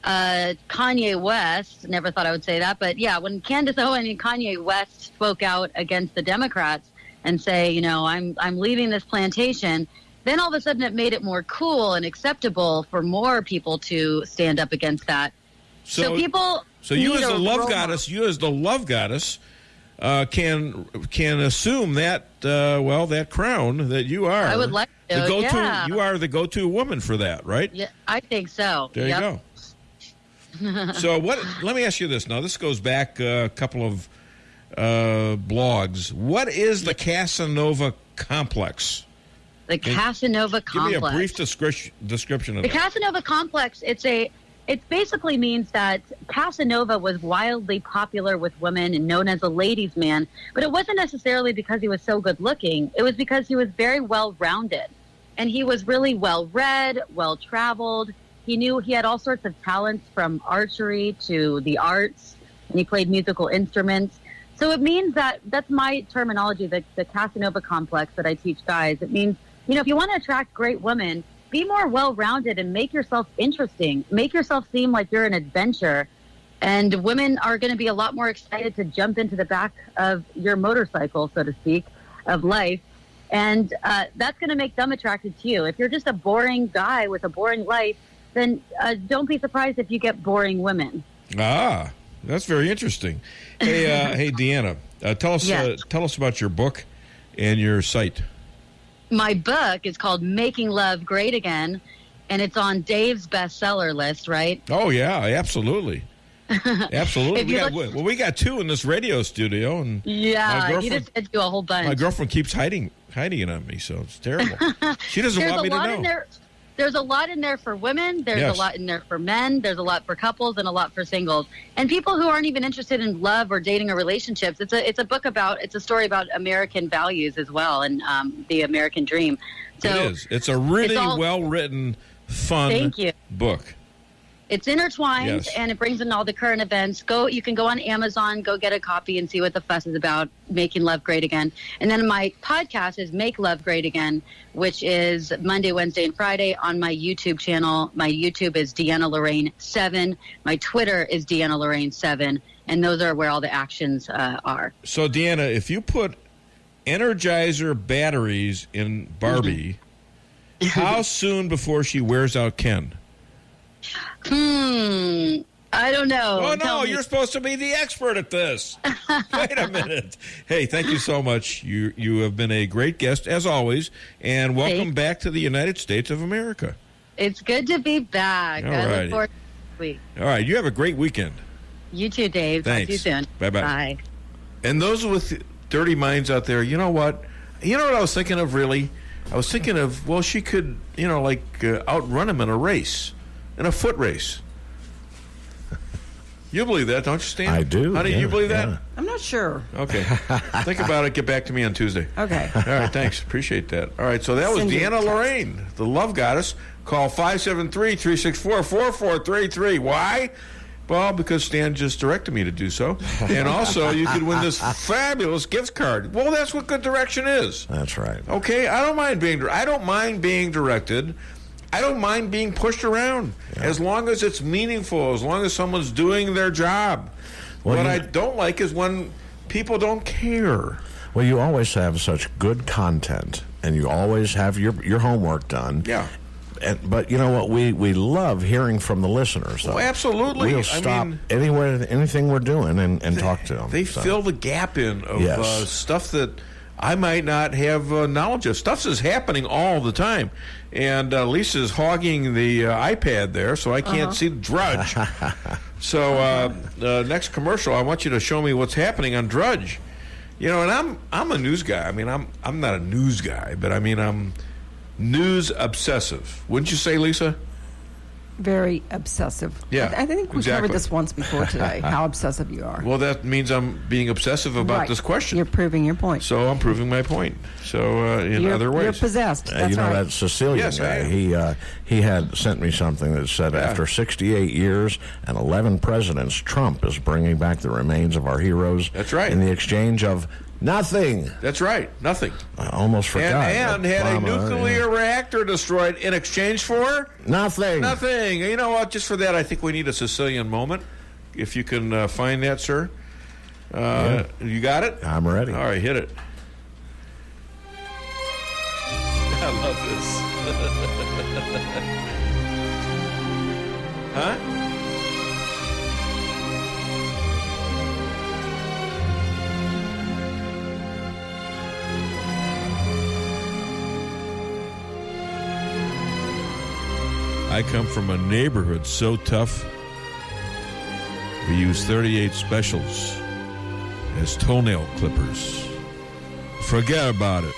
Kanye West, never thought I would say that, but yeah, when Candace Owen and Kanye West spoke out against the Democrats and say, I'm leaving this plantation, then all of a sudden it made it more cool and acceptable for more people to stand up against that. So people. So you as the love goddess, can assume that that crown that you are. I would like to. Yeah. You are the go-to woman for that, right? Yeah, I think so. There you go. So let me ask you this. Now, this goes back a couple of blogs. What is the Casanova complex? The Casanova complex. Give me a brief description of the it. Casanova complex. It basically means that Casanova was wildly popular with women and known as a ladies' man, but it wasn't necessarily because he was so good looking. It was because he was very well-rounded, and he was really well-read, well-traveled. He had all sorts of talents, from archery to the arts, and he played musical instruments. So it means that's my terminology, the Casanova complex that I teach guys. It means, if you want to attract great women, be more well-rounded and make yourself interesting. Make yourself seem like you're an adventure. And women are going to be a lot more excited to jump into the back of your motorcycle, so to speak, of life. And that's going to make them attracted to you. If you're just a boring guy with a boring life, then don't be surprised if you get boring women. Ah, that's very interesting. Hey, Deanna, tell us about your book and your site. My book is called Making Love Great Again, and it's on Dave's bestseller list, right? Oh, yeah, absolutely. Absolutely. We got two in this radio studio. And yeah, he just said you a whole bunch. My girlfriend keeps hiding it on me, so it's terrible. She doesn't want me to know. There's a lot in there for women. There's a lot in there for men. There's a lot for couples and a lot for singles. And people who aren't even interested in love or dating or relationships. It's a story about American values as well, and the American dream. So it is. It's a really well-written, fun book. It's intertwined, and it brings in all the current events. You can go on Amazon, go get a copy and see what the fuss is about, Making Love Great Again. And then my podcast is Make Love Great Again, which is Monday, Wednesday, and Friday on my YouTube channel. My YouTube is Deanna Lorraine 7. My Twitter is Deanna Lorraine 7. And those are where all the actions are. So, Deanna, if you put Energizer batteries in Barbie, how soon before she wears out Ken? I don't know. Oh, no, you're supposed to be the expert at this. Wait a minute. Hey, thank you so much. You have been a great guest, as always, and welcome back to the United States of America. It's good to be back. All I righty. look forward to this week. All right, you have a great weekend. You too, Dave. Thanks. Talk to you soon. Bye-bye. Bye. And those with dirty minds out there, you know what? You know what I was thinking of, really? I was thinking of, well, she could, outrun him in a race. In a foot race. You believe that, don't you, Stan? I do. Honey, you believe that? I'm not sure. Okay. Think about it. Get back to me on Tuesday. Okay. All right, thanks. Appreciate that. All right, so that was Deanna Lorraine, the love goddess. Call 573-364-4433. Why? Well, because Stan just directed me to do so. And also, you could win this fabulous gift card. Well, that's what good direction is. That's right. Okay, I don't mind being directed. I don't mind being pushed around as long as it's meaningful, as long as someone's doing their job. Well, what I don't like is when people don't care. Well, you always have such good content, and you always have your homework done. Yeah. But you know what? We love hearing from the listeners, though. Oh, absolutely. We'll stop anything we're doing and talk to them. They fill the gap in of stuff that I might not have knowledge of. Stuff is happening all the time. And Lisa's hogging the iPad there, so I can't see the Drudge. So next commercial, I want you to show me what's happening on Drudge. You know, and I'm a news guy. I mean, I'm not a news guy, but I mean, I'm news obsessive. Wouldn't you say, Lisa? Very obsessive. Yeah, I think we exactly. covered this once before today, how obsessive you are. Well, that means I'm being obsessive about this question. You're proving your point. So I'm proving my point. So in other ways. You're possessed. That's you know, right. that Sicilian guy, he had sent me something that said after 68 years and 11 presidents, Trump is bringing back the remains of our heroes. That's right. In the exchange of nothing. That's right. Nothing. I almost forgot. And had a nuclear reactor destroyed in exchange for? Nothing. Nothing. You know what? Just for that, I think we need a Sicilian moment. If you can find that, sir. You got it? I'm ready. All right, hit it. I love this. Huh? I come from a neighborhood so tough, we use 38 specials as toenail clippers. Forget about it.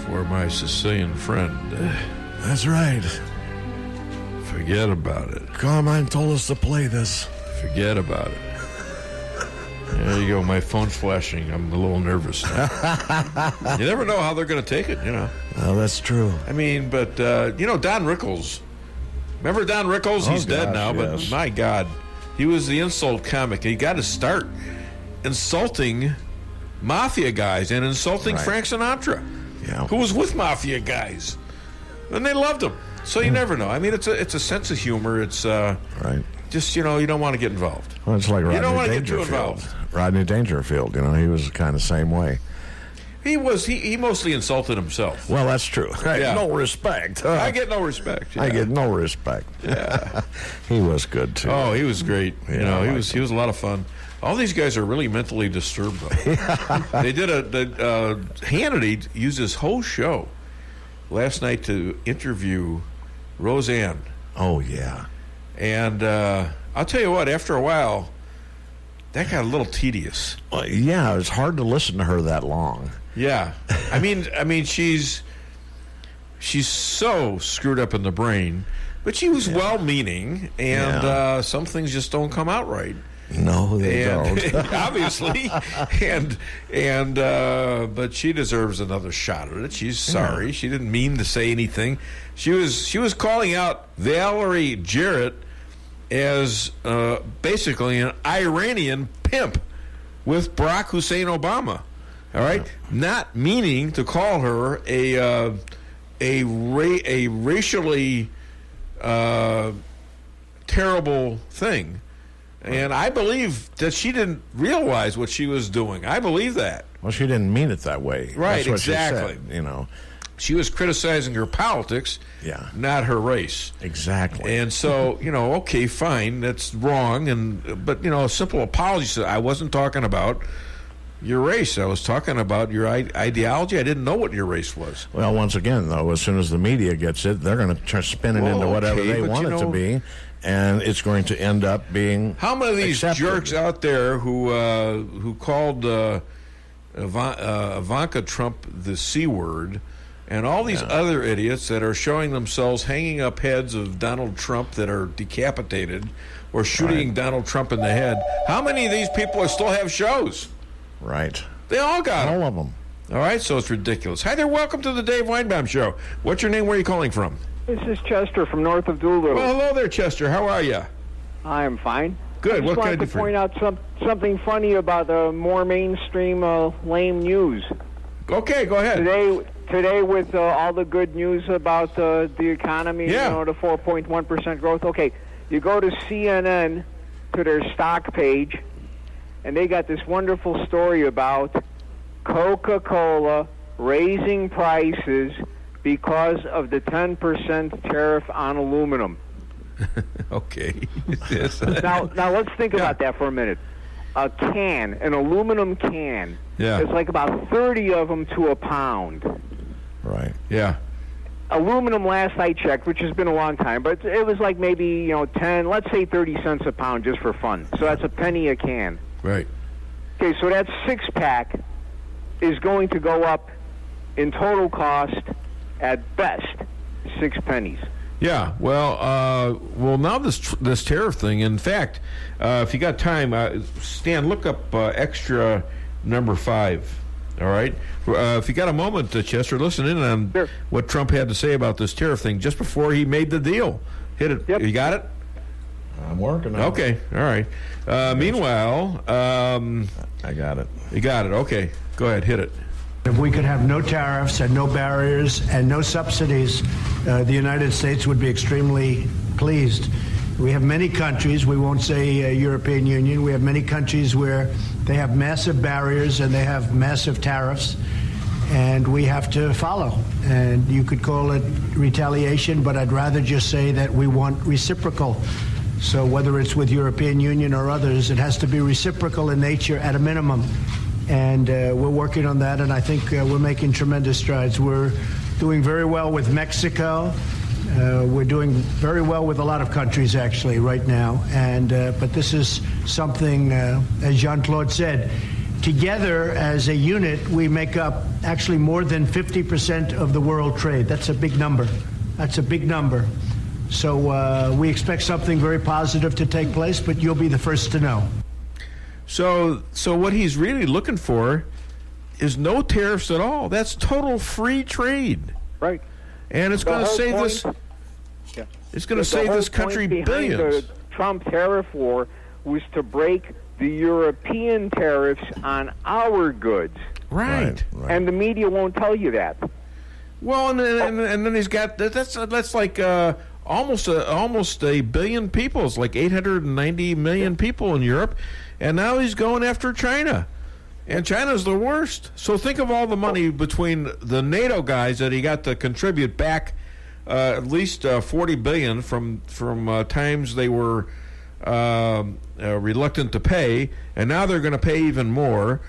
For my Sicilian friend. That's right. Forget about it. Carmine told us to play this. Forget about it. There you go. My phone's flashing. I'm a little nervous now. You never know how they're going to take it, you know. Oh, that's true. I mean, but, you know, Don Rickles. Remember Don Rickles? He's dead now, but my God. He was the insult comic. He got to start insulting mafia guys and insulting Frank Sinatra, who was with mafia guys. And they loved him. So you never know. I mean, it's a sense of humor. It's just, you know, you don't want to get involved. Well, it's like Rodney you don't want to get Dangerfield. too involved. Rodney Dangerfield, you know, he was kind of the same way. He mostly insulted himself. Well, that's true. I get no respect. I get no respect. Yeah. I get no respect. Yeah. He was good, too. Oh, he was great. Yeah, you know, he was a lot of fun. All these guys are really mentally disturbed, though. They did Hannity used his whole show last night to interview Roseanne. Oh, yeah. And I'll tell you what, after a while, that got a little tedious. Well, yeah, it's hard to listen to her that long. Yeah. I mean, she's so screwed up in the brain, but she was well-meaning, and some things just don't come out right. No, they don't. Obviously, but she deserves another shot at it. She's sorry. Yeah. She didn't mean to say anything. She was calling out Valerie Jarrett as basically an Iranian pimp with Barack Hussein Obama. All right, not meaning to call her a racially terrible thing. And I believe that she didn't realize what she was doing. I believe that. Well, she didn't mean it that way. Right, That's what exactly. She said, you know. She was criticizing her politics, not her race. Exactly. And so, you know, okay, fine, that's wrong. But, you know, a simple apology said, I wasn't talking about your race. I was talking about your ideology. I didn't know what your race was. Well, once again, though, as soon as the media gets it, they're going to spin it into whatever they want it to be. And it's going to end up being how many of these jerks out there who called Ivanka Trump the C word, and all these other idiots that are showing themselves hanging up heads of Donald Trump that are decapitated or shooting Donald Trump in the head? How many of these people still have shows? Right. They all got them. All of them. All right, so it's ridiculous. Hi there, welcome to the Dave Weinbaum Show. What's your name? Where are you calling from? This is Chester from north of Doolittle. Well, hello there, Chester. How are you? I am fine. Good. What can I do to point out something funny about the more mainstream lame news. Okay, go ahead. Today with all the good news about the economy, you know, the 4.1% growth. Okay, you go to CNN, to their stock page, and they got this wonderful story about Coca-Cola raising prices because of the 10% tariff on aluminum. Okay. now let's think about that for a minute. A can, an aluminum can, is like about 30 of them to a pound. Right. Yeah. Aluminum, last I checked, which has been a long time, but it was like maybe 10, let's say 30 cents a pound just for fun. So that's a penny a can. Right. Okay, so that 6-pack is going to go up in total cost at best 6 pennies. Yeah, well, now this tariff thing. In fact, if you got time, Stan, look up extra number 5. All right. If you got a moment, Chester, listen in on what Trump had to say about this tariff thing just before he made the deal. Hit it. Yep. You got it? I'm working on it. Okay. All right. Meanwhile, I got it. You got it. Okay. Go ahead. Hit it. If we could have no tariffs and no barriers and no subsidies, the United States would be extremely pleased. We have many countries, we won't say European Union, we have many countries where they have massive barriers and they have massive tariffs, and we have to follow. And you could call it retaliation, but I'd rather just say that we want reciprocal. So whether it's with European Union or others, it has to be reciprocal in nature at a minimum. And we're working on that, and I think we're making tremendous strides. We're doing very well with Mexico. We're doing very well with a lot of countries, actually, right now. And but this is something, as Jean-Claude said, together as a unit, we make up actually more than 50% of the world trade. That's a big number. That's a big number. So we expect something very positive to take place, but you'll be the first to know. So what he's really looking for is no tariffs at all. That's total free trade. Right. And it's going to save this. Yeah. It's going to save this country billions. The Trump tariff war was to break the European tariffs on our goods. Right. And the media won't tell you that. Well, and then he's got that's like almost a billion people. It's like 890 million people in Europe, and now he's going after China. And China's the worst. So think of all the money between the NATO guys that he got to contribute back, at least $40 billion from times they were reluctant to pay, and now they're going to pay even more.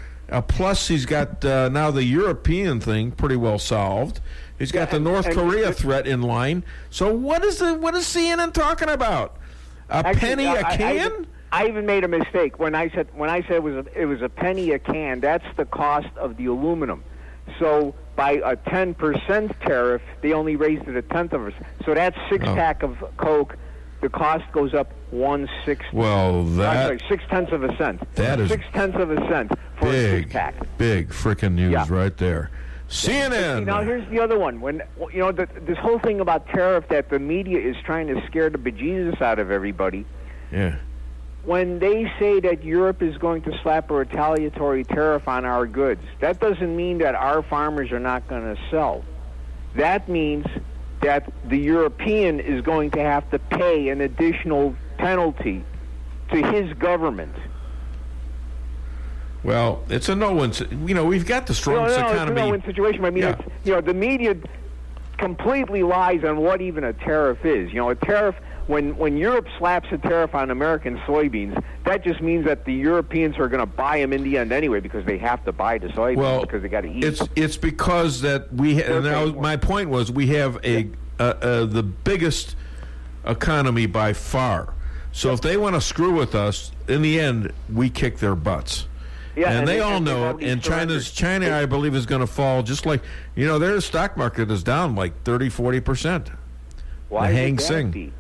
Plus, he's got now the European thing pretty well solved. He's got the North Korea threat in line. So what is CNN talking about? Penny a can? I even made a mistake when I said it was a penny a can. That's the cost of the aluminum. So by a 10% tariff, they only raised it 1/10 of a cent. So that 6-pack of Coke, the cost goes up 1/6. Well, that 0.6 of a cent. That is 0.6 of a cent for a 6-pack. Big freaking news right there. CNN. Now here's the other one. When this whole thing about tariff that the media is trying to scare the bejesus out of everybody. Yeah. When they say that Europe is going to slap a retaliatory tariff on our goods, that doesn't mean that our farmers are not going to sell. That means that the European is going to have to pay an additional penalty to his government. Well, it's a no-win. We've got the strongest economy. It's a no-win situation. I mean, the media completely lies on what even a tariff is. A tariff. When Europe slaps a tariff on American soybeans, that just means that the Europeans are going to buy them in the end anyway because they have to buy the soybeans because they got to eat. It's because that my point was we have the biggest economy by far. So if they want to screw with us, in the end, we kick their butts. Yeah, and they all know it. And China, I believe, is going to fall just like their stock market is down like 30-40%. Why the Hang would that Seng. be?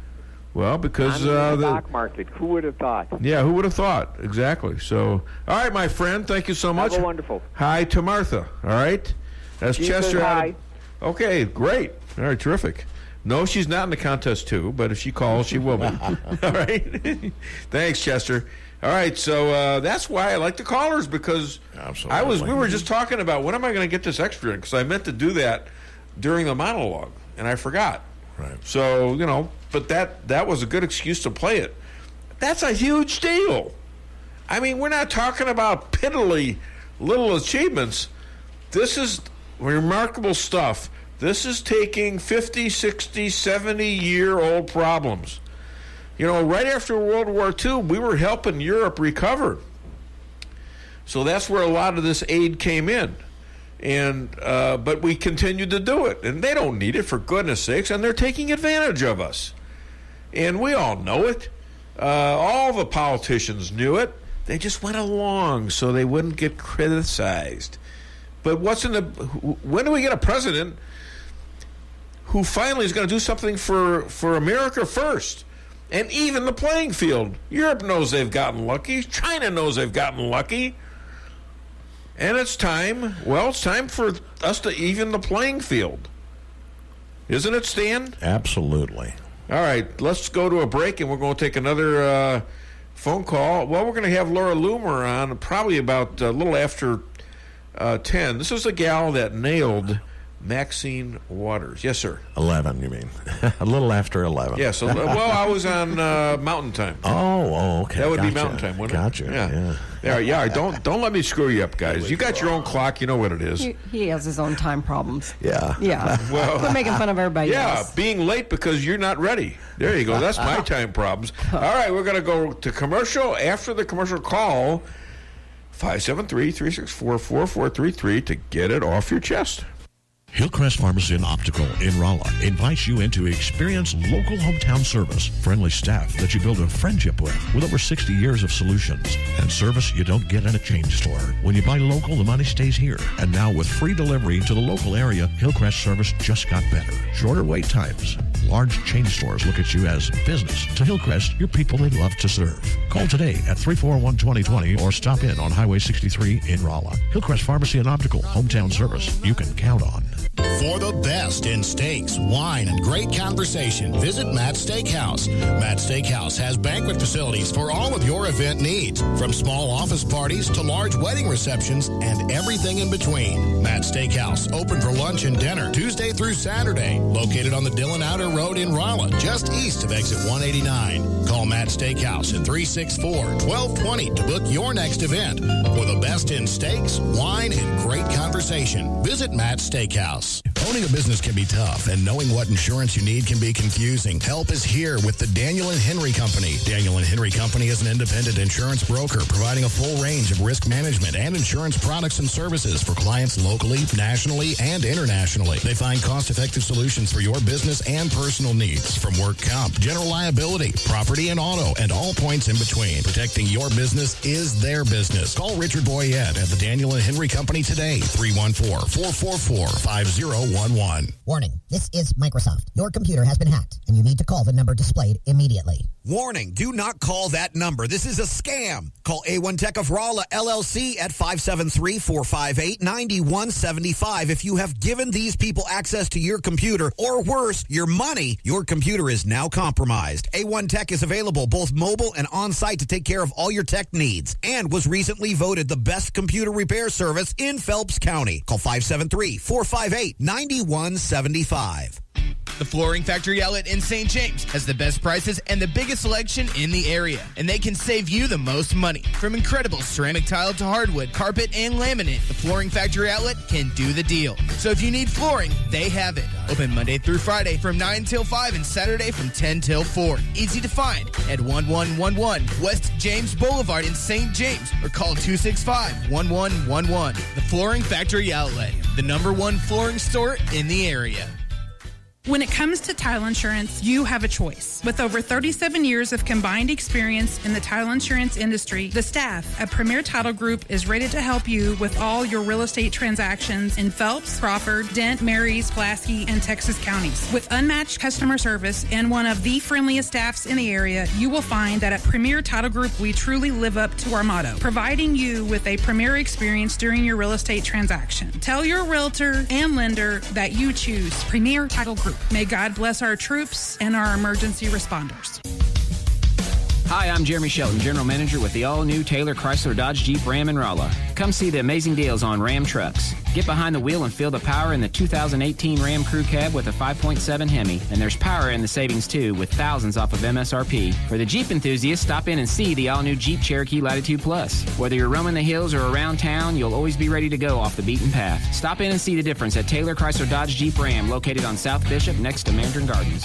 Well, because the stock market. Who would have thought? Yeah, who would have thought? Exactly. So, all right, my friend, thank you so much. Have a wonderful. Hi to Martha. All right, that's She Chester. says hi. Okay, great. All right, terrific. No, she's not in the contest too, but if she calls, she will be. All right. Thanks, Chester. All right, so that's why I like the callers because we were just talking about when am I going to get this extra in because I meant to do that during the monologue and I forgot. Right. So but that was a good excuse to play it. That's a huge deal. I mean, we're not talking about piddly little achievements. This is remarkable stuff. This is taking 50, 60, 70-year-old problems right after World War II, we were helping Europe recover. So that's where a lot of this aid came in. And but we continued to do it. And they don't need it, for goodness sakes, and they're taking advantage of us. And we all know it. All the politicians knew it. They just went along so they wouldn't get criticized. But when do we get a president who finally is going to do something for America first and even the playing field? Europe knows they've gotten lucky. China knows they've gotten lucky. And it's time for us to even the playing field. Isn't it, Stan? Absolutely. All right, let's go to a break, and we're going to take another phone call. Well, we're going to have Laura Loomer on probably about a little after 10. This is a gal that nailed Maxine Waters. Yes, sir. 11, you mean? A little after 11. Yes. Well, I was on Mountain Time. Oh, okay. That would be Mountain Time, wouldn't it? Gotcha. Yeah. Don't let me screw you up, guys. You got your own clock. You know what it is. He has his own time problems. Yeah. Well, we're making fun of everybody else. Being late because you're not ready. There you go. That's my time problems. All right, we're going to go to commercial. After the commercial, call 573-364-4433 to get it off your chest. Hillcrest Pharmacy and Optical in Rolla invites you in to experience local hometown service, friendly staff that you build a friendship with over 60 years of solutions, and service you don't get in a chain store. When you buy local, the money stays here. And now with free delivery to the local area, Hillcrest service just got better. Shorter wait times. Large chain stores look at you as business. To Hillcrest, you're people they love to serve. Call today at 341-2020 or stop in on Highway 63 in Rolla. Hillcrest Pharmacy and Optical, hometown service you can count on. For the best in steaks, wine, and great conversation, visit Matt's Steakhouse. Matt's Steakhouse has banquet facilities for all of your event needs, from small office parties to large wedding receptions and everything in between. Matt's Steakhouse, open for lunch and dinner Tuesday through Saturday, located on the Dillon Outer Road in Rolla, just east of exit 189. Call Matt's Steakhouse at 364-1220 to book your next event. For the best in steaks, wine, and great conversation, visit Matt's Steakhouse. Owning a business can be tough, and knowing what insurance you need can be confusing. Help is here with the Daniel & Henry Company. Daniel & Henry Company is an independent insurance broker providing a full range of risk management and insurance products and services for clients locally, nationally, and internationally. They find cost-effective solutions for your business and personal needs, from work comp, general liability, property and auto, and all points in between. Protecting your business is their business. Call Richard Boyette at the Daniel & Henry Company today, 314-444-5011. Warning, this is Microsoft. Your computer has been hacked, and you need to call the number displayed immediately. Warning, do not call that number. This is a scam. Call A1 Tech of Rolla, LLC at 573-458-9175. If you have given these people access to your computer, or worse, your money, your computer is now compromised. A1 Tech is available both mobile and on-site to take care of all your tech needs, and was recently voted the best computer repair service in Phelps County. Call 573-458-9175. The Flooring Factory Outlet in St. James has the best prices and the biggest selection in the area, and they can save you the most money. From incredible ceramic tile to hardwood, carpet, and laminate, the Flooring Factory Outlet can do the deal. So if you need flooring, they have it. Open Monday through Friday from 9 till 5 and Saturday from 10 till 4. Easy to find at 1111 West James Boulevard in St. James, or call 265-1111. The Flooring Factory Outlet, the #1 flooring store in the area. When it comes to title insurance, you have a choice. With over 37 years of combined experience in the title insurance industry, the staff at Premier Title Group is ready to help you with all your real estate transactions in Phelps, Crawford, Dent, Marys, Pulaski, and Texas counties. With unmatched customer service and one of the friendliest staffs in the area, you will find that at Premier Title Group, we truly live up to our motto, providing you with a premier experience during your real estate transaction. Tell your realtor and lender that you choose Premier Title Group. May God bless our troops and our emergency responders. Hi, I'm Jeremy Shelton, General Manager with the all-new Taylor Chrysler Dodge Jeep Ram in Rolla. Come see the amazing deals on Ram trucks. Get behind the wheel and feel the power in the 2018 Ram Crew Cab with a 5.7 Hemi. And there's power in the savings, too, with thousands off of MSRP. For the Jeep enthusiasts, stop in and see the all-new Jeep Cherokee Latitude Plus. Whether you're roaming the hills or around town, you'll always be ready to go off the beaten path. Stop in and see the difference at Taylor Chrysler Dodge Jeep Ram, located on South Bishop next to Mandarin Gardens.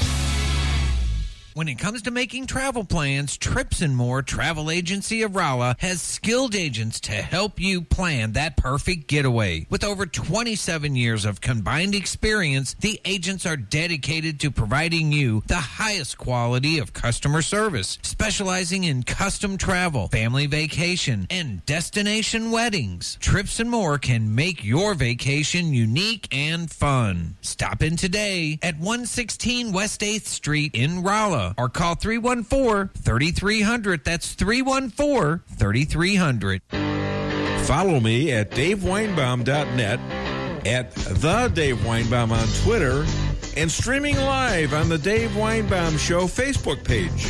When it comes to making travel plans, Trips and More Travel Agency of Rolla has skilled agents to help you plan that perfect getaway. With over 27 years of combined experience, the agents are dedicated to providing you the highest quality of customer service, specializing in custom travel, family vacation, and destination weddings. Trips and More can make your vacation unique and fun. Stop in today at 116 West 8th Street in Rolla or call 314-3300. That's 314-3300. Follow me at DaveWeinbaum.net, at The Dave Weinbaum on Twitter, and streaming live on the Dave Weinbaum Show Facebook page.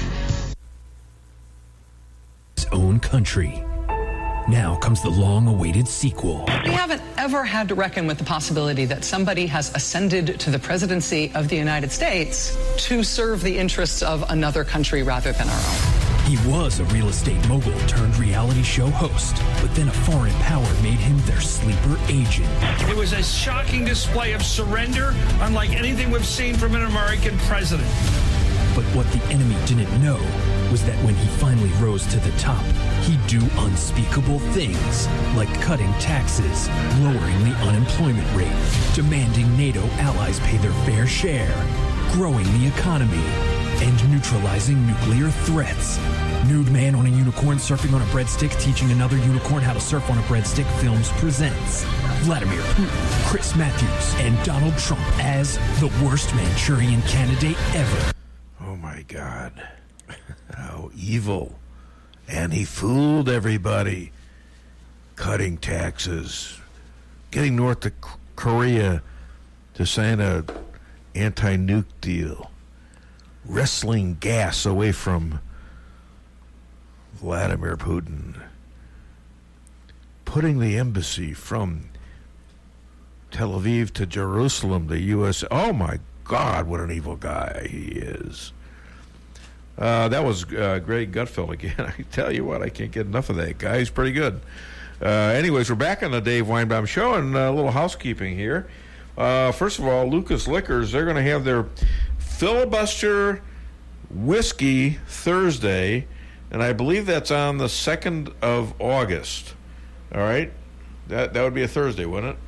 His own country. Now comes the long-awaited sequel. We haven't ever had to reckon with the possibility that somebody has ascended to the presidency of the United States to serve the interests of another country rather than our own. He was a real estate mogul turned reality show host, but then a foreign power made him their sleeper agent. It was a shocking display of surrender, unlike anything we've seen from an American president. But what the enemy didn't know was that when he finally rose to the top, he'd do unspeakable things, like cutting taxes, lowering the unemployment rate, demanding NATO allies pay their fair share, growing the economy, and neutralizing nuclear threats. Nude man on a unicorn surfing on a breadstick teaching another unicorn how to surf on a breadstick Films presents Vladimir Putin, Chris Matthews, and Donald Trump as the worst Manchurian candidate ever. Oh my God. How evil. And he fooled everybody. Cutting taxes. Getting North Korea to sign a anti-nuke deal. Wrestling gas away from Vladimir Putin. Putting the embassy from Tel Aviv to Jerusalem, the U.S. Oh my God, what an evil guy he is. That was Greg Gutfeld again. I tell you what, I can't get enough of that guy. He's pretty good. Anyways, we're back on the Dave Weinbaum Show, and a little housekeeping here. First of all, Lucas Liquors, they're going to have their filibuster whiskey Thursday, and I believe that's on the 2nd of August. All right? That would be a Thursday, wouldn't it?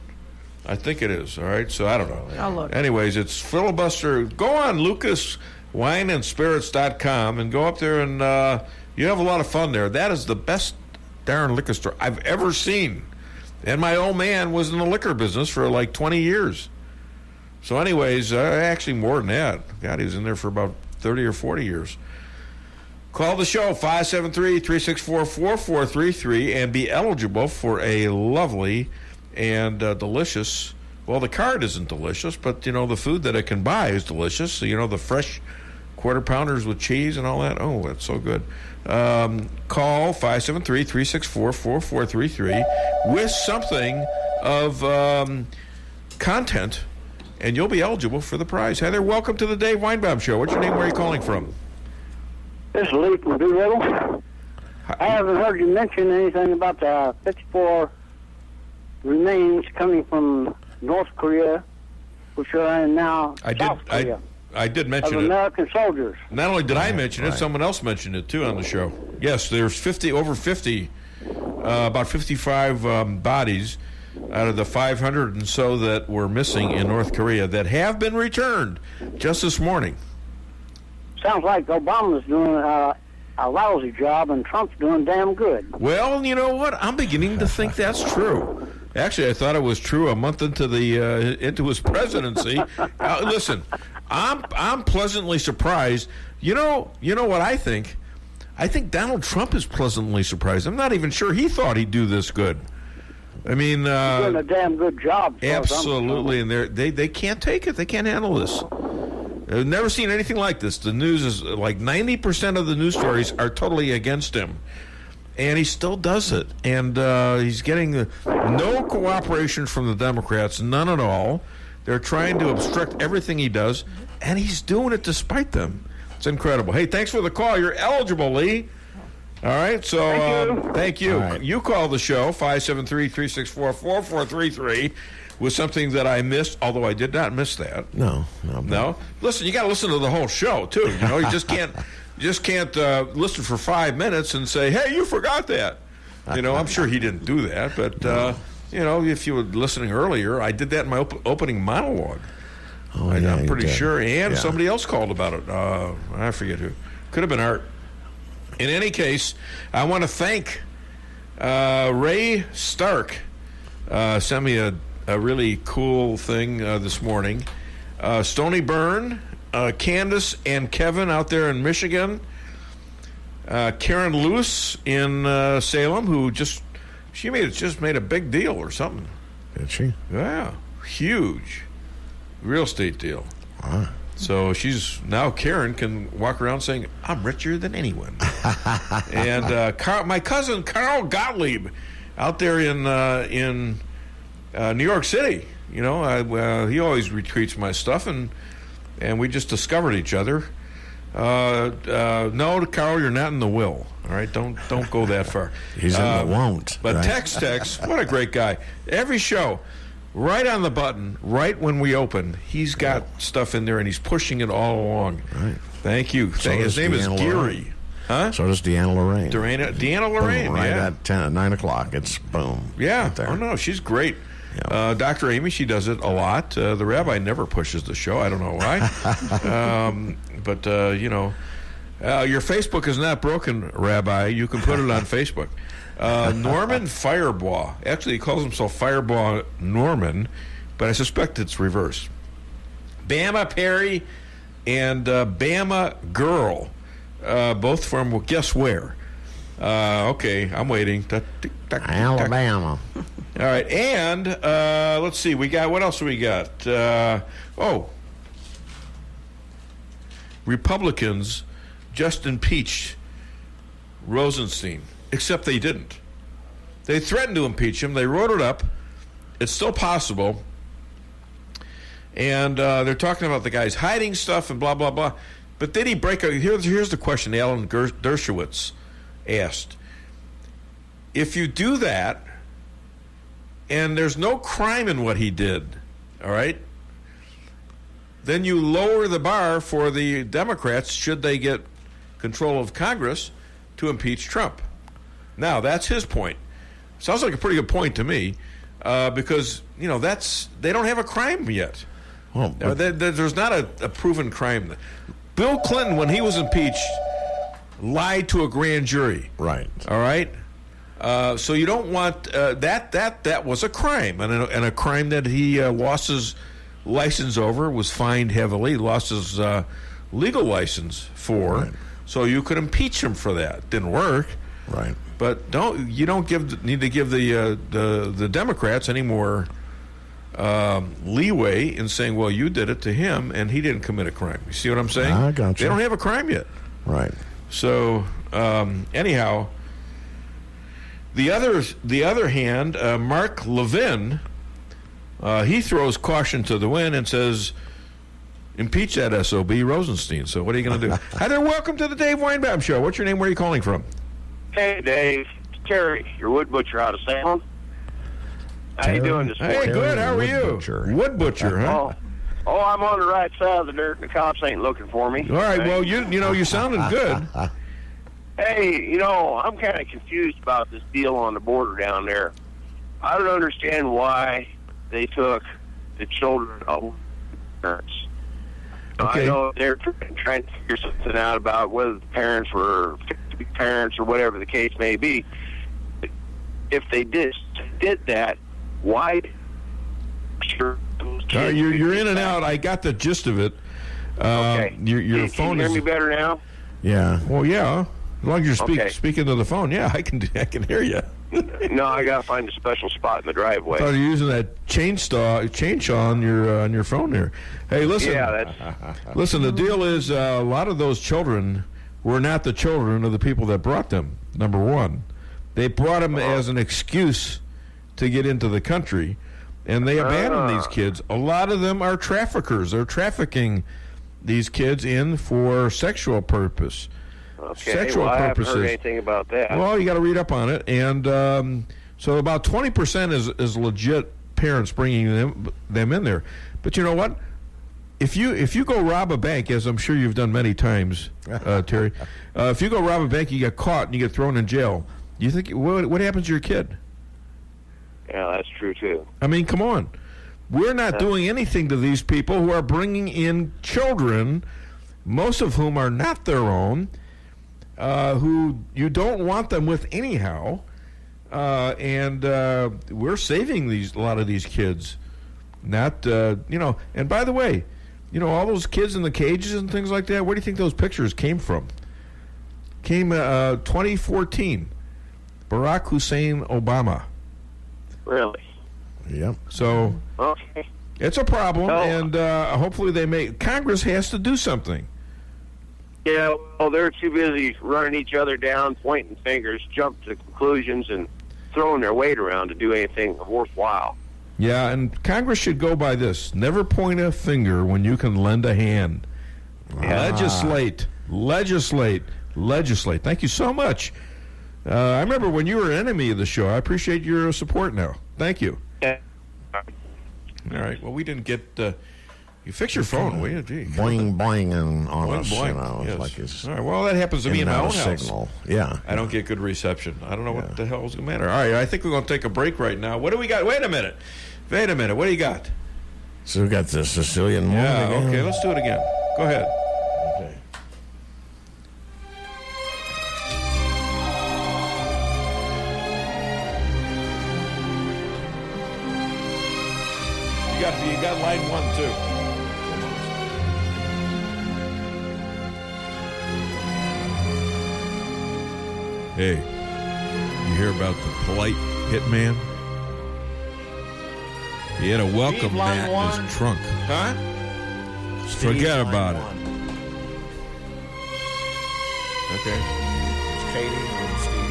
I think it is. All right? So I don't know. I'll look. Anyways, it's filibuster. Go on LucasWineandSpirits.com and go up there, and you have a lot of fun there. That is the best darn liquor store I've ever seen. And my old man was in the liquor business for like 20 years. So anyways, actually more than that. God, he was in there for about 30 or 40 years. Call the show, 573-364-4433, and be eligible for a lovely and delicious, well, the card isn't delicious, but, you know, the food that it can buy is delicious. So, you know, the fresh quarter pounders with cheese and all that. Oh, that's so good. Call 573-364-4433 with something of content, and you'll be eligible for the prize. Heather, welcome to the Dave Weinbaum Show. What's your name? Where are you calling from? This is Lee from Doolittle. I haven't heard you mention anything about the 54 remains coming from North Korea, which are in now South Korea. I did mention of it. American soldiers. Not only did I mention it, someone else mentioned it too on the show. Yes, there's over 50, about 55 bodies out of the 500 and so that were missing in North Korea that have been returned just this morning. Sounds like Obama's doing a lousy job and Trump's doing damn good. Well, you know what? I'm beginning to think that's true. Actually, I thought it was true a month into into his presidency. Listen, I'm pleasantly surprised. You know what I think? I think Donald Trump is pleasantly surprised. I'm not even sure he thought he'd do this good. I mean, he's doing a damn good job. Absolutely, and they can't take it. They can't handle this. I've never seen anything like this. The news is like 90% of the news stories are totally against him. And he still does it. And he's getting no cooperation from the Democrats, none at all. They're trying to obstruct everything he does, and he's doing it despite them. It's incredible. Hey, thanks for the call. You're eligible, Lee. All right, so thank you. All right. You call the show, 573-364-4433, with something that I missed, although I did not miss that. No. Listen, you got to listen to the whole show, too. You know, you just can't listen for 5 minutes and say, hey, you forgot that. You know, I'm sure he didn't do that, but, you know, if you were listening earlier, I did that in my opening monologue. Oh, yeah, I'm pretty sure. And Yeah. somebody else called about it. I forget who. Could have been Art. In any case, I want to thank Ray Stark. Sent me a really cool thing this morning. Stony Byrne, Candace and Kevin out there in Michigan. Karen Luce in Salem, who just made a big deal or something. Did she? Yeah, huge real estate deal. Wow. So Karen can walk around saying, I'm richer than anyone. And my cousin Carl Gottlieb out there in New York City, you know, he always retweets my stuff, and we just discovered each other. No, Carl, you're not in the will. All right, don't go that far. He's in the won't. But right? Tex, what a great guy. Every show, right on the button, right when we open, he's got stuff in there, and he's pushing it all along. Right. Thank you. His name is Geary. Huh? So does Deanna Lorraine. Deanna Lorraine, boom, right yeah. at 9 o'clock. It's boom. Yeah. Right there. Oh, no, she's great. Yeah. Dr. Amy, she does it a lot. The rabbi never pushes the show. I don't know why. But you know, your Facebook is not broken, Rabbi. You can put it on Facebook. Norman Firebaugh. Actually, he calls himself Firebaugh Norman, but I suspect it's reversed. Bama Perry and Bama Girl. Both from, well, guess where? Okay, I'm waiting. Alabama. All right, and let's see. What else do we got? Republicans just impeached Rosenstein, except they didn't. They threatened to impeach him. They wrote it up. It's still possible. And they're talking about the guy's hiding stuff and blah, blah, blah. But did he break out? Here's the question Alan Dershowitz asked. If you do that, and there's no crime in what he did, all right, then you lower the bar for the Democrats, should they get control of Congress, to impeach Trump. Now, that's his point. Sounds like a pretty good point to me, because, you know, they don't have a crime yet. Well, there's not a proven crime. Bill Clinton, when he was impeached, lied to a grand jury. Right. All right? So you don't want that was a crime, and a crime that he lost his license over, was fined heavily, lost his legal license for. Right. So you could impeach him for that. Didn't work. Right. But you don't need to give the Democrats any more leeway in saying, well, you did it to him and he didn't commit a crime. You see what I'm saying? I got you. They don't have a crime yet. Right. So anyhow, the other hand, Mark Levin, he throws caution to the wind and says, impeach that SOB Rosenstein. So what are you going to do? Hi there, welcome to the Dave Weinbaum Show. What's your name? Where are you calling from? Hey, Dave. Terry, your wood butcher out of Salem. How you doing this morning? Hey, good. How are you? Wood butcher, huh? Oh, I'm on the right side of the dirt. The cops ain't looking for me. All right. Well, you're sounding good. Hey, I'm kind of confused about this deal on the border down there. I don't understand why they took the children of parents. Okay. I know they're trying to figure something out about whether the parents were fit to be parents or whatever the case may be. If they did that, why? Sure. You're in and out. I got the gist of it. Okay. Your phone can you is. hear me better now? Yeah. Well, yeah. As long as you're speaking to the phone, yeah, I can hear you. No, I gotta find a special spot in the driveway. I thought you were using that chainsaw on your phone there. Hey, listen. Yeah, listen. The deal is, a lot of those children were not the children of the people that brought them. Number one, they brought them as an excuse to get into the country, and they abandoned these kids. A lot of them are traffickers. They're trafficking these kids in for sexual purpose. Okay, sexual well, I purposes. haven't heard anything about that. Well, you got to read up on it, and so about 20% is legit parents bringing them in there. But you know what? If you go rob a bank, as I'm sure you've done many times, Terry, if you go rob a bank, you get caught and you get thrown in jail. You think what happens to your kid? Yeah, that's true too. I mean, come on. We're not doing anything to these people who are bringing in children, most of whom are not their own, who you don't want them with anyhow, and we're saving a lot of these kids. Not, and by the way, all those kids in the cages and things like that, where do you think those pictures came from? 2014. Barack Hussein Obama. Really? Yep. So okay. It's a problem, and hopefully Congress has to do something. Yeah, well, they're too busy running each other down, pointing fingers, jump to conclusions, and throwing their weight around to do anything worthwhile. Yeah, and Congress should go by this. Never point a finger when you can lend a hand. Legislate. Thank you so much. I remember when you were an enemy of the show. I appreciate your support now. Thank you. Yeah. All right. Well, we didn't get... you fix your phone, will you? Gee. Boing, boing, and on us. Boing. Yes. Like it's all right. Well, that happens to me in my own house. Signal. Yeah. I don't get good reception. I don't know what the hell is going to matter. All right. I think we're going to take a break right now. What do we got? Wait a minute. What do you got? So we got the Sicilian morning again? Okay. Let's do it again. Go ahead. Okay. You got line 1 too. Hey, you hear about the polite hitman? He had a welcome mat in his trunk. Huh? Forget about it. Okay. It's Katie and Steve.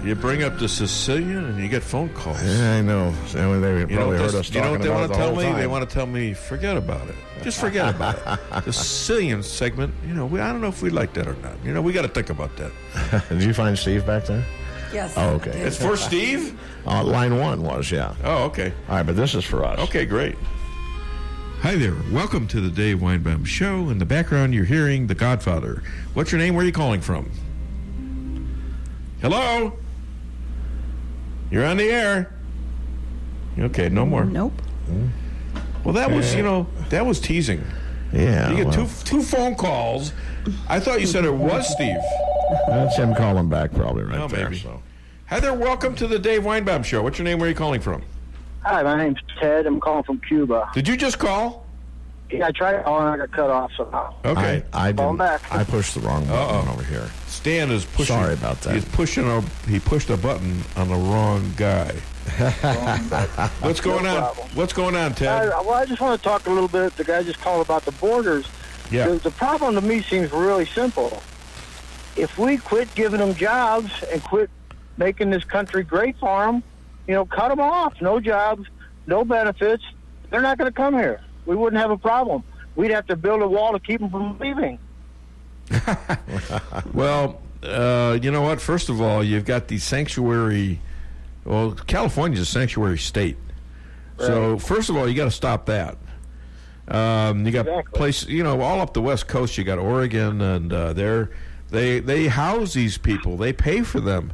You bring up the Sicilian and you get phone calls. Yeah, I know. So they probably heard us talking about it. You know what they want to tell me? Time. They want to tell me, forget about it. Just forget about it. The Sicilian segment, I don't know if we like that or not. We got to think about that. Did you find Steve back there? Yes. Oh, okay. It's for Steve? Line 1 was, yeah. Oh, okay. All right, but this is for us. Okay, great. Hi there. Welcome to the Dave Weinbaum Show. In the background, you're hearing The Godfather. What's your name? Where are you calling from? Hello? You're on the air. Okay, no more. Nope. Well, that was, that was teasing. Yeah. You get two phone calls. I thought you said it was Steve. That's him calling back probably right there. Maybe. So. Hi there. Welcome to the Dave Weinbaum Show. What's your name? Where are you calling from? Hi, my name's Ted. I'm calling from Cuba. Did you just call? Yeah, I tried calling and I got cut off somehow. Okay. I Call back. I pushed the wrong button over here. Stan is pushing. Sorry about that. He pushed a button on the wrong guy. What's going on? What's going on, Ted? I just want to talk a little bit. The guy just called about the borders. Yeah. The problem to me seems really simple. If we quit giving them jobs and quit making this country great for them, cut them off. No jobs, no benefits. They're not going to come here. We wouldn't have a problem. We'd have to build a wall to keep them from leaving. Well, you know what? First of all, you've got the sanctuary. Well, California's a sanctuary state. Right. So, first of all, you got to stop that. You got places, all up the West Coast. You got Oregon, and they house these people. They pay for them,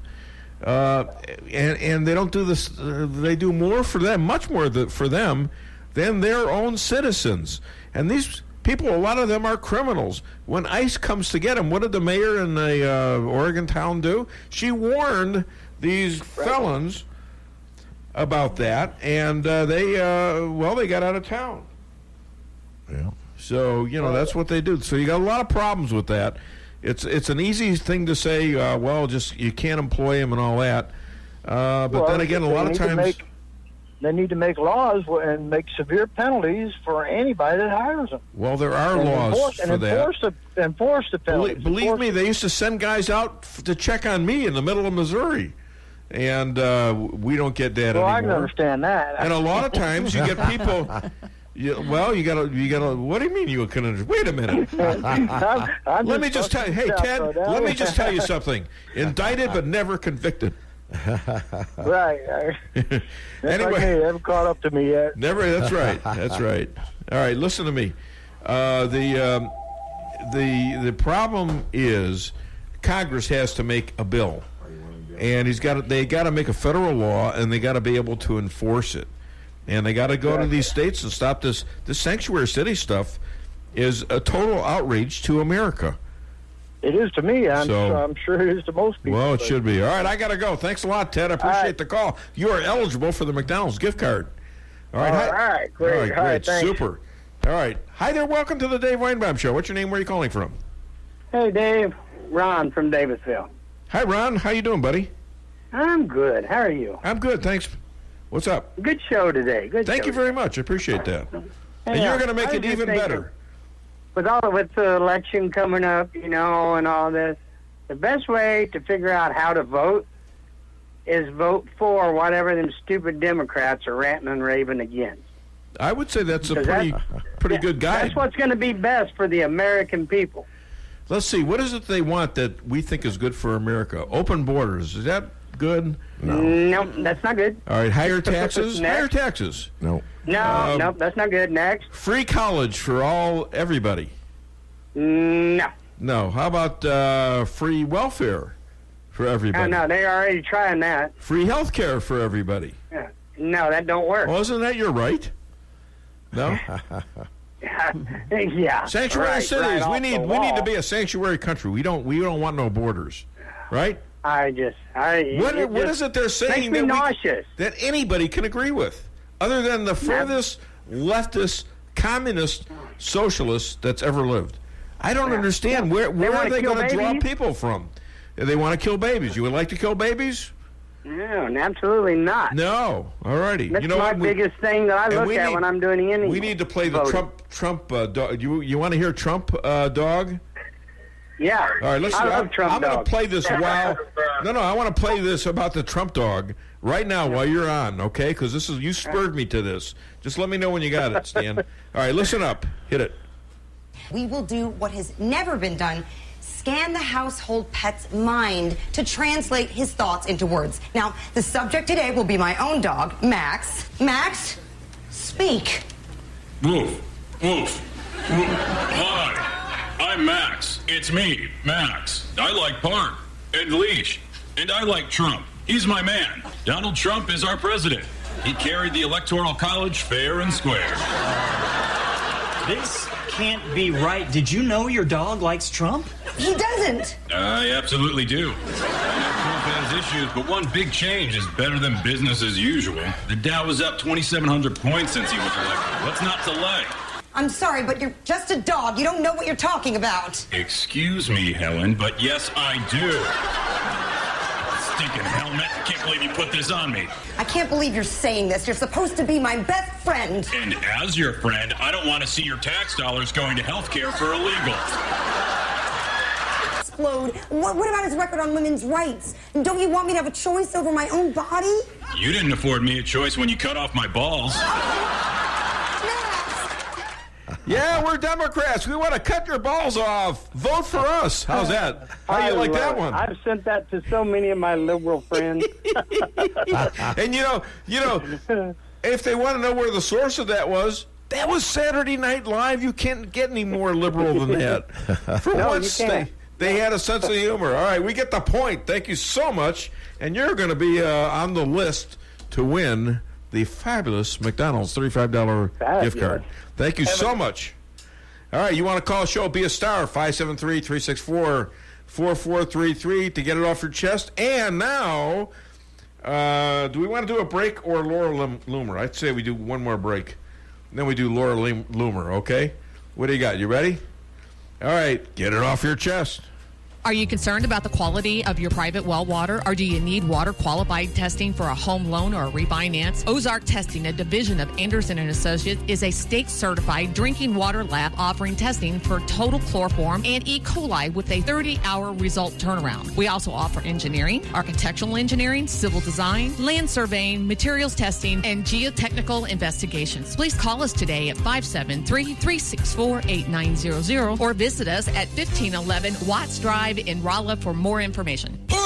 and they don't do this. They do more for them, much more for them than their own citizens. And these people, a lot of them are criminals. When ICE comes to get them, what did the mayor in the Oregon town do? She warned these felons about that, and they got out of town. Yeah. So, that's what they do. So you got a lot of problems with that. It's an easy thing to say, you can't employ them and all that. But then again, a lot of times... They need to make laws and make severe penalties for anybody that hires them. Well, there are laws for that. Enforce the penalties. Believe me, they used to send guys out to check on me in the middle of Missouri. And we don't get that anymore. I can understand that. And a lot of times you Well, you gotta. What do you mean you couldn't understand? Wait a minute. Let me just tell you. Hey, Ted. Let me just tell you something. Indicted but never convicted. Right. Anyway, they haven't caught up to me yet. Never. That's right. That's right. All right. Listen to me. The problem is Congress has to make a bill, and they got to make a federal law, and they got to be able to enforce it. And they got to go to these states and stop this. This sanctuary city stuff is a total outrage to America. It is to me. I'm sure it is to most people. Well, it should be. All right, I got to go. Thanks a lot, Ted. I appreciate the call. You are eligible for the McDonald's gift card. All right. All right, great. All right, super. All right. Hi there. Welcome to the Dave Weinbaum Show. What's your name? Where are you calling from? Hey, Dave. Ron from Davisville. Hi, Ron. How you doing, buddy? I'm good. How are you? I'm good, thanks. What's up? Good show today. Thank you very much. I appreciate that. And you're going to make it even better. With the election coming up, and all this, the best way to figure out how to vote is vote for whatever them stupid Democrats are ranting and raving against. I would say that's a pretty good guide. That's what's going to be best for the American people. Let's see. What is it they want that we think is good for America? Open borders. Is that good? No, that's not good. All right. Higher taxes? Higher taxes. No. No, that's not good. Next. Free college for everybody. No. No. How about free welfare for everybody? No, they're already trying that. Free health care for everybody. No, that don't work. Well, isn't that your right? No? Yeah. Sanctuary cities. Right we need to be a sanctuary country. We don't want no borders. Right? What is it they're saying makes me nauseous. That anybody can agree with, other than the furthest leftist, communist, socialist that's ever lived? I don't understand. Where are they going to draw people from? They want to kill babies. You would like to kill babies? No, absolutely not. No. All righty. That's my biggest thing that I look at when I'm doing anything. We need to play the Trump dog. You want to hear Trump dog? Yeah. All right, listen. I love Trump I'm going to play this while. No, I want to play this about the Trump dog right now while you're on, okay? Because you spurred me to this. Just let me know when you got it, Stan. All right, listen up. Hit it. We will do what has never been done. Scan the household pet's mind to translate his thoughts into words. Now, the subject today will be my own dog, Max. Max, speak. Woof, woof. Hi, I'm Max. It's me, Max. I like Park and Leash, and I like Trump. He's my man. Donald Trump is our president. He carried the Electoral College fair and square. This can't be right. Did you know your dog likes Trump? He doesn't. I absolutely do. Trump has issues, but one big change is better than business as usual. The Dow is up 2,700 points since he was elected. What's not to like? I'm sorry, but you're just a dog. You don't know what you're talking about. Excuse me, Helen, but yes, I do. Stinking helmet. I can't believe you put this on me. I can't believe you're saying this. You're supposed to be my best friend. And as your friend, I don't want to see your tax dollars going to health care for illegals. Explode. What about his record on women's rights? Don't you want me to have a choice over my own body? You didn't afford me a choice when you cut off my balls. Yeah, we're Democrats. We want to cut your balls off. Vote for us. How's that? How do you like that one? I've sent that to so many of my liberal friends. And you know, if they want to know where the source of that was Saturday Night Live. You can't get any more liberal than that. For once, they had a sense of humor. All right, we get the point. Thank you so much. And you're going to be on the list to win the fabulous McDonald's $35 gift card. Thank you so much. All right, you want to call the show, be a star, 573-364-4433 to get it off your chest. And now, do we want to do a break or Laura Loomer? I'd say we do one more break. And then we do Laura Loomer, okay? What do you got? You ready? All right, get it off your chest. Are you concerned about the quality of your private well water, or do you need water qualified testing for a home loan or a refinance? Ozark Testing, a division of Anderson & Associates, is a state-certified drinking water lab offering testing for total chloroform and E. coli with a 30-hour result turnaround. We also offer engineering, architectural engineering, civil design, land surveying, materials testing, and geotechnical investigations. Please call us today at 573-364-8900 or visit us at 1511 Watts Drive in Rolla for more information. Who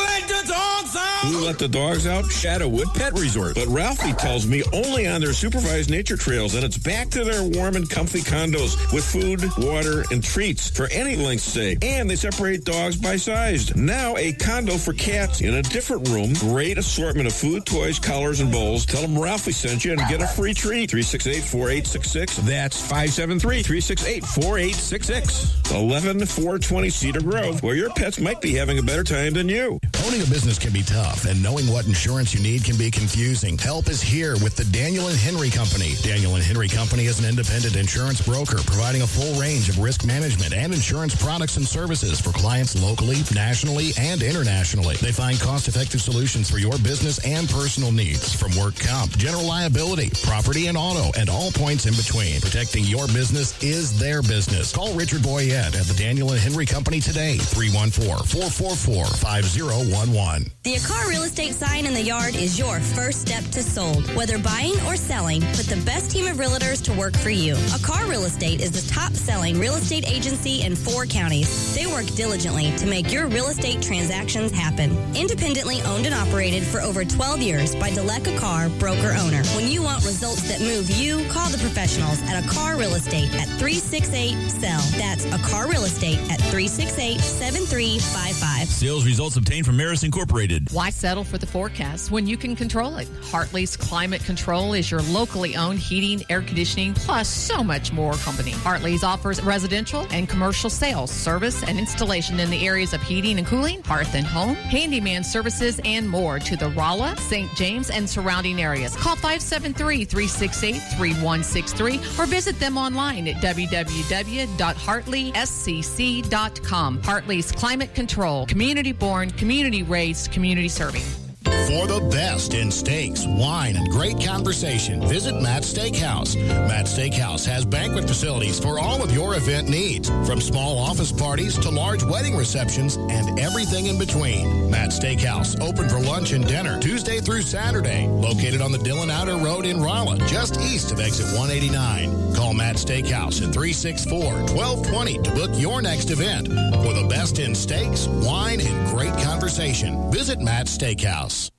let the dogs out? Shadowwood Pet Resort. But Ralphie tells me only on their supervised nature trails, and it's back to their warm and comfy condos with food, water, and treats for any length stay. And they separate dogs by size. Now a condo for cats in a different room. Great assortment of food, toys, collars, and bowls. Tell them Ralphie sent you and get a free treat. 368-4866. That's 573-368-4866. 11420 Cedar Grove, where your pets might be having a better time than you. Owning a business can be tough, and knowing what insurance you need can be confusing. Help is here with the Daniel & Henry Company. Daniel & Henry Company is an independent insurance broker providing a full range of risk management and insurance products and services for clients locally, nationally, and internationally. They find cost-effective solutions for your business and personal needs, from work comp, general liability, property and auto, and all points in between. Protecting your business is their business. Call Richard Boyette at the Daniel & Henry Company today, 314-444-5011. The Akar Real Estate sign in the yard is your first step to sold. Whether buying or selling, put the best team of realtors to work for you. Akar Real Estate is the top-selling real estate agency in 4 counties. They work diligently to make your real estate transactions happen. Independently owned and operated for over 12 years by Delek Akar, broker-owner. When you want results that move you, call the professionals at Akar Real Estate at 368-SELL. That's Akar Real Estate at 368-7355. Sales results obtained from Maris Incorporated. Why settle for the forecast when you can control it? Hartley's Climate Control is your locally owned heating, air conditioning, plus so much more company. Hartley's offers residential and commercial sales, service, and installation in the areas of heating and cooling, hearth and home, handyman services, and more to the Rolla, St. James, and surrounding areas. Call 573-368-3163 or visit them online at www.hartleyscc.com. Hartley's Climate Control. Community-born, community-raised, community-serving. For the best in steaks, wine, and great conversation, visit Matt's Steakhouse. Matt's Steakhouse has banquet facilities for all of your event needs, from small office parties to large wedding receptions and everything in between. Matt's Steakhouse, open for lunch and dinner Tuesday through Saturday, located on the Dillon Outer Road in Rolla, just east of exit 189. Call Matt's Steakhouse at 364-1220 to book your next event. For the best in steaks, wine, and great conversation, visit Matt's Steakhouse.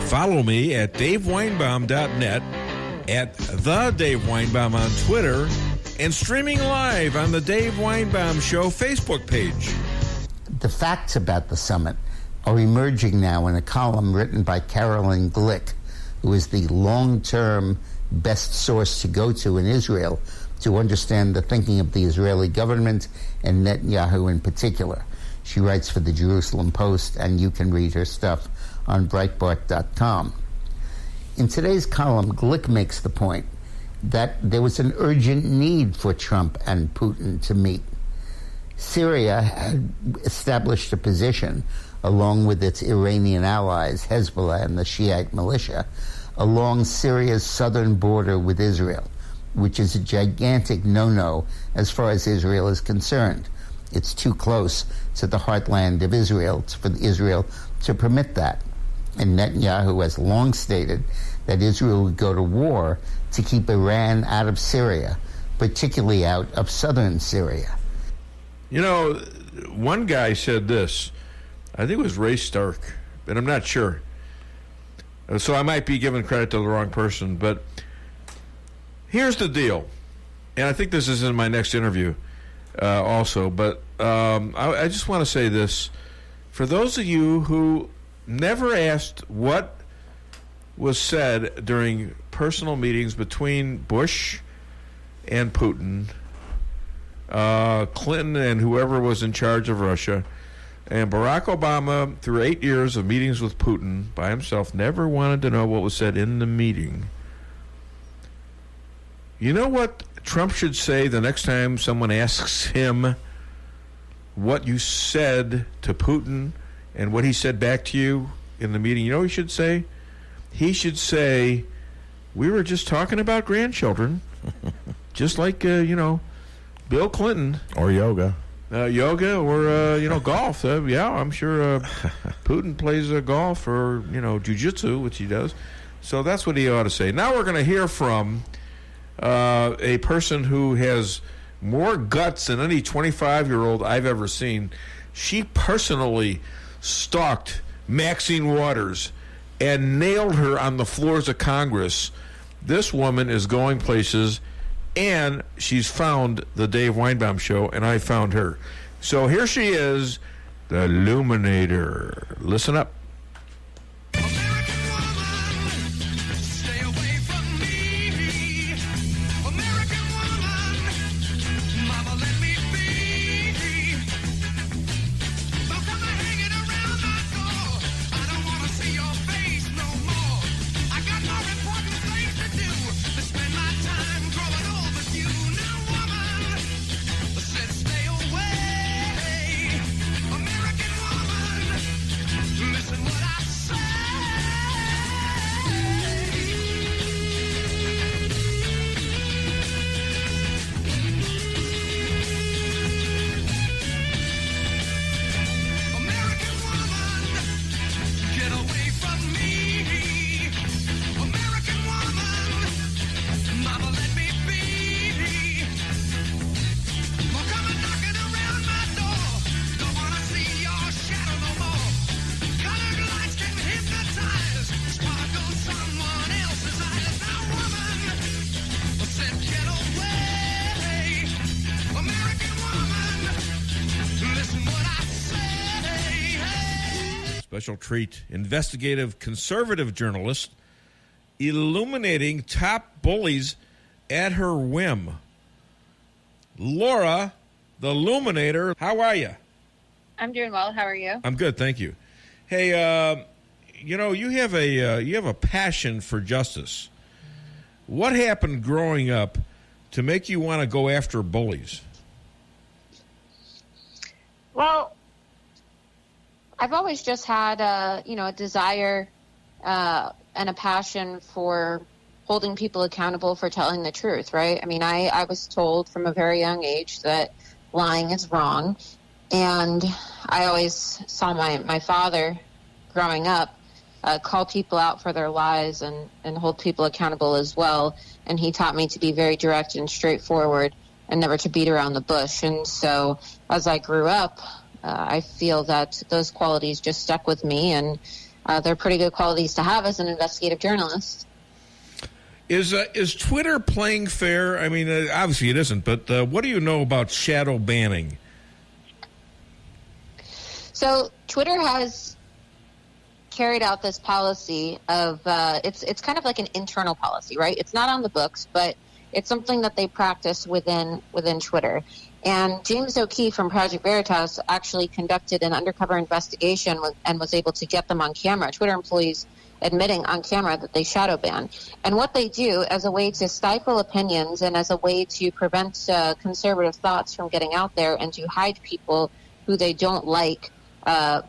Follow me at DaveWeinbaum.net, at the Dave Weinbaum on Twitter, and streaming live on the Dave Weinbaum Show Facebook page. The facts about the summit are emerging now in a column written by Carolyn Glick, who is the long-term best source to go to in Israel to understand the thinking of the Israeli government and Netanyahu in particular. She writes for the Jerusalem Post, and you can read her stuff on Breitbart.com. In today's column, Glick makes the point that there was an urgent need for Trump and Putin to meet. Syria had established a position, along with its Iranian allies, Hezbollah and the Shiite militia, along Syria's southern border with Israel, which is a gigantic no-no as far as Israel is concerned. It's too close to the heartland of Israel for Israel to permit that. And Netanyahu has long stated that Israel would go to war to keep Iran out of Syria, particularly out of southern Syria. You know, one guy said this. I think it was Ray Stark, but I'm not sure. So I might be giving credit to the wrong person. But here's the deal. And I think this is in my next interview also. But I just want to say this. For those of you who never asked what was said during personal meetings between Bush and Putin, Clinton and whoever was in charge of Russia, and Barack Obama, through 8 years of meetings with Putin by himself, never wanted to know what was said in the meeting. You know what Trump should say the next time someone asks him what you said to Putin and what he said back to you in the meeting, you know what he should say? He should say, we were just talking about grandchildren, just like, Bill Clinton. Or yoga. Yoga or, golf. Yeah, I'm sure Putin plays golf or, jiu-jitsu, which he does. So that's what he ought to say. Now we're going to hear from a person who has more guts than any 25-year-old I've ever seen. She personally stalked Maxine Waters and nailed her on the floors of Congress. This woman is going places, and she's found the Dave Weinbaum Show, and I found her. So here she is, the Illuminator. Listen up. Special treat. Investigative conservative journalist illuminating top bullies at her whim. Laura, the Illuminator, how are you? I'm doing well. How are you? I'm good, thank you. Hey, you have a passion for justice. What happened growing up to make you want to go after bullies? Well, I've always just had a desire and a passion for holding people accountable for telling the truth, right? I mean, I was told from a very young age that lying is wrong, and I always saw my father growing up call people out for their lies and hold people accountable as well, and he taught me to be very direct and straightforward and never to beat around the bush. And so as I grew up, I feel that those qualities just stuck with me, and they're pretty good qualities to have as an investigative journalist. Is Twitter playing fair? I mean, obviously it isn't, but what do you know about shadow banning? So Twitter has carried out this policy of it's kind of like an internal policy, right? It's not on the books, but it's something that they practice within Twitter. And James O'Keefe from Project Veritas actually conducted an undercover investigation and was able to get them on camera, Twitter employees admitting on camera that they shadow ban. And what they do as a way to stifle opinions and as a way to prevent conservative thoughts from getting out there and to hide people who they don't like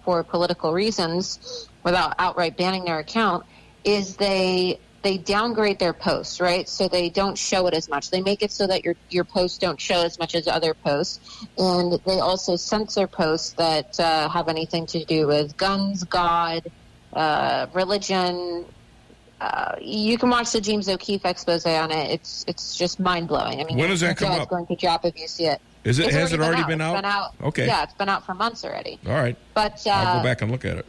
for political reasons without outright banning their account is they downgrade their posts, right? So they don't show it as much. They make it so that your posts don't show as much as other posts. And they also censor posts that have anything to do with guns, God, religion. You can watch the James O'Keefe expose on it. It's just mind-blowing. I mean, when does that come up? Going to drop if you see it. Has it already been out? It's been out. Okay. Yeah, it's been out for months already. All right. But I'll go back and look at it.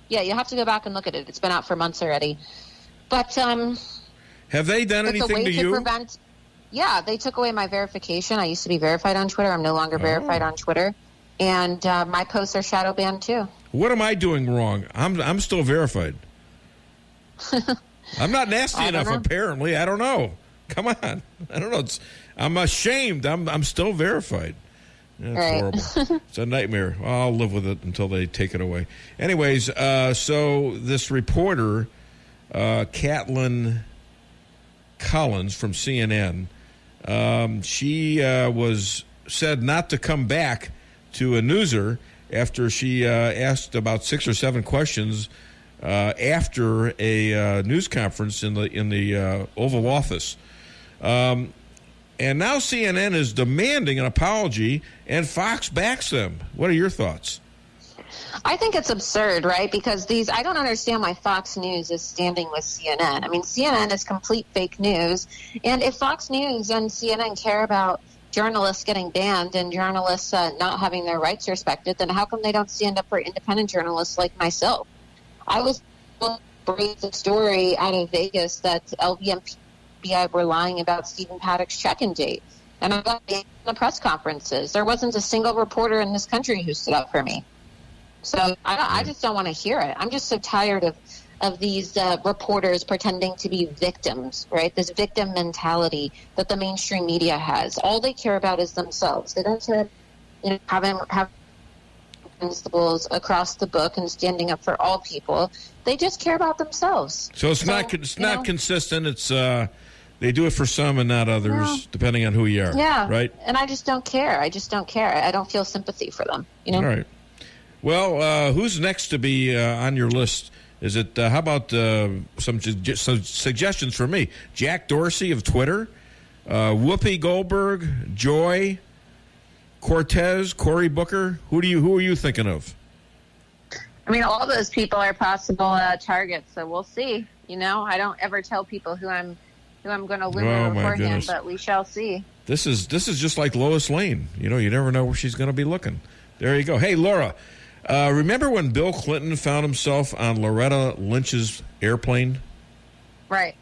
Yeah, you have to go back and look at it. It's been out for months already. But have they done anything to you? Yeah, they took away my verification. I used to be verified on Twitter. I'm no longer verified on Twitter, and my posts are shadow banned too. What am I doing wrong? I'm still verified. I'm not nasty enough, apparently. I don't know. Come on, I don't know. I'm ashamed. I'm still verified. That's horrible. It's a nightmare. I'll live with it until they take it away. Anyways, so this reporter, Caitlin Collins from CNN, she was said not to come back to a newser after she asked about 6 or 7 questions after a news conference in the Oval Office. And now CNN is demanding an apology, and Fox backs them. What are your thoughts? I think it's absurd, right? Because I don't understand why Fox News is standing with CNN. I mean, CNN is complete fake news. And if Fox News and CNN care about journalists getting banned and journalists not having their rights respected, then how come they don't stand up for independent journalists like myself? I was bringing the story out of Vegas that LVMPI were lying about Stephen Paddock's check-in date. And I got banned in the press conferences. There wasn't a single reporter in this country who stood up for me. So I just don't want to hear it. I'm just so tired of these reporters pretending to be victims, right? This victim mentality that the mainstream media has. All they care about is themselves. They don't care, having principles across the book and standing up for all people. They just care about themselves. So it's not consistent. It's they do it for some and not others, depending on who you are. Yeah, right. And I just don't care. I don't feel sympathy for them. All right. Well, who's next to be on your list? Is it, how about some suggestions for me? Jack Dorsey of Twitter, Whoopi Goldberg, Joy, Cortez, Cory Booker. Who are you thinking of? I mean, all those people are possible targets, so we'll see. I don't ever tell people who I'm going to limit beforehand, but we shall see. This is just like Lois Lane. You never know where she's going to be looking. There you go. Hey, Laura. Remember when Bill Clinton found himself on Loretta Lynch's airplane? Right.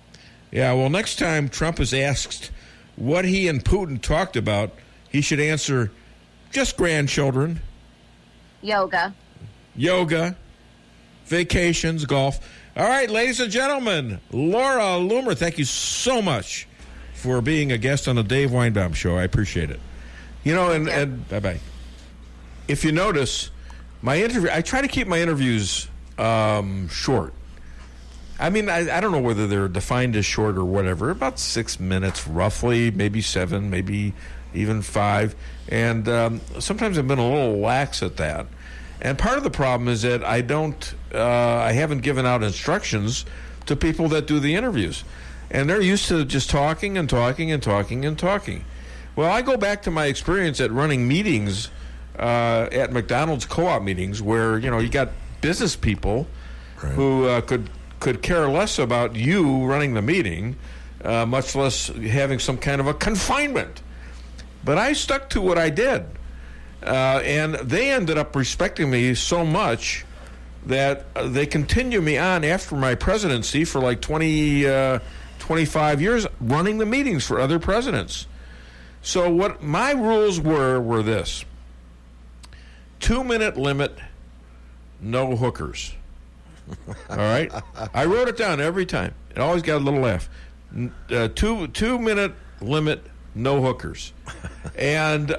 Yeah, well, next time Trump is asked what he and Putin talked about, he should answer, just grandchildren. Yoga, vacations, golf. All right, ladies and gentlemen, Laura Loomer, thank you so much for being a guest on the Dave Weinbaum Show. I appreciate it. And bye-bye. If you notice, I try to keep my interviews short. I mean, I don't know whether they're defined as short or whatever. About 6 minutes, roughly, maybe 7, maybe even 5. And sometimes I've been a little lax at that. And part of the problem is that I haven't given out instructions to people that do the interviews. And they're used to just talking and talking and talking and talking. Well, I go back to my experience at running meetings at McDonald's co-op meetings where, you got business people who could care less about you running the meeting, much less having some kind of a confinement. But I stuck to what I did. And they ended up respecting me so much that they continue me on after my presidency for like 25 years running the meetings for other presidents. So what my rules were this. 2-minute limit, no hookers. All right? I wrote it down every time. It always got a little laugh. 2-minute limit, no hookers. And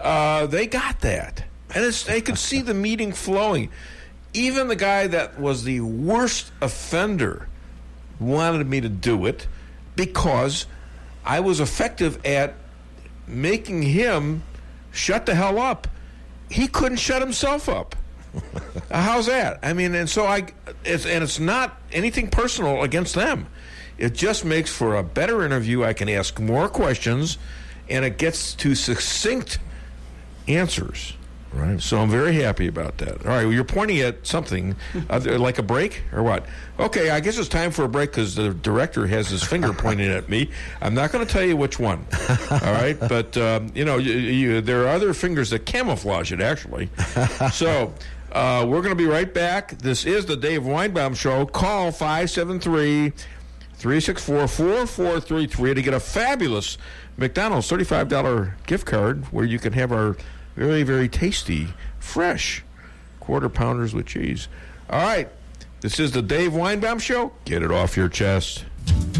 they got that. And they could see the meeting flowing. Even the guy that was the worst offender wanted me to do it because I was effective at making him shut the hell up. He couldn't shut himself up. How's that? I mean, and so it's not anything personal against them. It just makes for a better interview. I can ask more questions, and it gets to succinct answers. Right. So I'm very happy about that. All right, well, you're pointing at something, like a break or what? Okay, I guess it's time for a break because the director has his finger pointing at me. I'm not going to tell you which one. All right, but there are other fingers that camouflage it, actually. So we're going to be right back. This is the Dave Weinbaum Show. Call 573-364-4433 to get a fabulous McDonald's $35 gift card where you can have our very, very tasty, fresh quarter pounders with cheese. All right. This is the Dave Weinbaum Show. Get it off your chest.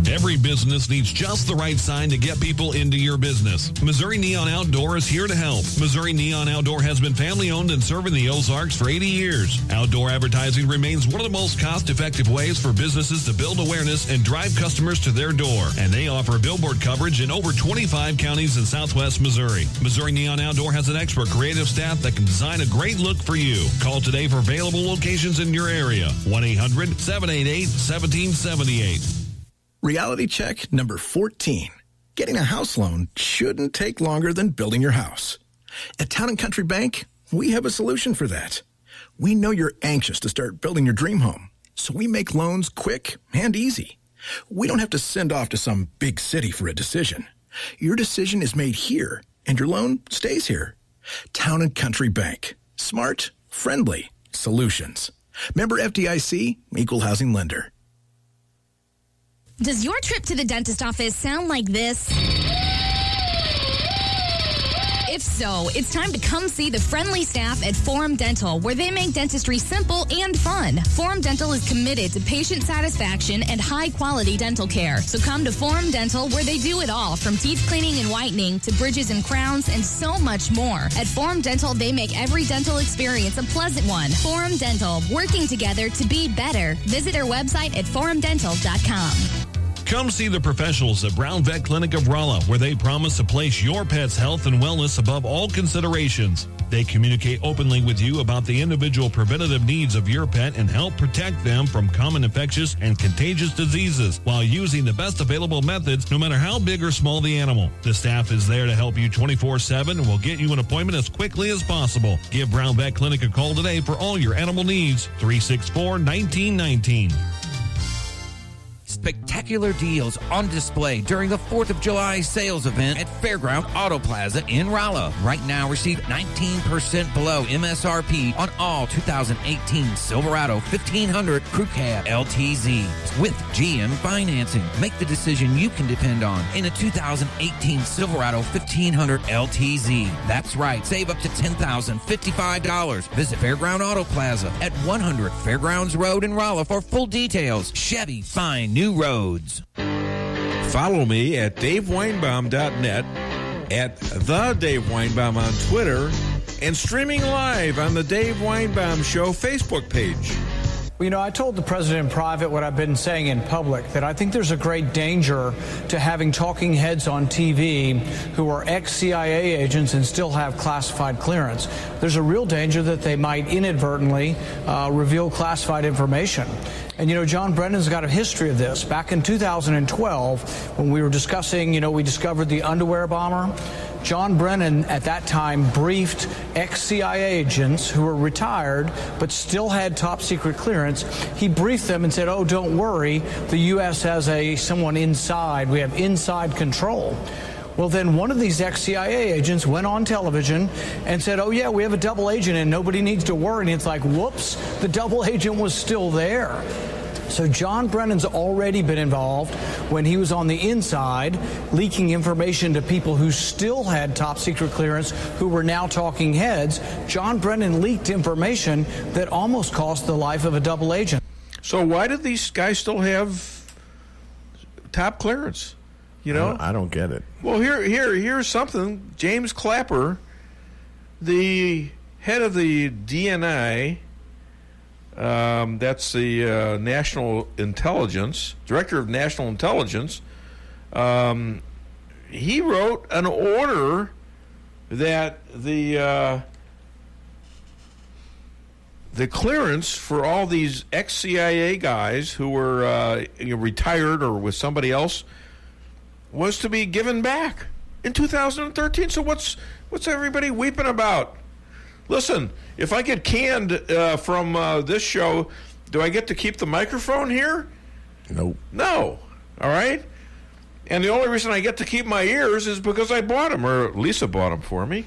Every business needs just the right sign to get people into your business. Missouri Neon Outdoor is here to help. Missouri Neon Outdoor has been family-owned and serving the Ozarks for 80 years. Outdoor advertising remains one of the most cost-effective ways for businesses to build awareness and drive customers to their door. And they offer billboard coverage in over 25 counties in southwest Missouri. Missouri Neon Outdoor has an expert creative staff that can design a great look for you. Call today for available locations in your area. 1-800-788-1778. Reality check number 14. Getting a house loan shouldn't take longer than building your house. At Town & Country Bank, we have a solution for that. We know you're anxious to start building your dream home, so we make loans quick and easy. We don't have to send off to some big city for a decision. Your decision is made here, and your loan stays here. Town & Country Bank. Smart, friendly solutions. Member FDIC, Equal Housing Lender. Does your trip to the dentist office sound like this? If so, it's time to come see the friendly staff at Forum Dental, where they make dentistry simple and fun. Forum Dental is committed to patient satisfaction and high-quality dental care. So come to Forum Dental, where they do it all, from teeth cleaning and whitening to bridges and crowns and so much more. At Forum Dental, they make every dental experience a pleasant one. Forum Dental, working together to be better. Visit our website at forumdental.com. Come see the professionals at Brown Vet Clinic of Rolla, where they promise to place your pet's health and wellness above all considerations. They communicate openly with you about the individual preventative needs of your pet and help protect them from common infectious and contagious diseases while using the best available methods, no matter how big or small the animal. The staff is there to help you 24/7 and will get you an appointment as quickly as possible. Give Brown Vet Clinic a call today for all your animal needs. 364-1919. Spectacular deals on display during the 4th of July sales event at Fairground Auto Plaza in Rolla. Right now, receive 19% below MSRP on all 2018 Silverado 1500 Crew Cab LTZ with GM financing. Make the decision you can depend on in a 2018 Silverado 1500 LTZ. That's right, save up to $10,055. Visit Fairground Auto Plaza at 100 Fairgrounds Road in Rolla for full details. Chevy, find new roads. Follow me at DaveWeinbaum.net, at The Dave Weinbaum on Twitter, and streaming live on the Dave Weinbaum Show Facebook page. Well, you know, I told the president in private what I've been saying in public, that I think there's a great danger to having talking heads on TV who are ex-CIA agents and still have classified clearance. There's a real danger that they might inadvertently reveal classified information. And, you know, John Brennan's got a history of this. Back in 2012, when we were discussing, we discovered the underwear bomber, John Brennan at that time briefed ex-CIA agents who were retired but still had top secret clearance. He briefed them and said, oh, don't worry, the U.S. has someone inside. We have inside control. Well, then one of these ex-CIA agents went on television and said, oh, yeah, we have a double agent and nobody needs to worry. And it's like, whoops, the double agent was still there. So John Brennan's already been involved when he was on the inside, leaking information to people who still had top secret clearance, who were now talking heads. John Brennan leaked information that almost cost the life of a double agent. So why did these guys still have top clearance? I don't get it. Well, here's something. James Clapper, the head of the DNI, that's the National Intelligence, Director of National Intelligence, he wrote an order that the clearance for all these ex-CIA guys who were retired or with somebody else was to be given back in 2013. So what's everybody weeping about? Listen, if I get canned from this show, do I get to keep the microphone here? Nope. No. All right? And the only reason I get to keep my ears is because I bought them, or Lisa bought them for me.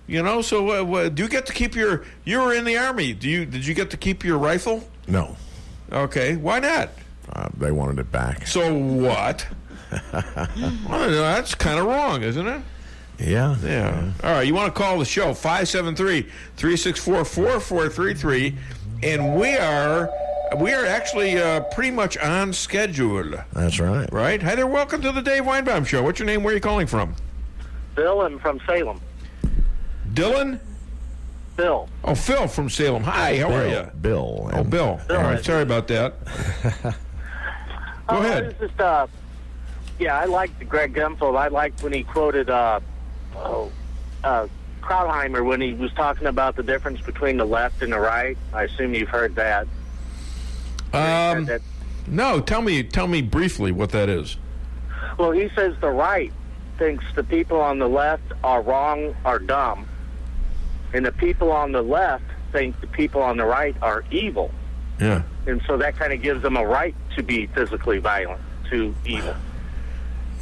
So do you get to keep you were in the Army. Did you get to keep your rifle? No. Okay. Why not? They wanted it back. So what? Well, that's kind of wrong, isn't it? Yeah. All right, you want to call the show, 573-364-4433, and we are We are actually pretty much on schedule. That's right. Right? Hi there. Welcome to the Dave Weinbaum Show. What's your name? Where are you calling from? Bill, I'm from Salem. Dylan? Phil. Oh, Phil from Salem. Hi, how are you? Bill. Oh, Bill. All right, sorry about that. Go ahead. Just, I liked Greg Gumfeld. I liked when he quoted Krautheimer when he was talking about the difference between the left and the right. I assume you've heard that. No, tell me briefly what that is. Well, he says the right thinks the people on the left are wrong or dumb, and the people on the left think the people on the right are evil. Yeah. And so that kind of gives them a right to be physically violent, to evil.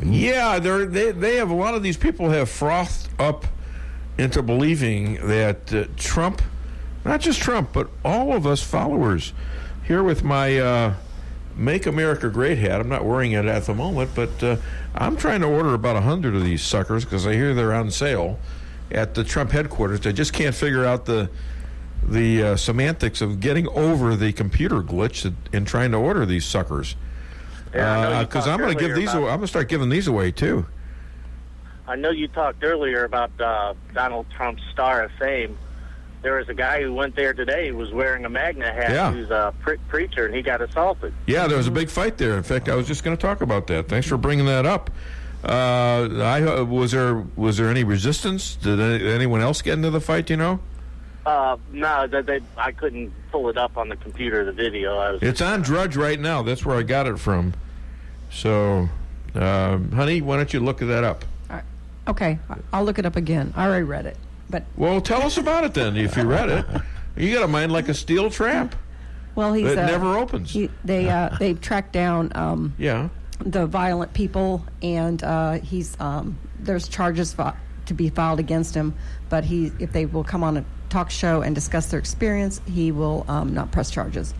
Yeah, they have, a lot of these people have frothed up into believing that Trump, not just Trump, but all of us followers, here with my Make America Great hat. I'm not wearing it at the moment, but I'm trying to order about 100 of these suckers because I hear they're on sale at the Trump headquarters. I just can't figure out the semantics of getting over the computer glitch and trying to order these suckers. Because I'm going to give these away. I'm going to start giving these away too. I know you talked earlier about Donald Trump's Star of Fame. There was a guy who went there today who was wearing a MAGA hat. Yeah. Who's a preacher, and he got assaulted. Yeah, there was a big fight there. In fact, I was just going to talk about that. Thanks for bringing that up. Was there any resistance? Did anyone else get into the fight? Do you know? No, I couldn't pull it up on the computer, the video. It's on Drudge right now. That's where I got it from. So, honey, why don't you look that up? Okay, I'll look it up again. I already read it. Well, tell us about it then, if you read it. You got a mind like a steel trap. Well, it never opens. They tracked down the violent people, and there's charges to be filed against him. But if they will come on a talk show and discuss their experience, he will not press charges.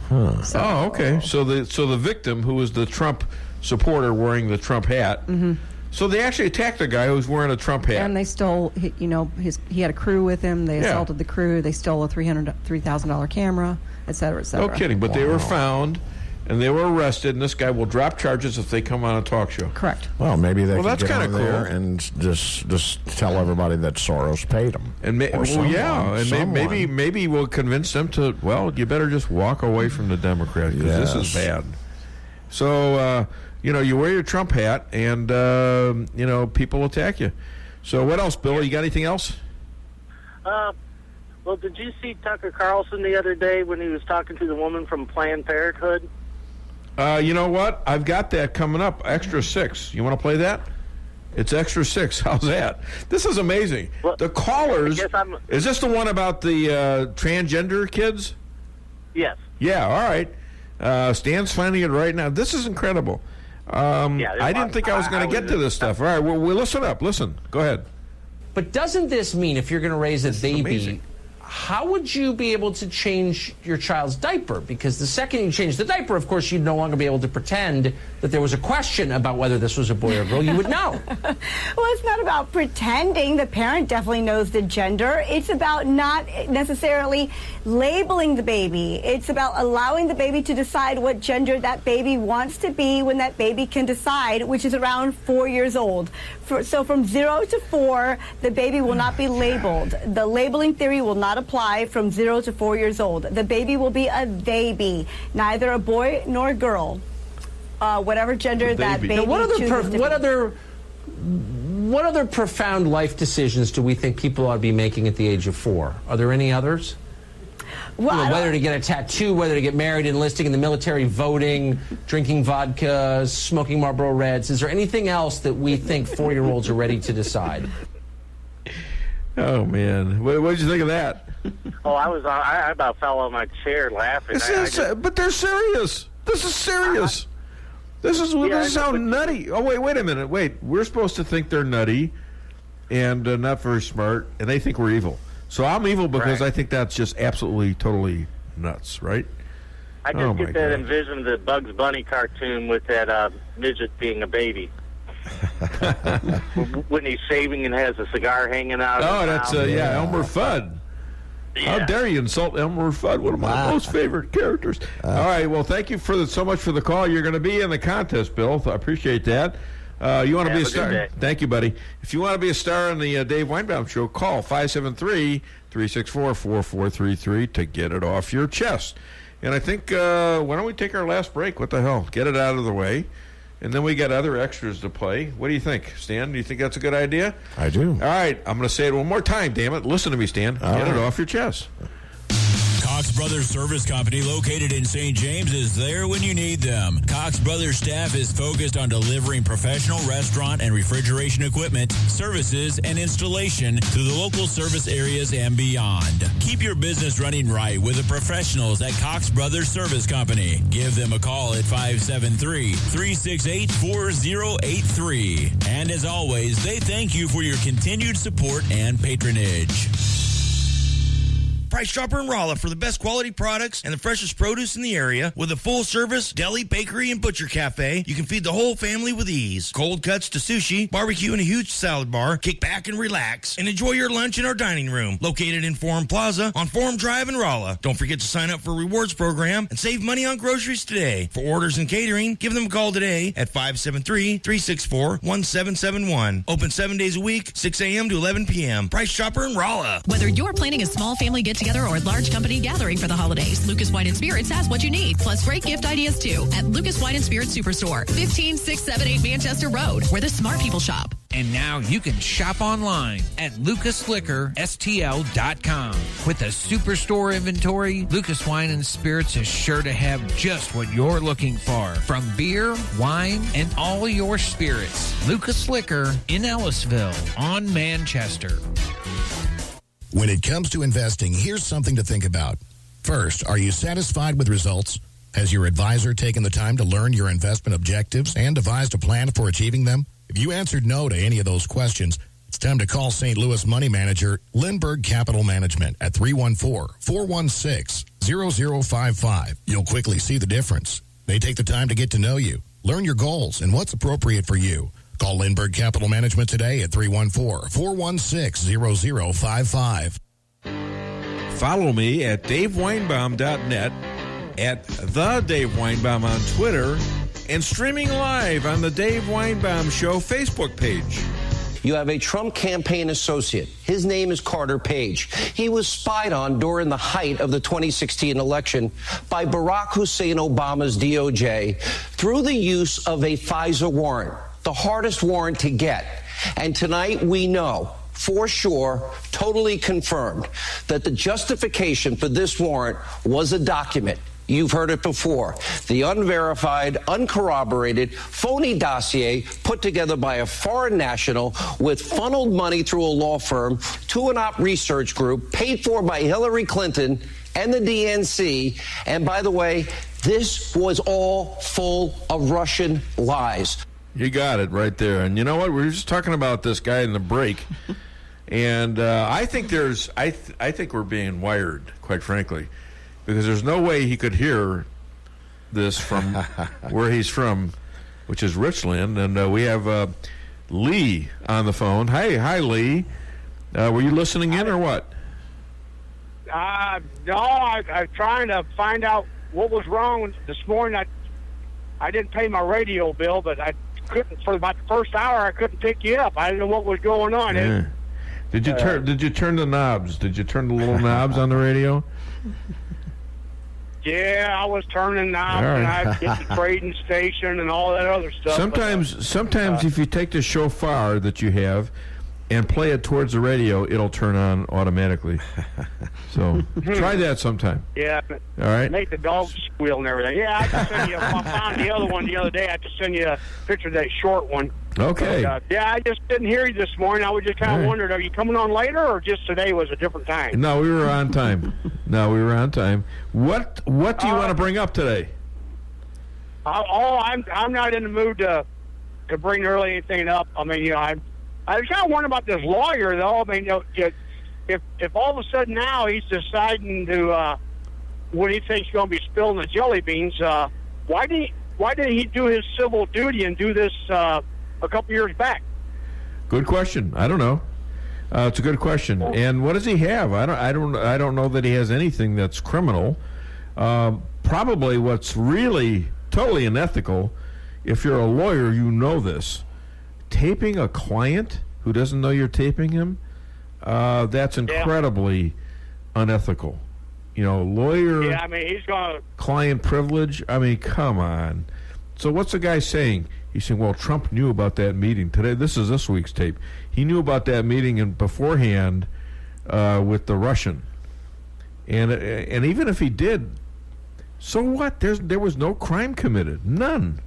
Huh. Oh, okay. So the victim, who was the Trump supporter wearing the Trump hat. Mm-hmm. So they actually attacked a guy who was wearing a Trump hat. And they stole, he had a crew with him. They assaulted the crew. They stole a $3,000 camera, et cetera, et cetera. No kidding. But they were found, and they were arrested, and this guy will drop charges if they come on a talk show. Correct. Well, maybe they can that's get kinda on there cool. and just tell everybody that Soros paid them. And maybe we'll convince them to, well, you better just walk away from the Democrats because this is bad. So, you wear your Trump hat, and, people attack you. So what else, Bill? You got anything else? Well, did you see Tucker Carlson the other day when he was talking to the woman from Planned Parenthood? You know what? I've got that coming up, Extra 6. You want to play that? It's Extra 6. How's that? This is amazing. Well, the callers... Is this the one about the transgender kids? Yes. Yeah, all right. Stan's finding it right now. This is incredible. I didn't think I was going to get to this stuff. All right, well, listen up. Listen. Go ahead. But doesn't this mean if you're going to raise a baby, how would you be able to change your child's diaper? Because the second you change the diaper, of course, you'd no longer be able to pretend that there was a question about whether this was a boy or girl. You would know. Well, it's not about pretending. The parent definitely knows the gender. It's about not necessarily labeling the baby. It's about allowing the baby to decide what gender that baby wants to be when that baby can decide, which is around 4 years old. So from 0 to 4, the baby will not be labeled. The labeling theory will not apply from 0 to 4 years old. The baby will be a baby, neither a boy nor a girl. Whatever gender that baby chooses to be. What other profound life decisions do we think people ought to be making at the age of 4? Are there any others? Well, whether to get a tattoo, whether to get married, enlisting in the military, voting, drinking vodka, smoking Marlboro Reds. Is there anything else that we think 4-year-olds are ready to decide? Oh, man. What did you think of that? Oh, I about fell on my chair laughing. But they're serious. This is serious. This is how nutty. Oh, wait a minute. Wait, we're supposed to think they're nutty and not very smart, and they think we're evil. So I'm evil because I think that's just absolutely, totally nuts, right? I just get that envision of the Bugs Bunny cartoon with that midget being a baby. When he's shaving and has a cigar hanging out. Oh, that's Elmer Fudd. How dare you insult Elmer Fudd, one of my most favorite characters. All right, well, thank you so much for the call. You're going to be in the contest, Bill. I appreciate that. You want to be a star? Thank you, buddy. If you want to be a star on the Dave Weinbaum Show, call 573-364-4433 to get it off your chest. And I think, why don't we take our last break? What the hell? Get it out of the way. And then we got other extras to play. What do you think, Stan? Do you think that's a good idea? I do. All right, I'm going to say it one more time, damn it. Listen to me, Stan. Get it off your chest. Cox Brothers Service Company, located in St. James, is there when you need them. Cox Brothers staff is focused on delivering professional restaurant and refrigeration equipment, services, and installation to the local service areas and beyond. Keep your business running right with the professionals at Cox Brothers Service Company. Give them a call at 573-368-4083. And as always, they thank you for your continued support and patronage. Price Chopper in Rolla for the best quality products and the freshest produce in the area. With a full-service deli, bakery, and butcher cafe, you can feed the whole family with ease. Cold cuts to sushi, barbecue, and a huge salad bar. Kick back and relax, and enjoy your lunch in our dining room, located in Forum Plaza on Forum Drive in Rolla. Don't forget to sign up for a rewards program and save money on groceries today. For orders and catering, give them a call today at 573-364-1771. Open 7 days a week, 6 a.m. to 11 p.m. Price Chopper in Rolla. Whether you're planning a small family get-together or a large company gathering for the holidays, Lucas Wine & Spirits has what you need, plus great gift ideas too at Lucas Wine & Spirits Superstore, 15678 Manchester Road, where the smart people shop. And now you can shop online at lucasliquorstl.com. With a superstore inventory, Lucas Wine & Spirits is sure to have just what you're looking for. From beer, wine, and all your spirits. Lucas Liquor in Ellisville on Manchester. When it comes to investing, here's something to think about. First, are you satisfied with results? Has your advisor taken the time to learn your investment objectives and devised a plan for achieving them? If you answered no to any of those questions, it's time to call St. Louis money manager Lindbergh Capital Management at 314-416-0055. You'll quickly see the difference. They take the time to get to know you, learn your goals, and what's appropriate for you. Call Lindbergh Capital Management today at 314-416-0055. Follow me at DaveWeinbaum.net, at The Dave Weinbaum on Twitter, and streaming live on the Dave Weinbaum Show Facebook page. You have a Trump campaign associate. His name is Carter Page. He was spied on during the height of the 2016 election by Barack Hussein Obama's DOJ through the use of a FISA warrant, the hardest warrant to get. And tonight we know for sure, totally confirmed, that the justification for this warrant was a document. You've heard it before. The unverified, uncorroborated, phony dossier put together by a foreign national with funneled money through a law firm to an op research group paid for by Hillary Clinton and the DNC. And by the way, this was all full of Russian lies. You got it right there. And you know what? We were just talking about this guy in the break. And I think I think we're being wired, quite frankly, because there's no way he could hear this from where he's from, which is Richland. And we have Lee on the phone. Hi, Lee. Were you listening in or what? No, I'm trying to find out what was wrong this morning. I didn't pay my radio bill, but I couldn't for about the first hour. I couldn't pick you up. I didn't know what was going on. Yeah. Did you turn the knobs? Did you turn the little knobs on the radio? Yeah, I was turning knobs, and I hit the trading station and all that other stuff. Sometimes if you take the shofar that you have and play it towards the radio, it'll turn on automatically. So try that sometime. Yeah. All right. Make the dogs squeal and everything. Yeah, I can send you. I found the other one the other day. I had to send you a picture of that short one. Okay. But, yeah, I just didn't hear you this morning. I was just kind of wondering, are you coming on later, or just today was a different time? No, we were on time. What do you want to bring up today? I'm not in the mood to bring really anything up. I mean, I was kind of wondering about this lawyer, though. I mean, if all of a sudden now he's deciding to, when he thinks he's going to be spilling the jelly beans, why didn't he do his civil duty and do this a couple years back? Good question. I don't know. It's a good question. And what does he have? I don't know that he has anything that's criminal. Probably what's really totally unethical, if you're a lawyer, you know this. Taping a client who doesn't know you're taping him, that's incredibly unethical. You know, lawyer. Yeah, I mean, he's going to. Client privilege. I mean, come on. So what's the guy saying? He's saying, well, Trump knew about that meeting today. This is this week's tape. He knew about that meeting beforehand with the Russian. And even if he did, so what? There was no crime committed. None.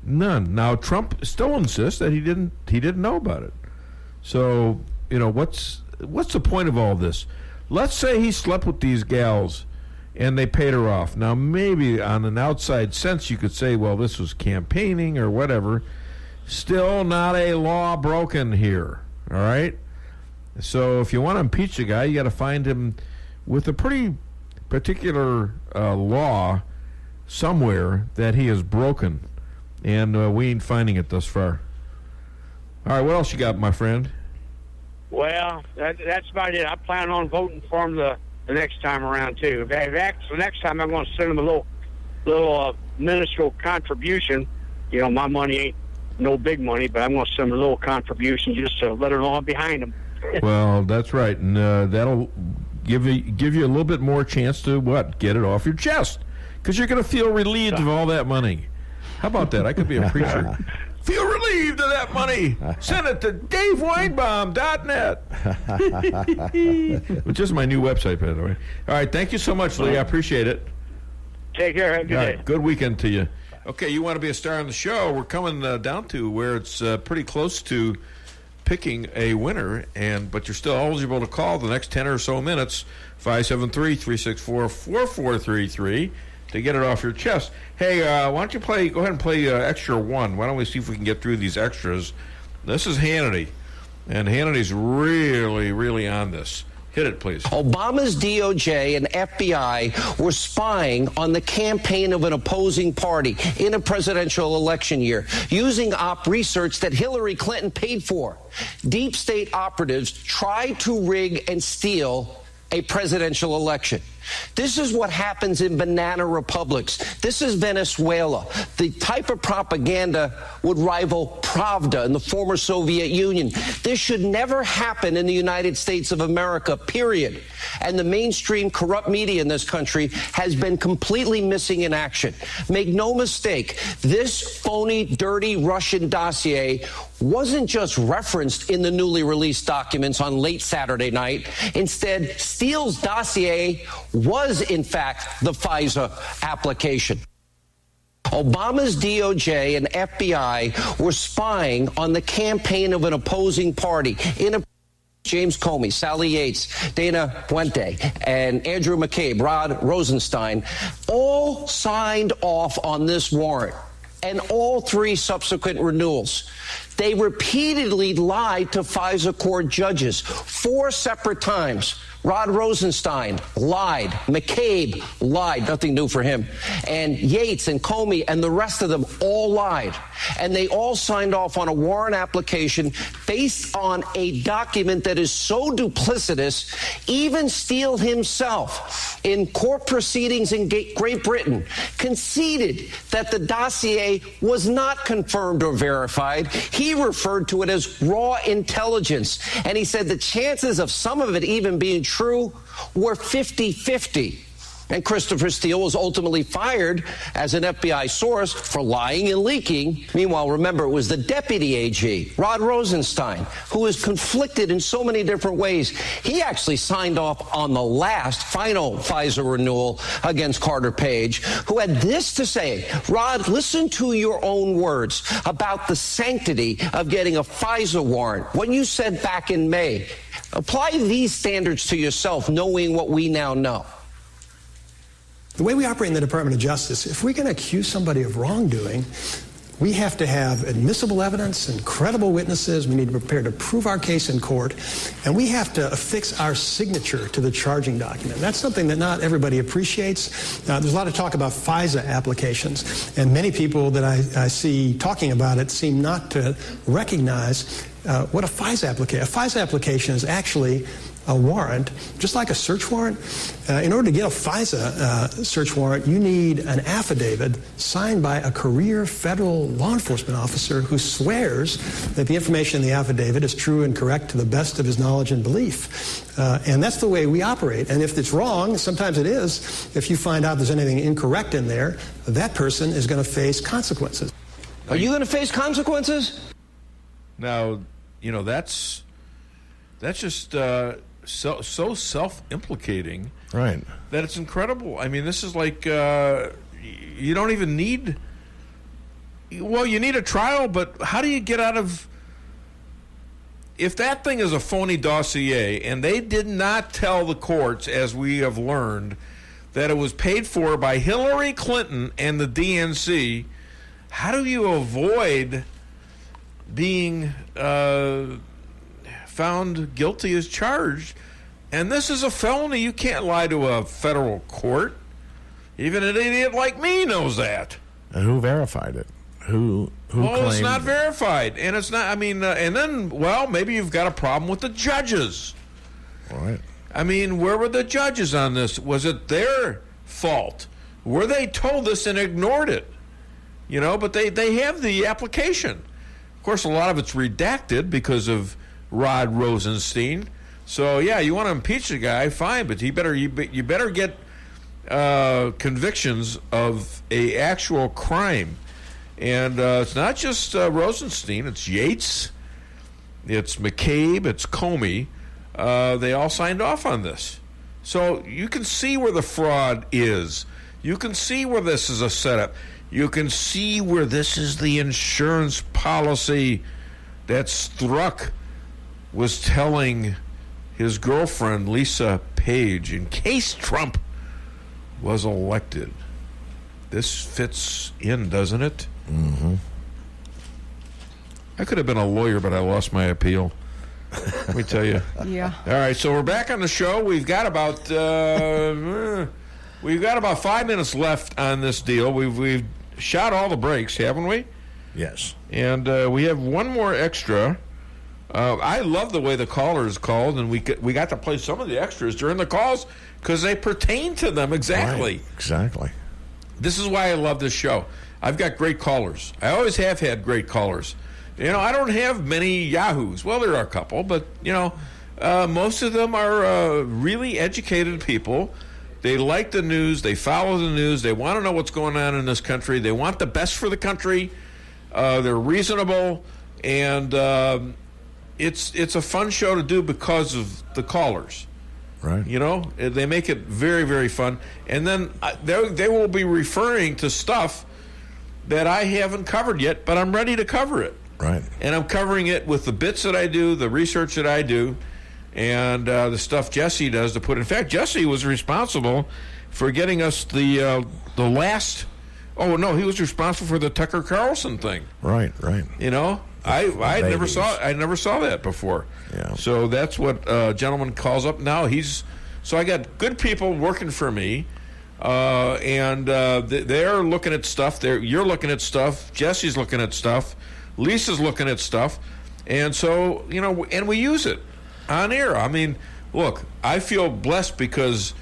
Now Trump still insists that he didn't know about it. So, you know, what's the point of all this? Let's say he slept with these gals and they paid her off. Now, maybe on an outside sense you could say, well, this was campaigning or whatever. Still not a law broken here, all right? So if you want to impeach a guy, you got to find him with a pretty particular law somewhere that he has broken. And we ain't finding it thus far. All right, what else you got, my friend? Well, that's about it. I plan on voting for him the next time around, too. The next time I'm going to send him a little minuscule contribution. You know, my money ain't no big money, but I'm going to send him a little contribution just to let her know I'm behind him. Well, that's right. And that'll give you a little bit more chance to, get it off your chest. Because you're going to feel relieved of all that money. How about that? I could be a preacher. Feel relieved of that money. Send it to DaveWeinbaum.net. Which is my new website, by the way. All right, thank you so much, Lee. I appreciate it. Take care. Have a good day. Good weekend to you. Okay, you want to be a star on the show. We're coming down to where it's pretty close to picking a winner, but you're still eligible to call the next 10 or so minutes, 573-364-4433. To get it off your chest. Hey, why don't you go ahead and play extra one? Why don't we see if we can get through these extras? This is Hannity, and Hannity's really, really on this. Hit it, please. Obama's DOJ and FBI were spying on the campaign of an opposing party in a presidential election year, using research that Hillary Clinton paid for. Deep state operatives tried to rig and steal a presidential election. This is what happens in banana republics. This is Venezuela. The type of propaganda would rival Pravda in the former Soviet Union. This should never happen in the United States of America, period. And the mainstream corrupt media in this country has been completely missing in action. Make no mistake, this phony, dirty Russian dossier wasn't just referenced in the newly released documents on late Saturday night. Instead, Steele's dossier was, in fact, the FISA application. Obama's DOJ and FBI were spying on the campaign of an opposing party in a James Comey, Sally Yates, Dana Puente, and Andrew McCabe, Rod Rosenstein, all signed off on this warrant and all three subsequent renewals. They repeatedly lied to FISA court judges 4 separate times. Rod Rosenstein lied. McCabe lied. Nothing new for him. And Yates and Comey and the rest of them all lied. And they all signed off on a warrant application based on a document that is so duplicitous, even Steele himself, in court proceedings in Great Britain, conceded that the dossier was not confirmed or verified. He referred to it as raw intelligence. And he said the chances of some of it even being true were 50-50. And Christopher Steele was ultimately fired as an FBI source for lying and leaking. Meanwhile, remember, it was the deputy AG, Rod Rosenstein, who was conflicted in so many different ways. He actually signed off on the last final FISA renewal against Carter Page, who had this to say: Rod, listen to your own words about the sanctity of getting a FISA warrant. What you said back in May, apply these standards to yourself, knowing what we now know. The way we operate in the Department of Justice, if we're going to accuse somebody of wrongdoing, we have to have admissible evidence and credible witnesses. We need to be prepared to prove our case in court, and we have to affix our signature to the charging document. That's something that not everybody appreciates. There's a lot of talk about FISA applications, and many people that I see talking about it seem not to recognize what a FISA application. A FISA application is actually a warrant, just like a search warrant. In order to get a FISA search warrant, you need an affidavit signed by a career federal law enforcement officer who swears that the information in the affidavit is true and correct to the best of his knowledge and belief. And that's the way we operate. And if it's wrong, sometimes it is, if you find out there's anything incorrect in there, that person is going to face consequences. Are you going to face consequences? Now, you know, that's just so self-implicating, right? That it's incredible. I mean, this is like you don't even need. Well, you need a trial, but how do you get out of? If that thing is a phony dossier, and they did not tell the courts, as we have learned, that it was paid for by Hillary Clinton and the DNC, how do you avoid being found guilty as charged? And this is a felony. You can't lie to a federal court. Even an idiot like me knows that. And who verified it? Who well, it's not verified. And it's not, I mean, and then, well, maybe you've got a problem with the judges. Right. I mean, where were the judges on this? Was it their fault? Were they told this and ignored it? You know, but they have the application. Of course, a lot of it's redacted because of Rod Rosenstein. So, yeah, you want to impeach the guy, fine, but you better get convictions of a actual crime. And it's not just Rosenstein. It's Yates. It's McCabe. It's Comey. They all signed off on this. So you can see where the fraud is. You can see where this is a setup. You can see where this is the insurance policy that Strzok was telling his girlfriend, Lisa Page, in case Trump was elected. This fits in, doesn't it? Mm-hmm. I could have been a lawyer, but I lost my appeal. Let me tell you. Yeah. All right, so we're back on the show. We've got about 5 minutes left on this deal. We've shot all the breaks, haven't we? Yes. And we have one more extra. I love the way the callers called, and we got to play some of the extras during the calls because they pertain to them exactly. Right. Exactly. This is why I love this show. I've got great callers. I always have had great callers. You know, I don't have many yahoos. Well, there are a couple, but, you know, most of them are really educated people. They like the news. They follow the news. They want to know what's going on in this country. They want the best for the country. They're reasonable. And it's a fun show to do because of the callers. Right. You know, they make it very, very fun. And then they will be referring to stuff that I haven't covered yet, but I'm ready to cover it. Right. And I'm covering it with the bits that I do, the research that I do, and the stuff Jesse does to put. In fact, Jesse was responsible for getting us the last. Oh no, he was responsible for the Tucker Carlson thing. Right. Right. You know, I never saw that before. Yeah. So that's what a gentleman calls up now. So I got good people working for me. And they're looking at stuff. You're looking at stuff. Jesse's looking at stuff. Lisa's looking at stuff. And so, you know, and we use it on air. I mean, look, I feel blessed because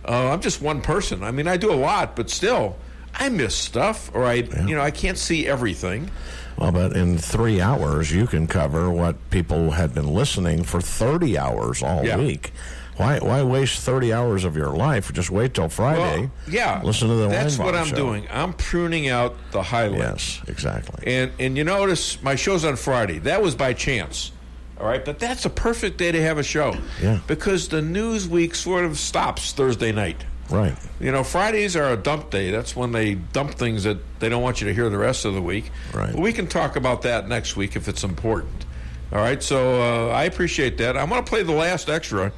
I'm just one person. I mean, I do a lot, but still, I miss stuff, or I can't see everything. Well, but in 3 hours, you can cover what people had been listening for 30 hours all week. Why waste 30 hours of your life? Just wait till Friday. Well, yeah. Listen to the That's Weinbaum what I'm show. doing. I'm pruning out the highlights. Yes, exactly. And you notice my show's on Friday. That was by chance. All right, but that's a perfect day to have a show. Yeah. Because the news week sort of stops Thursday night. Right. You know, Fridays are a dump day. That's when they dump things that they don't want you to hear the rest of the week. Right. But we can talk about that next week if it's important. All right, so I appreciate that. I'm going to play the last extra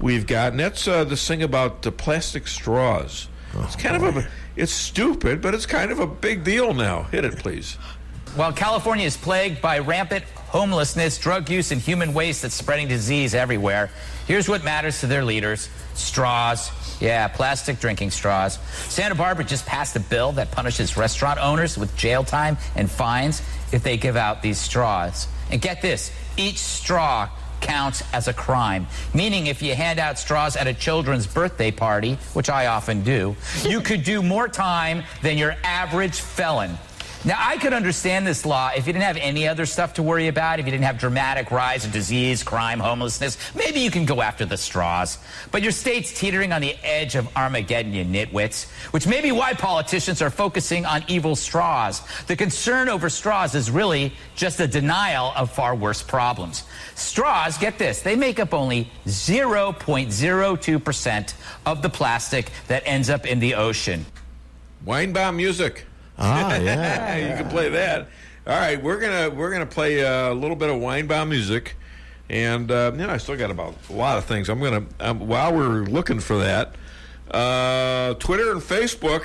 we've got, and that's this thing about the plastic straws. It's kind of it's stupid, but it's kind of a big deal now. Hit it, please. While California is plagued by rampant homelessness, drug use, and human waste that's spreading disease everywhere, here's what matters to their leaders: straws. Yeah, plastic drinking straws. Santa Barbara just passed a bill that punishes restaurant owners with jail time and fines if they give out these straws. And get this, Each straw counts as a crime, meaning if you hand out straws at a children's birthday party, which I often do, you could do more time than your average felon. Now, I could understand this law if you didn't have any other stuff to worry about, if you didn't have dramatic rise of disease, crime, homelessness. Maybe you can go after the straws. But your state's teetering on the edge of Armageddon, you nitwits, which may be why politicians are focusing on evil straws. The concern over straws is really just a denial of far worse problems. Straws, get this, they make up only 0.02% of the plastic that ends up in the ocean. Weinbaum music. Ah, yeah. You can play that. All right, we're gonna play a little bit of Weinbaum music, and I still got about a lot of things. I'm gonna while we're looking for that, Twitter and Facebook,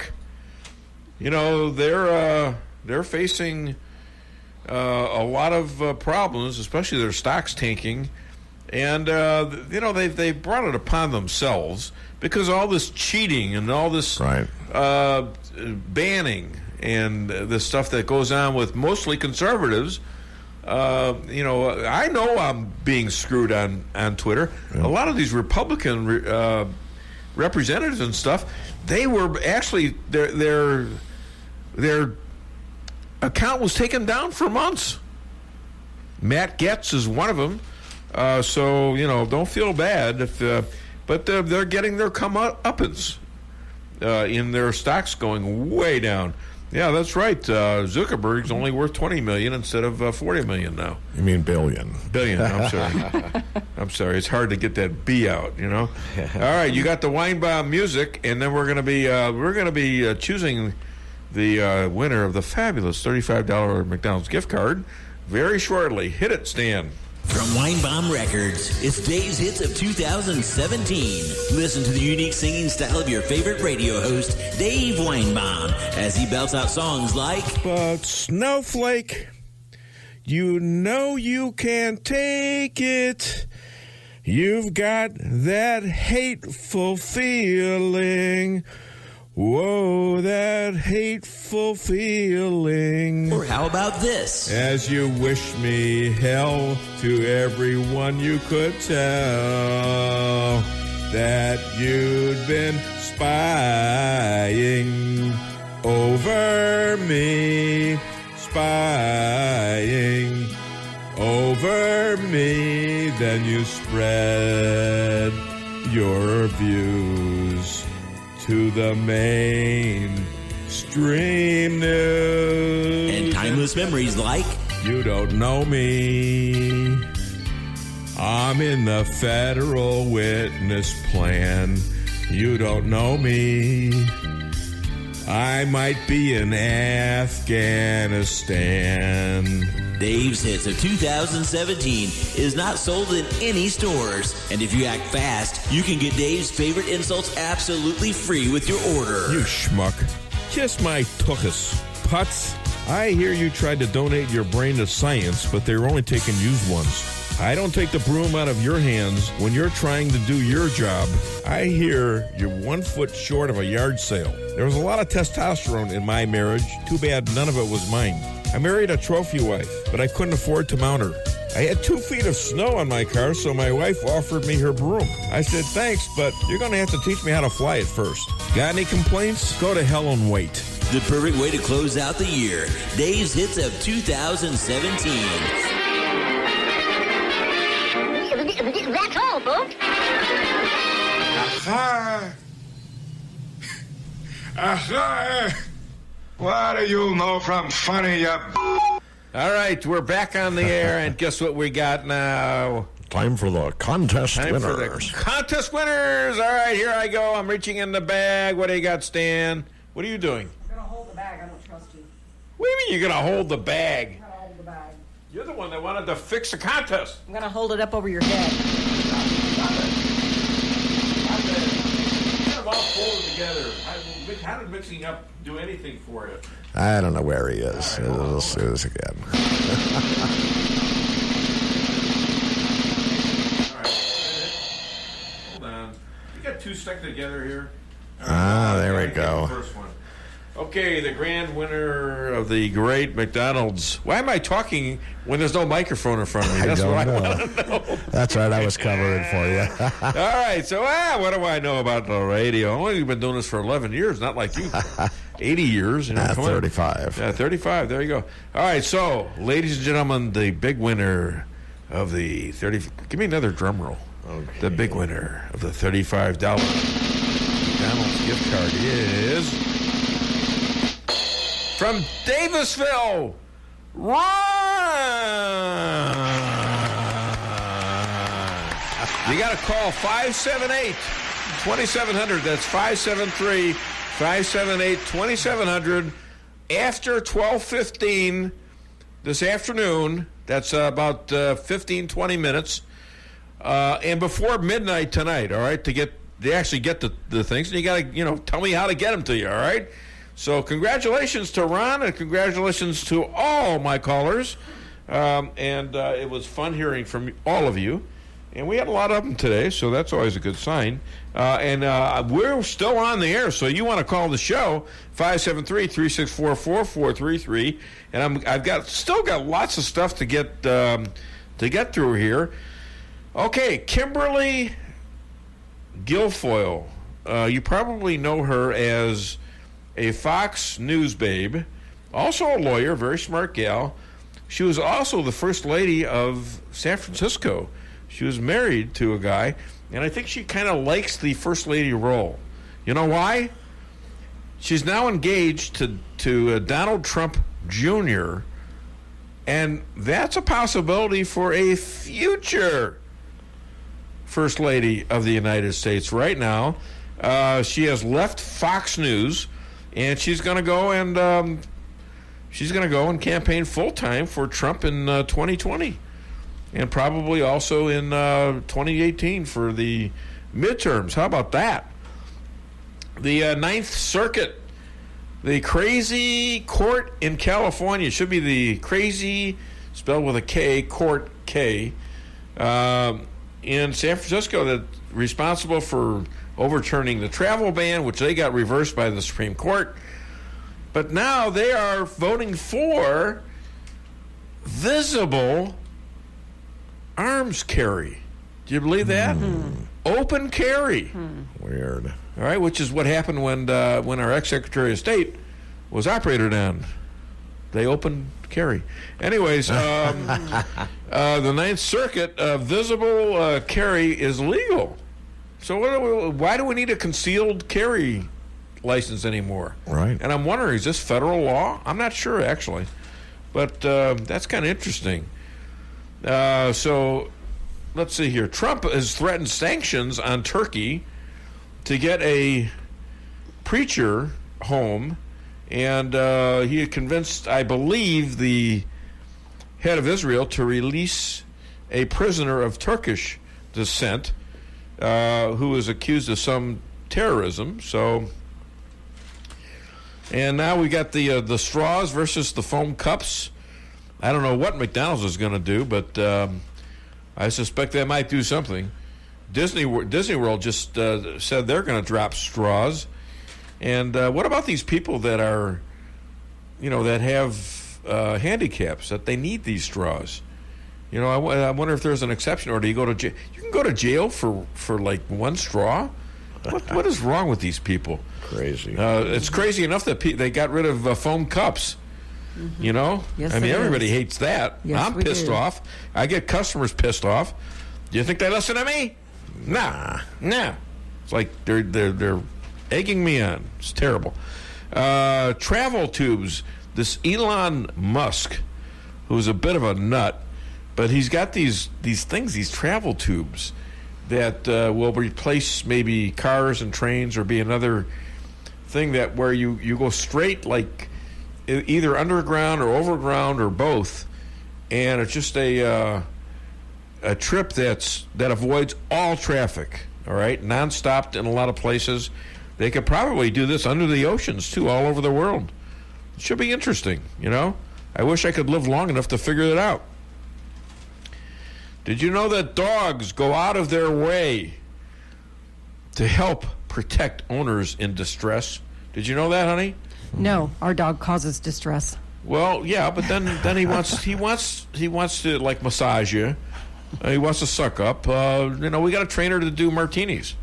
they're facing a lot of problems, especially their stocks tanking, and they've brought it upon themselves because all this cheating and all this banning. And the stuff that goes on with mostly conservatives, I know I'm being screwed on Twitter. Yeah. A lot of these Republican representatives and stuff, they were actually their account was taken down for months. Matt Getz is one of them, so don't feel bad if, but they're getting their comeuppance in their stocks going way down. Yeah, that's right. Zuckerberg's only worth $20 million instead of $40 million now. You mean billion? Billion. I'm sorry. I'm sorry. It's hard to get that B out. All right, you got the Weinbaum music, and then we're going to be choosing the winner of the fabulous $35 McDonald's gift card very shortly. Hit it, Stan. From Weinbaum Records, it's Dave's Hits of 2017. Listen to the unique singing style of your favorite radio host, Dave Weinbaum, as he belts out songs like... But Snowflake, you can't take it. You've got that hateful feeling. Whoa, that hateful feeling. Or how about this? As you wish me hell, to everyone you could tell that you'd been spying over me, spying over me. Then you spread your views to the mainstream news. And timeless memories like... You don't know me. I'm in the federal witness plan. You don't know me. I might be in Afghanistan. Dave's Hits of 2017 is not sold in any stores. And if you act fast, you can get Dave's favorite insults absolutely free with your order. You schmuck. Kiss my tuchus. Putz. I hear you tried to donate your brain to science, but they were only taking used ones. I don't take the broom out of your hands when you're trying to do your job. I hear you're 1 foot short of a yard sale. There was a lot of testosterone in my marriage. Too bad none of it was mine. I married a trophy wife, but I couldn't afford to mount her. I had 2 feet of snow on my car, so my wife offered me her broom. I said, thanks, but you're going to have to teach me how to fly it first. Got any complaints? Go to hell and wait. The perfect way to close out the year. Dave's Hits of 2017. That's all, folks. Aha! Aha! What do you know from funny, you... All right, we're back on the air, and guess what we got now? Time for the contest winners. For the contest winners! All right, here I go. I'm reaching in the bag. What do you got, Stan? What are you doing? I'm going to hold the bag. I don't trust you. What do you mean you're going to hold the bag? I'm going to hold the bag. You're the one that wanted to fix the contest. I'm going to hold it up over your head. Stop it. Get them all folded together. How did mixing up do anything for you? I don't know where he is. Right, Let's do this again. All right. Hold on. You got two stuck together here. Right, there we go. The first one. Okay, the grand winner of the great McDonald's. Why am I talking when there's no microphone in front of me? That's what I want to know. That's right. I was covering for you. All right. So, what do I know about the radio? I've only been doing this for 11 years, not like you. 80 years. 35. 35. There you go. All right. So, ladies and gentlemen, the big winner of the 30. Give me another drum roll. Okay. The big winner of the $35 McDonald's gift card is from Davisville, Ron. You got to call 578-2700. That's 573-578-2700 after 12:15 this afternoon. That's about 15, 20 minutes. And before midnight tonight, all right, to actually get the things. And you got to, tell me how to get them to you, all right? So congratulations to Ron and congratulations to all my callers. And it was fun hearing from all of you. And we had a lot of them today, so that's always a good sign. And we're still on the air, so you want to call the show, 573-364-4433. And I've still got lots of stuff to get through here. Okay, Kimberly Guilfoyle. You probably know her as a Fox News babe, also a lawyer, very smart gal. She was also the first lady of San Francisco. She was married to a guy, and I think she kind of likes the first lady role. You know why? She's now engaged to Donald Trump Jr., and that's a possibility for a future First Lady of the United States. Right now, she has left Fox News, and she's going to go and campaign full time for Trump in 2020, and probably also in 2018 for the midterms. How about that? The Ninth Circuit, the crazy court in California, should be the crazy, spelled with a K, court K, in San Francisco, that's responsible for overturning the travel ban, which they got reversed by the Supreme Court. But now they are voting for visible arms carry. Do you believe that? Open carry. Weird. All right, which is what happened when our ex-Secretary of State was operated on. They open carry. Anyways, the Ninth Circuit, visible carry is legal. So why do we need a concealed carry license anymore? Right. And I'm wondering, is this federal law? I'm not sure, actually. But that's kind of interesting. So let's see here. Trump has threatened sanctions on Turkey to get a preacher home. And he had convinced, I believe, the head of Israel to release a prisoner of Turkish descent who is accused of some terrorism. So, and now we got the straws versus the foam cups. I don't know what McDonald's is going to do, but I suspect they might do something. Disney World just said they're going to drop straws. And what about these people that are, that have handicaps, that they need these straws? I wonder if there's an exception, or do you go to jail? You can go to jail for like one straw? What is wrong with these people? Crazy. It's crazy enough that they got rid of foam cups. Mm-hmm. Yes, everybody hates that. Yes, I'm pissed off. I get customers pissed off. Do you think they listen to me? Nah. It's like they're egging me on. It's terrible. Travel tubes. This Elon Musk, who's a bit of a nut, but he's got these things, these travel tubes that will replace maybe cars and trains, or be another thing that where you go straight, like either underground or overground or both, and it's just a trip that avoids all traffic. All right, non-stopped in a lot of places. They could probably do this under the oceans, too, all over the world. It should be interesting, I wish I could live long enough to figure that out. Did you know that dogs go out of their way to help protect owners in distress? Did you know that, honey? No, our dog causes distress. Well, yeah, but then he wants to like massage you. He wants to suck up. We got a trainer to do martinis.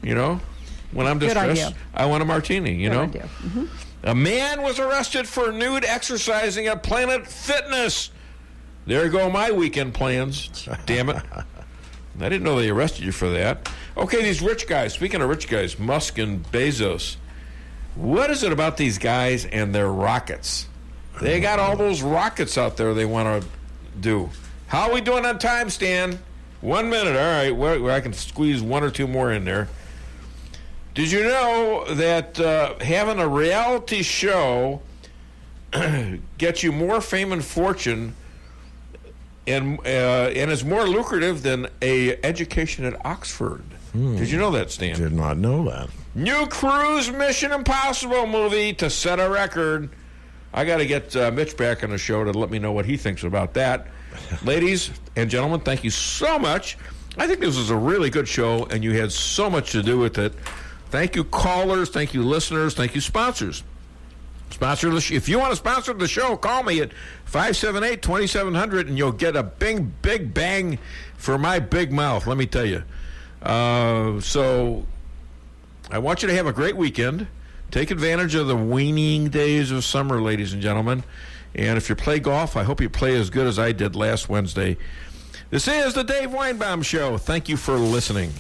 When I'm distressed, I want a martini. Good idea. Mm-hmm. A man was arrested for nude exercising at Planet Fitness. There go my weekend plans. Damn it. I didn't know they arrested you for that. Okay, these rich guys. Speaking of rich guys, Musk and Bezos. What is it about these guys and their rockets? They got all those rockets out there they want to do. How are we doing on time, Stan? 1 minute. All right, where I can squeeze one or two more in there. Did you know that having a reality show gets you more fame and fortune and is more lucrative than a education at Oxford? Did you know that, Stan? Did not know that. New Cruise Mission Impossible movie to set a record. I got to get Mitch back on the show to let me know what he thinks about that. Ladies and gentlemen, thank you so much. I think this was a really good show, and you had so much to do with it. Thank you, callers. Thank you, listeners. Thank you, sponsors. If you want to sponsor the show, call me at 578-2700, and you'll get a big bang for my big mouth, let me tell you. So I want you to have a great weekend. Take advantage of the waning days of summer, ladies and gentlemen. And if you play golf, I hope you play as good as I did last Wednesday. This is the Dave Weinbaum Show. Thank you for listening.